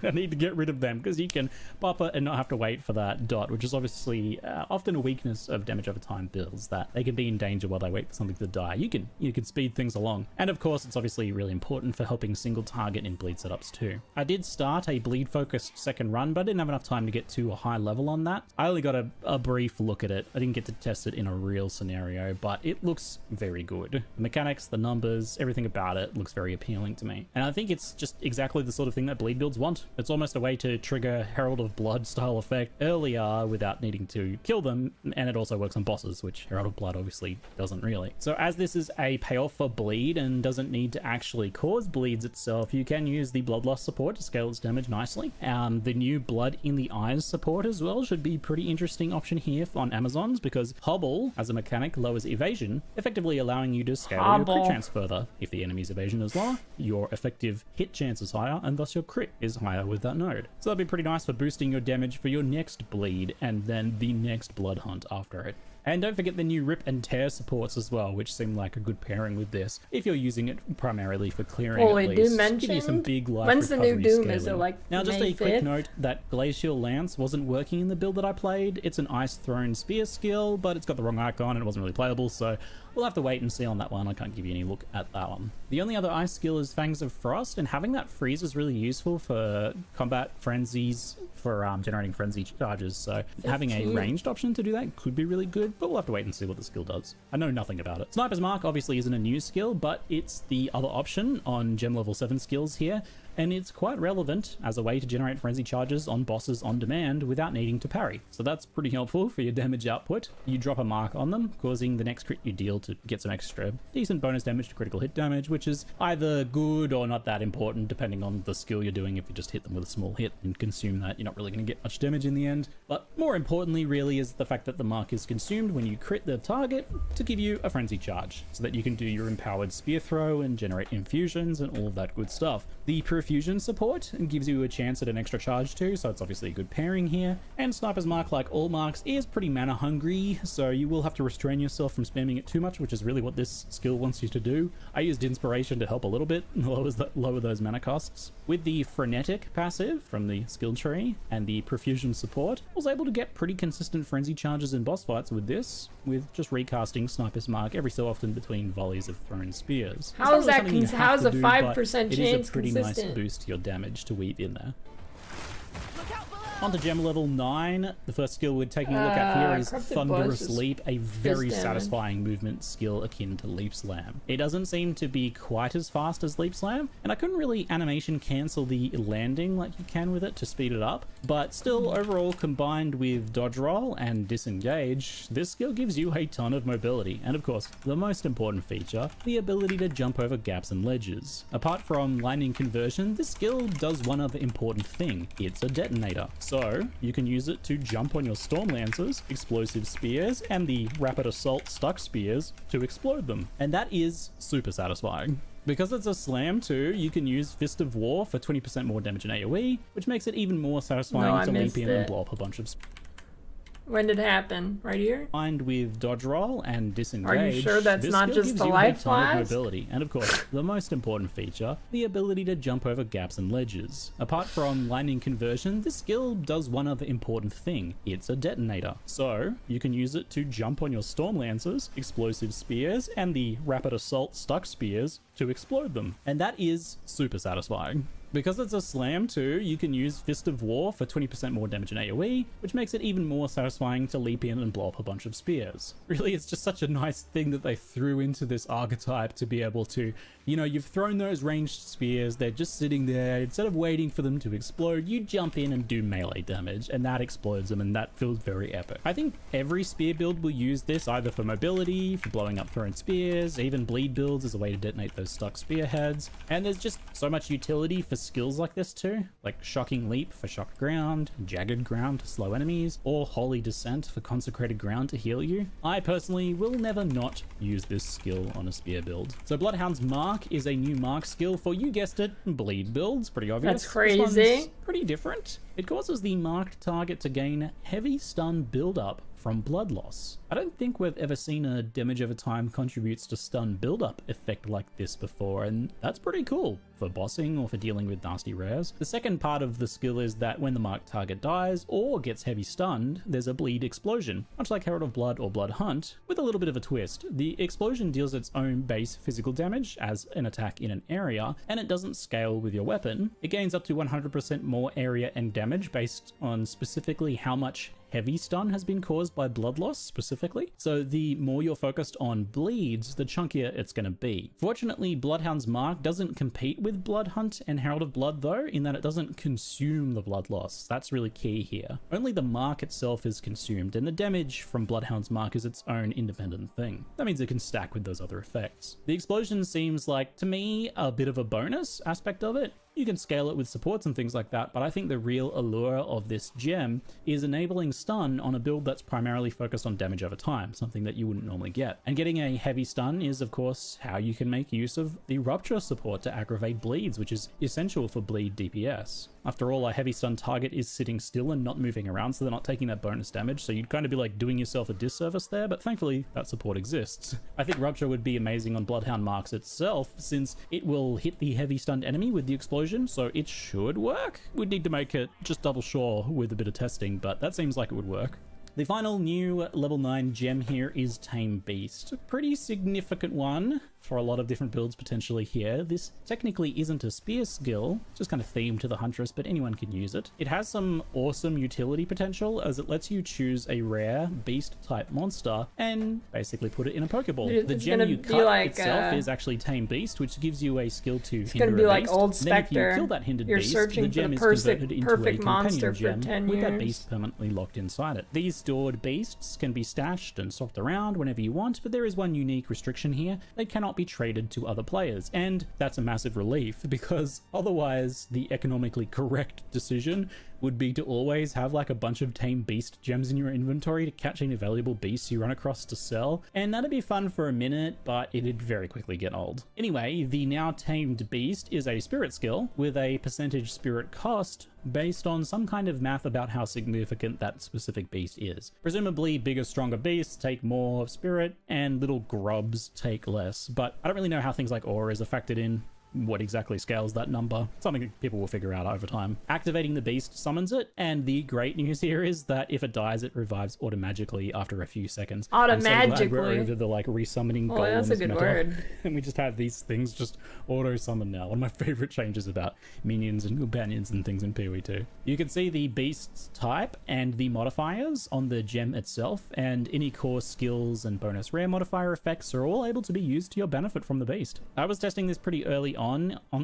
I need to get rid of them because you can pop it and not have to wait for that dot, which is obviously often a weakness of damage over time builds, that they can be in danger while they wait for something to die. You can speed things along. And of course, it's obviously really important for helping single target in bleed setups too. I did start a bleed focused second run, but I didn't have enough time to get to a high level on that. I only got a brief look at it. I didn't get to test it in a real scenario, but it looks very good. The mechanics, the numbers, everything about it looks very appealing to me. And I think it's just exactly the sort of thing that bleed builds want. It's almost a way to trigger Herald of Blood style effect earlier without needing to kill them, and it also works on bosses, which Herald of Blood obviously doesn't really. So as this is a payoff for bleed and doesn't need to actually cause bleeds itself, you can use the blood loss support to scale its damage nicely. The new blood in the eyes support as well should be a pretty interesting option here on Amazons, because Hobble as a mechanic lowers evasion, effectively allowing you to scale your crit chance further. If the enemy's evasion is lower, your effective hit chance is higher, and thus your crit is higher higher with that node. So that'd be pretty nice for boosting your damage for your next bleed and then the next blood hunt after it. And don't forget the new rip and tear supports as well, which seem like a good pairing with this if you're using it primarily for clearing. Well, at they least. do Give you some mention big life when's the new recovery Doom? scaling. Is it like now, just May a quick 5th? note that Glacial Lance wasn't working in the build that I played. It's an Ice Throne Spear skill, but it's got the wrong icon and it wasn't really playable, so we'll have to wait and see on that one. I can't give you any look at that one. The only other ice skill is Fangs of Frost, and having that freeze is really useful for combat frenzies, for generating frenzy charges, so having a ranged option to do that could be really good, but we'll have to wait and see what the skill does. I know nothing about it. Sniper's Mark obviously isn't a new skill, but it's the other option on gem level 7 skills here, and it's quite relevant as a way to generate frenzy charges on bosses on demand without needing to parry. So that's pretty helpful for your damage output. You drop a mark on them, causing the next crit you deal to get some extra decent bonus damage to critical hit damage, which is either good or not that important depending on the skill you're doing. If you just hit them with a small hit and consume that, you're not really going to get much damage in the end. But more importantly really is the fact that the mark is consumed when you crit the target to give you a frenzy charge, so that you can do your empowered spear throw and generate infusions and all of that good stuff. The Fusion support and gives you a chance at an extra charge too, so it's obviously a good pairing here. And Sniper's Mark, like all marks, is pretty mana hungry, so you will have to restrain yourself from spamming it too much, which is really what this skill wants you to do. I used Inspiration to help a little bit, lower those mana costs. With the Frenetic passive from the skill tree and the Profusion support, I was able to get pretty consistent frenzy charges in boss fights with this, with just recasting Sniper's Mark every so often between volleys of thrown spears. How is that? How's a 5% chance? It is a pretty nice boost to your damage to weave in there. On to gem level 9. The first skill we're taking a look at here is Corrupted Thunderous Bush is Leap, a very damage. satisfying movement skill akin to Leap Slam. It doesn't seem to be quite as fast as Leap Slam, and I couldn't really animation cancel the landing like you can with it to speed it up, but still overall combined with Dodge Roll and Disengage, this skill gives you a ton of mobility, and of course, the most important feature, the ability to jump over gaps and ledges. Apart from lightning conversion, this skill does one other important thing. It's a detonator. So, you can use it to jump on your Storm Lancers, Explosive Spears, and the Rapid Assault Stuck Spears to explode them. And that is super satisfying. Because it's a slam too, you can use Fist of War for 20% more damage in AoE, which makes it even more satisfying to leap in and blow up a bunch of When did it happen? Right here? Combined with Dodge Roll and Disengage, Are you sure that's this not skill just gives the you life a ton of flash? mobility, and of course, the most important feature, the ability to jump over gaps and ledges. Apart from lightning conversion, this skill does one other important thing. It's a detonator. So, you can use it to jump on your Storm Lancers, Explosive Spears, and the Rapid Assault Stuck Spears to explode them. And that is super satisfying. Because it's a slam too, you can use Fist of War for 20% more damage in AoE, which makes it even more satisfying to leap in and blow up a bunch of spears. Really, it's just such a nice thing that they threw into this archetype to be able to, you know, you've thrown those ranged spears, they're just sitting there, instead of waiting for them to explode, you jump in and do melee damage, and that explodes them, and that feels very epic. I think every spear build will use this either for mobility, for blowing up thrown spears, even bleed builds as a way to detonate those stuck spearheads, and there's just so much utility for skills like this too, like Shocking Leap for shocked ground, Jagged Ground to slow enemies, or Holy Descent for consecrated ground to heal you. I personally will never not use this skill on a spear build. So Bloodhound's Mark is a new mark skill for, you guessed it, bleed builds, pretty obvious. That's This crazy. one's pretty different. It causes the marked target to gain heavy stun build-up from blood loss. I don't think we've ever seen a damage over time contributes to stun build-up effect like this before, and that's pretty cool for bossing or for dealing with nasty rares. The second part of the skill is that when the marked target dies or gets heavy stunned, there's a bleed explosion, much like Herald of Blood or Blood Hunt, with a little bit of a twist. The explosion deals its own base physical damage as an attack in an area, and it doesn't scale with your weapon. It gains up to 100% more area and damage based on specifically how much heavy stun has been caused by blood loss specifically. So the more you're focused on bleeds, the chunkier it's going to be. Fortunately, Bloodhound's Mark doesn't compete with Blood Hunt and Herald of Blood though, in that it doesn't consume the blood loss. That's really key here. Only the mark itself is consumed, and the damage from Bloodhound's Mark is its own independent thing. That means it can stack with those other effects. The explosion seems like, to me, a bit of a bonus aspect of it. You can scale it with supports and things like that, but I think the real allure of this gem is enabling stun on a build that's primarily focused on damage over time, something that you wouldn't normally get. And getting a heavy stun is, of course, how you can make use of the rupture support to aggravate bleeds, which is essential for bleed DPS. After all, a heavy stun target is sitting still and not moving around, so they're not taking that bonus damage, so you'd kind of be like doing yourself a disservice there, but thankfully that support exists. I think Rupture would be amazing on Bloodhound Marks itself, since it will hit the heavy stunned enemy with the explosion, so it should work. We'd need to make it just double sure with a bit of testing, but that seems like it would work. The final new level 9 gem here is Tame Beast. A pretty significant one for a lot of different builds potentially here. This technically isn't a spear skill, just kind of themed to the Huntress, but anyone can use it. It has some awesome utility potential as it lets you choose a rare beast type monster and basically put it in a Pokeball. The gem you cut itself is actually Tame Beast, which gives you a skill to hinder a beast. It's gonna be like Old Then if Spectre. you kill that hindered You're beast, searching the for gem the is converted into a perfect monster companion for gem 10 with that years. beast permanently locked inside it. These stored beasts can be stashed and swapped around whenever you want, but there is one unique restriction here. They cannot be traded to other players, and that's a massive relief, because otherwise the economically correct decision would be to always have like a bunch of tame beast gems in your inventory to catch any valuable beasts you run across to sell, and that'd be fun for a minute, but it'd very quickly get old. Anyway, the now tamed beast is a spirit skill with a percentage spirit cost based on some kind of math about how significant that specific beast is. Presumably bigger, stronger beasts take more spirit and little grubs take less, but I don't really know how things like auras are factored in. What exactly scales that number? Something people will figure out over time. Activating the beast summons it, and the great news here is that if it dies, it revives automatically after a few seconds. I'm so glad we're over the like resummoning goal. That's a good word. And we just have these things just auto summon now. One of my favorite changes about minions and companions and things in PoE2. You can see the beast's type and the modifiers on the gem itself, and any core skills and bonus rare modifier effects are all able to be used to your benefit from the beast. I was testing this pretty early on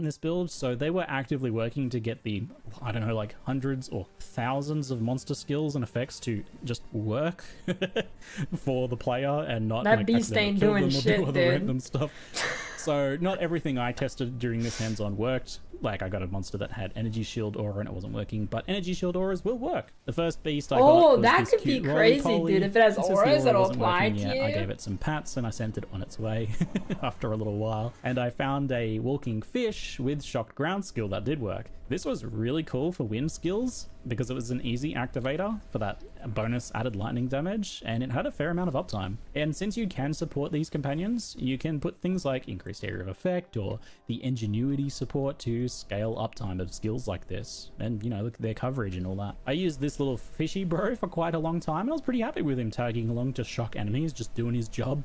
this build, so they were actively working to get the, I don't know, like hundreds or thousands of monster skills and effects to just work for the player and not that like beast ain't doing shit, do other dude. random stuff. So not everything I tested during this hands-on worked. Like I got a monster that had energy shield aura and it wasn't working, but energy shield auras will work. The first beast I got was that this could be cute crazy, roly-poly. dude. If it has Since the auras aura that'll wasn't apply working to yet, I you. gave it some pats and I sent it on its way after a little while. And I found a walking fish with shocked ground skill that did work. This was really cool for wind skills because it was an easy activator for that bonus added lightning damage, and it had a fair amount of uptime. And since you can support these companions, you can put things like increased area of effect or the ingenuity support to scale uptime of skills like this, and you know, look at their coverage and all that. I used this little fishy bro for quite a long time, and I was pretty happy with him tagging along to shock enemies, just doing his job.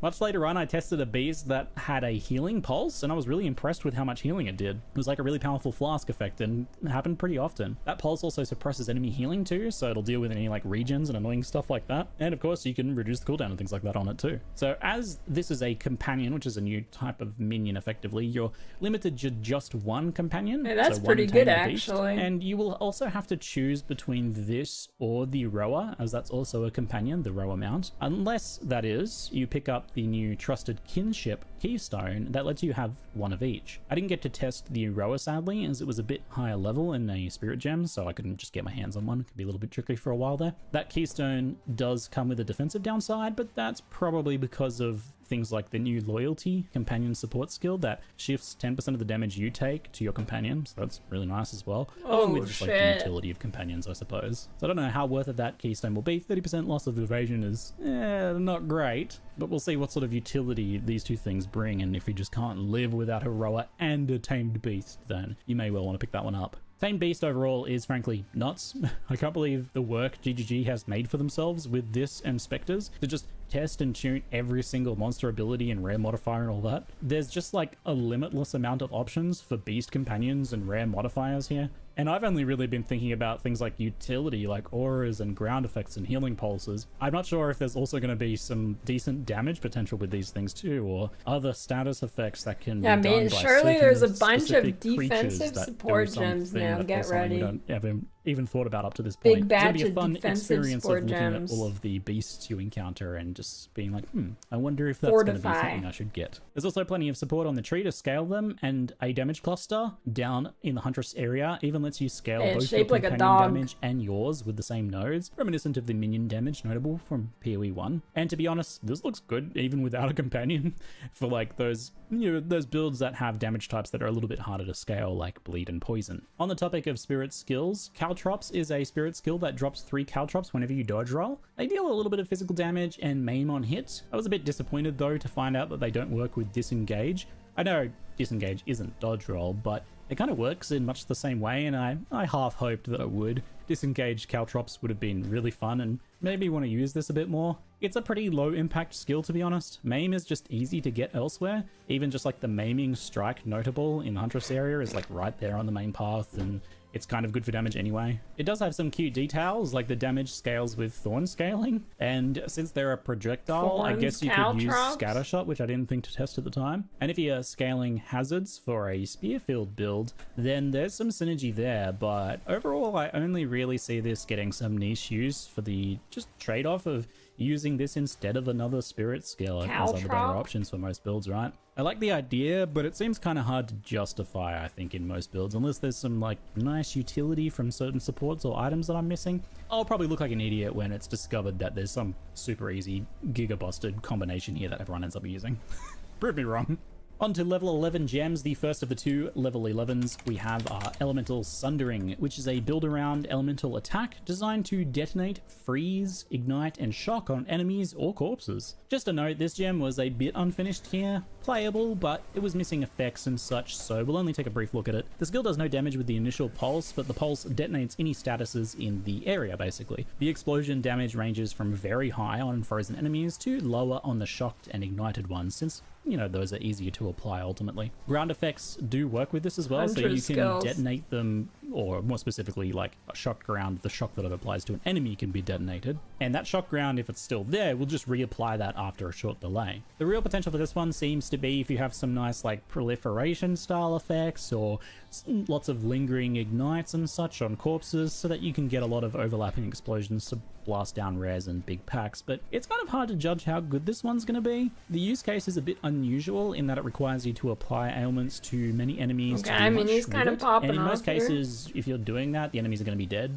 Much later on, I tested a beast that had a healing pulse, and I was really impressed with how much healing it did. It was like a really powerful flask effect, and it happened pretty often. That pulse also suppresses enemy healing too, so it'll deal with any like regens and annoying stuff like that. And of course, you can reduce the cooldown and things like that on it too. So as this is a companion, which is a new type of minion effectively, you're limited to just one companion. Hey, that's so one pretty good, tamed beast. actually. And you will also have to choose between this or the rower, as that's also a companion, the rower mount. Unless, that is, you pick up the new Trusted Kinship keystone that lets you have one of each. I didn't get to test the rower, sadly, as it was a bit higher level in a spirit gem, so I couldn't just get my hands on one. It could be a little bit tricky for a while there. That keystone does come with a defensive downside, but that's probably because of things like the new loyalty companion support skill that shifts 10% of the damage you take to your companion, so that's really nice as well. Along with just like the utility of companions, I suppose. So I don't know how worth it that keystone will be. 30% loss of evasion is not great, but we'll see what sort of utility these two things bring, and if you just can't live without a rower and a tamed beast, then you may well want to pick that one up. Tamed Beast overall is frankly nuts. I can't believe the work GGG has made for themselves with this and Spectres to just test and tune every single monster ability and rare modifier and all that. There's just like a limitless amount of options for beast companions and rare modifiers here. And I've only really been thinking about things like utility, like auras and ground effects and healing pulses. I'm not sure if there's also going to be some decent damage potential with these things too, or other status effects that can be done by surely there's a bunch of certain creatures defensive that support do gems something now. that Get does something we ready. don't ever even thought about up to this Big point. It's going batch to be a of fun defensive experience of spore looking gems. at all of the beasts you encounter and just being like, I wonder if that's going to be Fortify. something I should get. There's also plenty of support on the tree to scale them, and a damage cluster down in the Huntress area even lets you scale Hey, it's both your shaped like a companion dog. damage and yours with the same nodes, reminiscent of the minion damage notable from PoE 1. And to be honest, this looks good even without a companion for like those, those builds that have damage types that are a little bit harder to scale, like bleed and poison. On the topic of spirit skills, Caltrops is a spirit skill that drops 3 Caltrops whenever you dodge roll. They deal a little bit of physical damage and maim on hit. I was a bit disappointed though to find out that they don't work with disengage. I know disengage isn't dodge roll, but it kind of works in much the same way, and I half hoped that it would. Disengaged Caltrops would have been really fun and maybe want to use this a bit more. It's a pretty low impact skill, to be honest. Maim is just easy to get elsewhere. Even just like the maiming strike notable in the Huntress area is like right there on the main path, and it's kind of good for damage anyway. It does have some cute details, like the damage scales with thorn scaling, and since they're a projectile, I guess you could use scattershot, which I didn't think to test at the time. And if you're scaling hazards for a spearfield build, then there's some synergy there, but overall I only really see this getting some niche use for the just trade-off of using this instead of another spirit skill. There's other better options for most builds, right? I like the idea, but it seems kind of hard to justify, I think, in most builds, unless there's some like nice utility from certain supports or items that I'm missing. I'll probably look like an idiot when it's discovered that there's some super easy giga-busted combination here that everyone ends up using. Prove me wrong. On to level 11 gems. The first of the 2 level 11s we have are Elemental Sundering, which is a build-around elemental attack designed to detonate, freeze, ignite, and shock on enemies or corpses. Just a note, this gem was a bit unfinished here, playable, but it was missing effects and such, so we'll only take a brief look at it. The skill does no damage with the initial pulse, but the pulse detonates any statuses in the area, basically. The explosion damage ranges from very high on frozen enemies to lower on the shocked and ignited ones, since those are easier to apply ultimately. Ground effects do work with this as well, so you can detonate them, or more specifically, like a shocked ground, the shock that it applies to an enemy can be detonated. And that shock ground, if it's still there, will just reapply that after a short delay. The real potential for this one seems to be if you have some nice like proliferation style effects or lots of lingering ignites and such on corpses, so that you can get a lot of overlapping explosions to blast down rares and big packs. But it's kind of hard to judge how good this one's going to be. The use case is a bit unusual in that it requires you to apply ailments to many enemies. Okay, I mean, he's kind of popping off. And in most here. cases, if you're doing that, the enemies are going to be dead.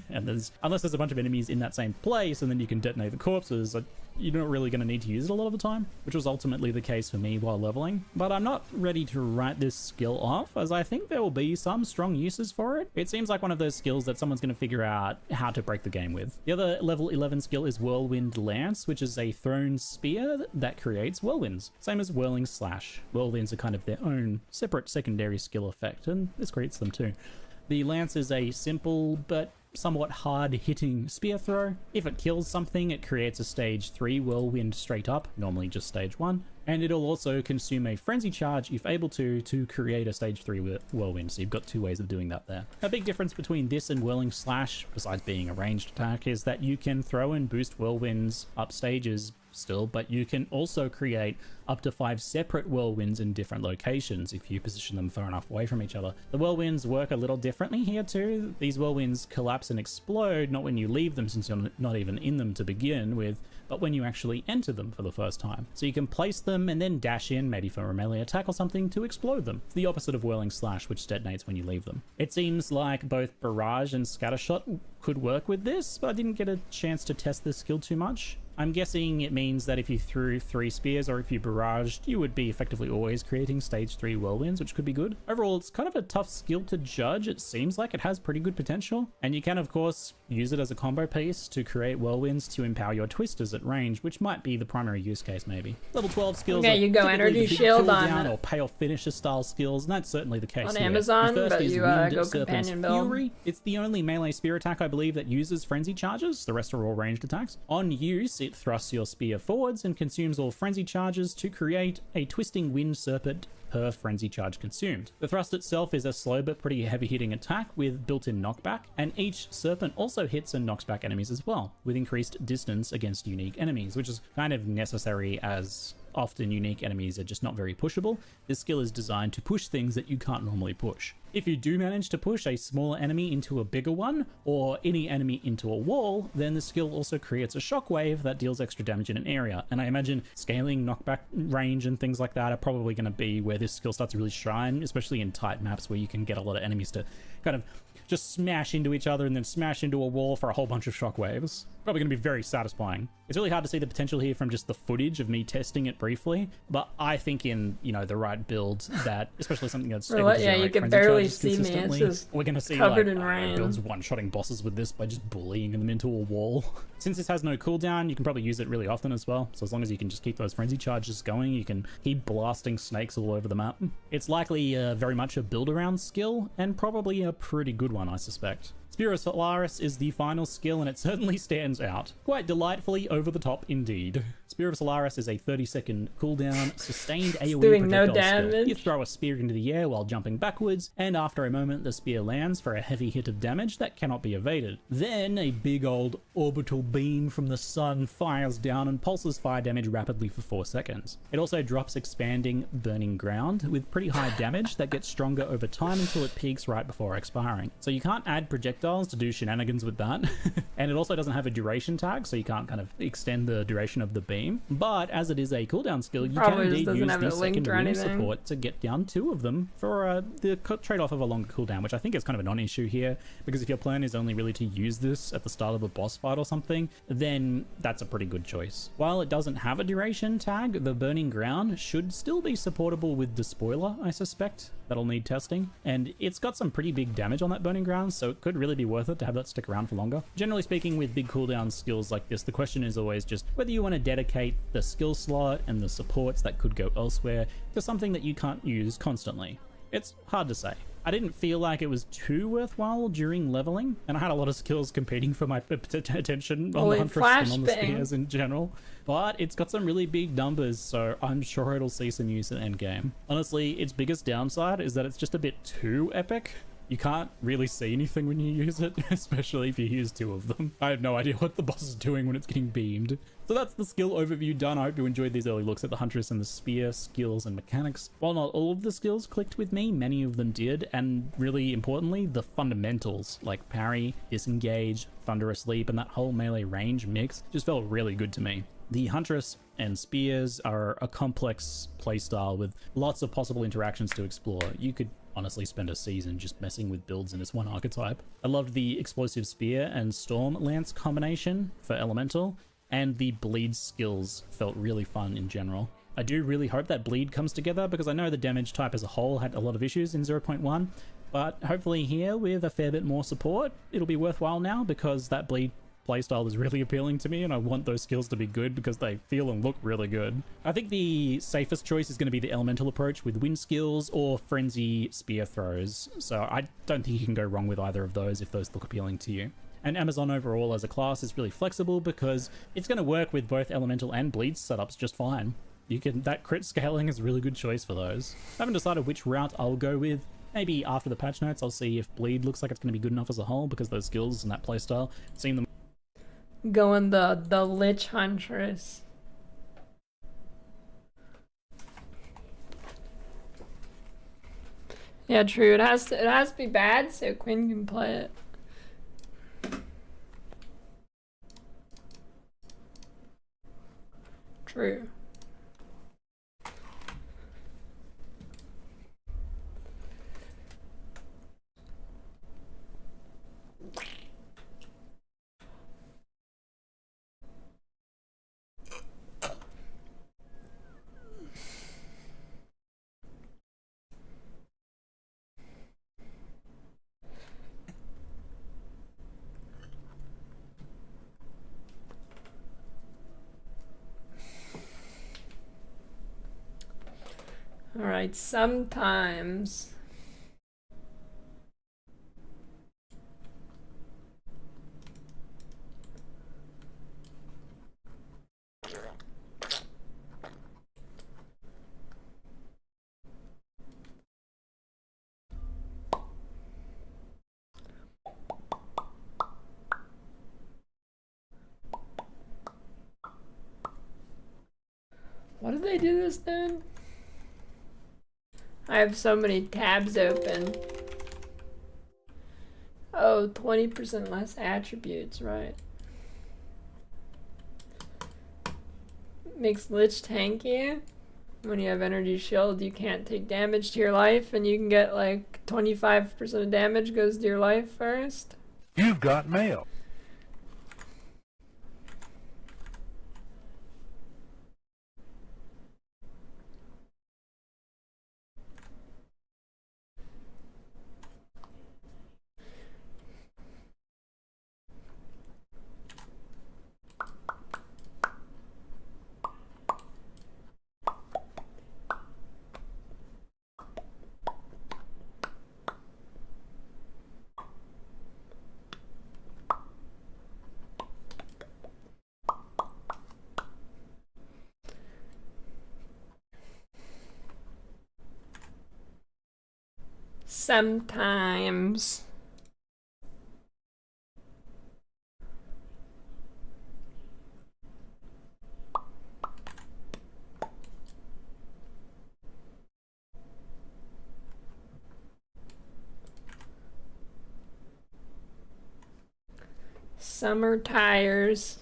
And unless there's a bunch of enemies in that same place and then you can detonate the corpses, you're not really going to need to use it a lot of the time, which was ultimately the case for me while leveling. But I'm not ready to write this skill off, as I think there will be some strong uses for it. It seems like one of those skills that someone's going to figure out how to break the game with. The other level 11 skill is Whirlwind Lance, which is a thrown spear that creates whirlwinds. Same as Whirling Slash. Whirlwinds are kind of their own separate secondary skill effect, and this creates them too. The Lance is a simple but somewhat hard-hitting spear throw. If it kills something, it creates a stage 3 whirlwind straight up, normally just stage 1, and it'll also consume a frenzy charge if able to create a stage 3 whirlwind, so you've got 2 ways of doing that there. A big difference between this and Whirling Slash, besides being a ranged attack, is that you can throw and boost whirlwinds up stages still, but you can also create up to 5 separate whirlwinds in different locations if you position them far enough away from each other. The whirlwinds work a little differently here too. These whirlwinds collapse and explode not when you leave them, since you're not even in them to begin with, but when you actually enter them for the first time. So you can place them and then dash in, maybe for a melee attack or something, to explode them. It's the opposite of Whirling Slash, which detonates when you leave them. It seems like both Barrage and Scattershot could work with this, but I didn't get a chance to test this skill too much. I'm guessing it means that if you threw 3 spears or if you barraged, you would be effectively always creating stage 3 whirlwinds, which could be good. Overall, it's kind of a tough skill to judge. It seems like it has pretty good potential, and you can of course use it as a combo piece to create whirlwinds to empower your twisters at range, which might be the primary use case maybe. Level 12 skills okay, you go energy shield on or payoff finisher style skills, and that's certainly the case on here. Amazon, the first but is you Wind go Serpent's companion build. Fury. It's the only melee spear attack I believe that uses frenzy charges. The rest are all ranged attacks. On use, it thrusts your spear forwards and consumes all frenzy charges to create a twisting wind serpent per frenzy charge consumed. The thrust itself is a slow but pretty heavy hitting attack with built-in knockback, and each serpent also hits and knocks back enemies as well, with increased distance against unique enemies, which is kind of necessary as often unique enemies are just not very pushable. This skill is designed to push things that you can't normally push. If you do manage to push a smaller enemy into a bigger one, or any enemy into a wall, then the skill also creates a shockwave that deals extra damage in an area. And I imagine scaling, knockback range, and things like that are probably going to be where this skill starts to really shine, especially in tight maps where you can get a lot of enemies to kind of just smash into each other and then smash into a wall for a whole bunch of shockwaves. Probably going to be very satisfying. It's really hard to see the potential here from just the footage of me testing it briefly, but I think in, you know, the right build that, especially something that's able to Yeah, you generate can frenzy barely charges see me. It's consistently, just we're going to see covered like in rain. builds one-shotting bosses with this by just bullying them into a wall. Since this has no cooldown, you can probably use it really often as well. So as long as you can just keep those frenzy charges going, you can keep blasting snakes all over the map. It's likely very much a build-around skill, and probably a pretty good one, I suspect. Spear of Solaris is the final skill, and it certainly stands out. Quite delightfully over the top indeed. Spear of Solaris is a 30-second cooldown, sustained AoE doing no projectile skill. damage. You throw a spear into the air while jumping backwards, and after a moment the spear lands for a heavy hit of damage that cannot be evaded. Then a big old orbital beam from the sun fires down and pulses fire damage rapidly for 4 seconds. It also drops expanding burning ground with pretty high damage that gets stronger over time until it peaks right before expiring. So you can't add projectiles to do shenanigans with that. And it also doesn't have a duration tag, so you can't kind of extend the duration of the beam. But as it is a cooldown skill, you Probably can just indeed doesn't use have the it linked or second wind anything. support to get down 2 of them for the trade-off of a longer cooldown, which I think is kind of a non-issue here, because if your plan is only really to use this at the start of a boss fight or something, then that's a pretty good choice. While it doesn't have a duration tag, the burning ground should still be supportable with Despoiler, I suspect. That'll need testing, and it's got some pretty big damage on that burning ground, so it could really be worth it to have that stick around for longer. Generally speaking, with big cooldown skills like this, the question is always just whether you want to dedicate the skill slot and the supports that could go elsewhere to something that you can't use constantly. It's hard to say. I didn't feel like it was too worthwhile during leveling, and I had a lot of skills competing for my attention on Holy the Huntress and on the flashbang. spears in general. But it's got some really big numbers, so I'm sure it'll see some use in endgame. Honestly, its biggest downside is that it's just a bit too epic. You can't really see anything when you use it, especially if you use 2 of them. I have no idea what the boss is doing when it's getting beamed. So that's the skill overview done. I hope you enjoyed these early looks at the Huntress and the spear skills and mechanics. While not all of the skills clicked with me, many of them did, and really importantly, the fundamentals like parry, disengage, thunderous leap, and that whole melee range mix just felt really good to me. The Huntress and spears are a complex playstyle with lots of possible interactions to explore. You could honestly spend a season just messing with builds in this one archetype. I loved the explosive spear and storm lance combination for elemental, and the bleed skills felt really fun in general. I do really hope that bleed comes together, because I know the damage type as a whole had a lot of issues in 0.1, but hopefully here with a fair bit more support it'll be worthwhile now, because that bleed playstyle is really appealing to me, and I want those skills to be good because they feel and look really good. I think the safest choice is going to be the elemental approach with wind skills or frenzy spear throws, so I don't think you can go wrong with either of those if those look appealing to you. And Amazon overall as a class is really flexible because it's going to work with both elemental and bleed setups just fine. That crit scaling is a really good choice for those. I haven't decided which route I'll go with. Maybe after the patch notes I'll see if bleed looks like it's going to be good enough as a whole, because those skills and that playstyle seem the Going the Lich Huntress. Yeah, true. It has to be bad so Quinn can play it. True. Alright, sometimes. What did they do this then? I have so many tabs open. Oh, 20% less attributes, right. Makes Lich tanky. When you have energy shield, you can't take damage to your life, and you can get like 25% of damage goes to your life first. You've got mail. Sometimes. Summer tires.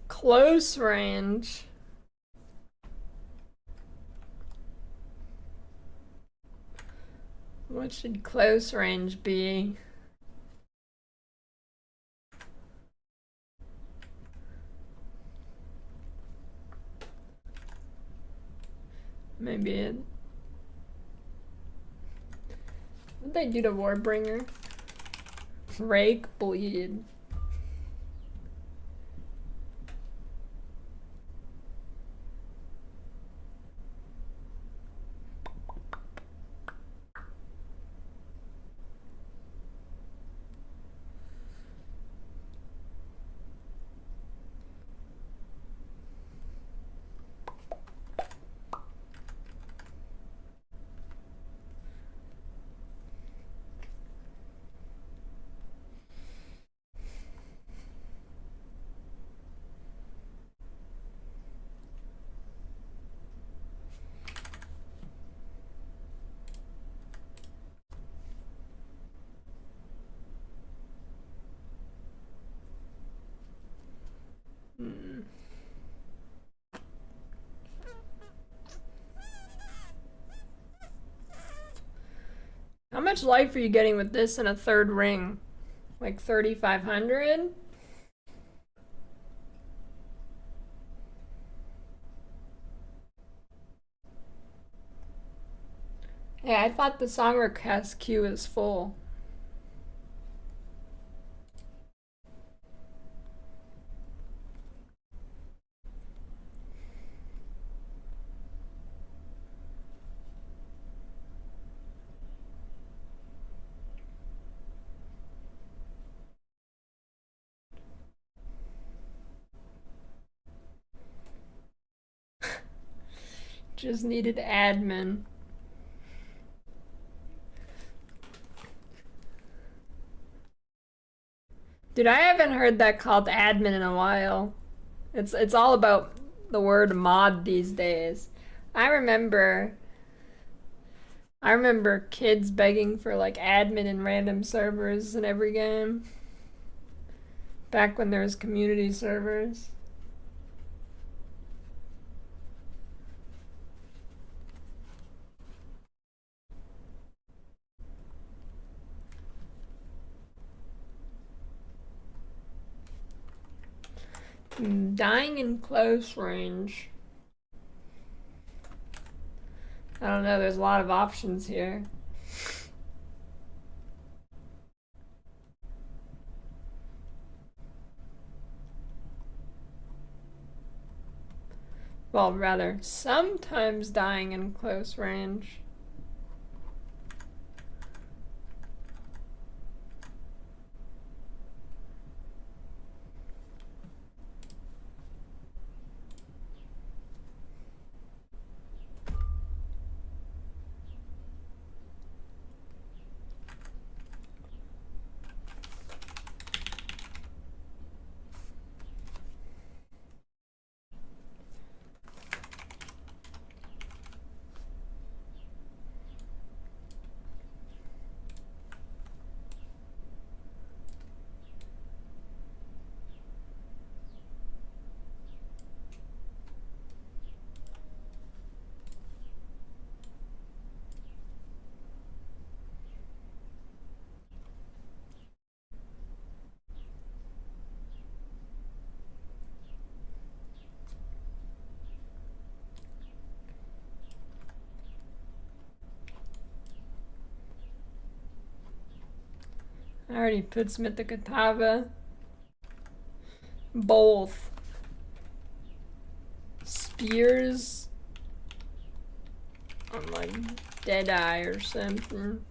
Close range. What should close range be? Maybe it. What'd they do to Warbringer? Rake bleed. How much life are you getting with this and a third ring? Like 3,500? Yeah, I thought the song request queue was full. Just needed admin. Dude, I haven't heard that called admin in a while. It's all about the word mod these days. I remember kids begging for like admin in random servers in every game. Back when there was community servers. Dying in close range. I don't know, there's a lot of options here. Well, rather, sometimes dying in close range. I already put Smith the Katava. Both. Spears. On like Deadeye or something.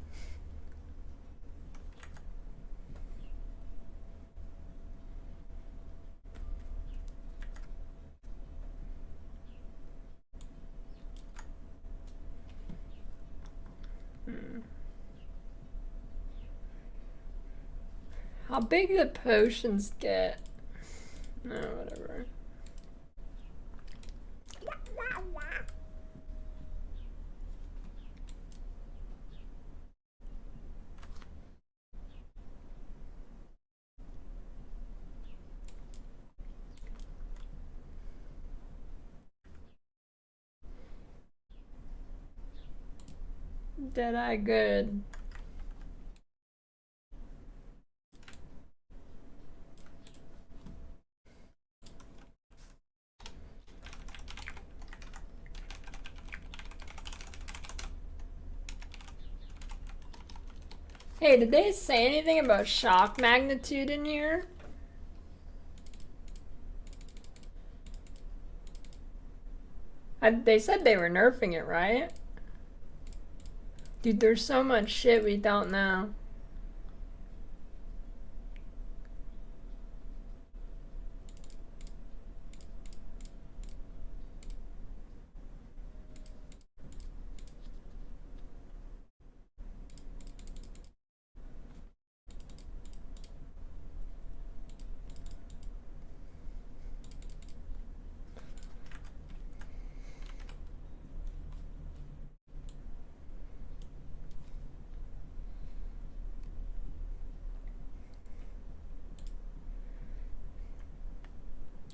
How big do the potions get? No, whatever. Deadeye good. Hey, did they say anything about shock magnitude in here? They said they were nerfing it, right? Dude, there's so much shit we don't know.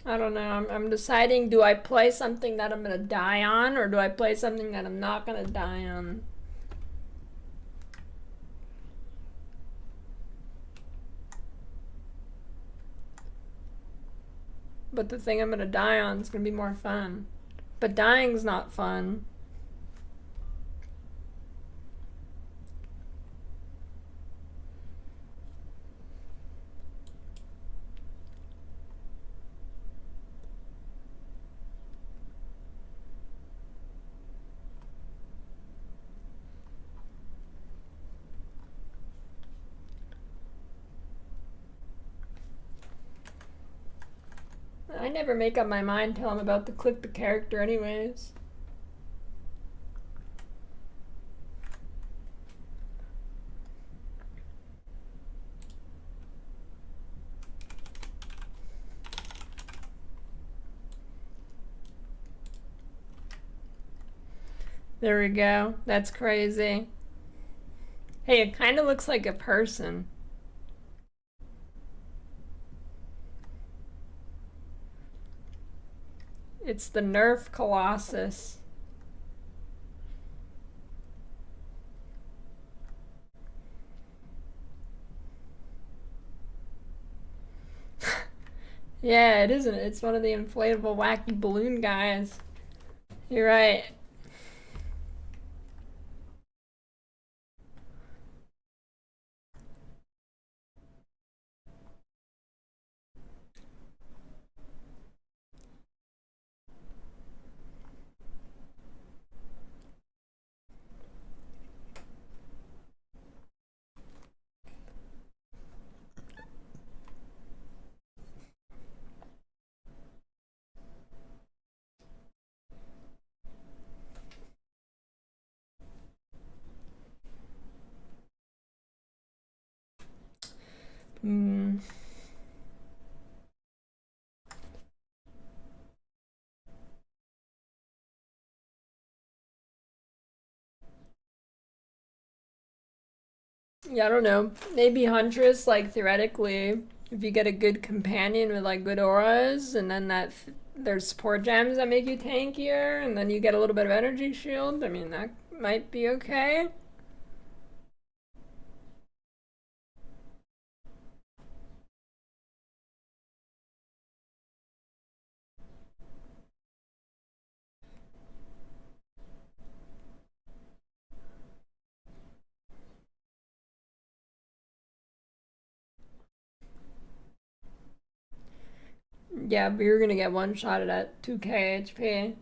I don't know. I'm deciding, do I play something that I'm gonna die on, or do I play something that I'm not gonna die on? But the thing I'm gonna die on is gonna be more fun. But dying's not fun. I never make up my mind till I'm about to click the character anyways. There we go. That's crazy. Hey, it kind of looks like a person. It's the nerf Colossus. Yeah, it isn't. It's one of the inflatable wacky balloon guys. You're right. Hmm. Yeah, I don't know. Maybe Huntress, like theoretically, if you get a good companion with like good auras, and then there's support gems that make you tankier, and then you get a little bit of energy shield. I mean, that might be okay. Yeah, but you're gonna get one shotted at 2k HP.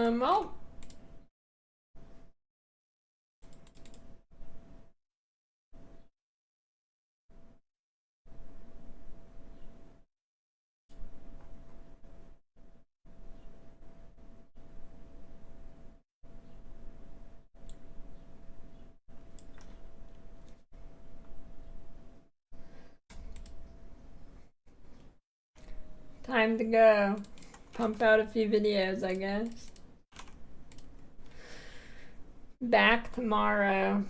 Well, time to go. Pump out a few videos, I guess. Back tomorrow.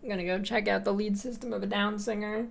I'm gonna go check out the lead system of a down singer.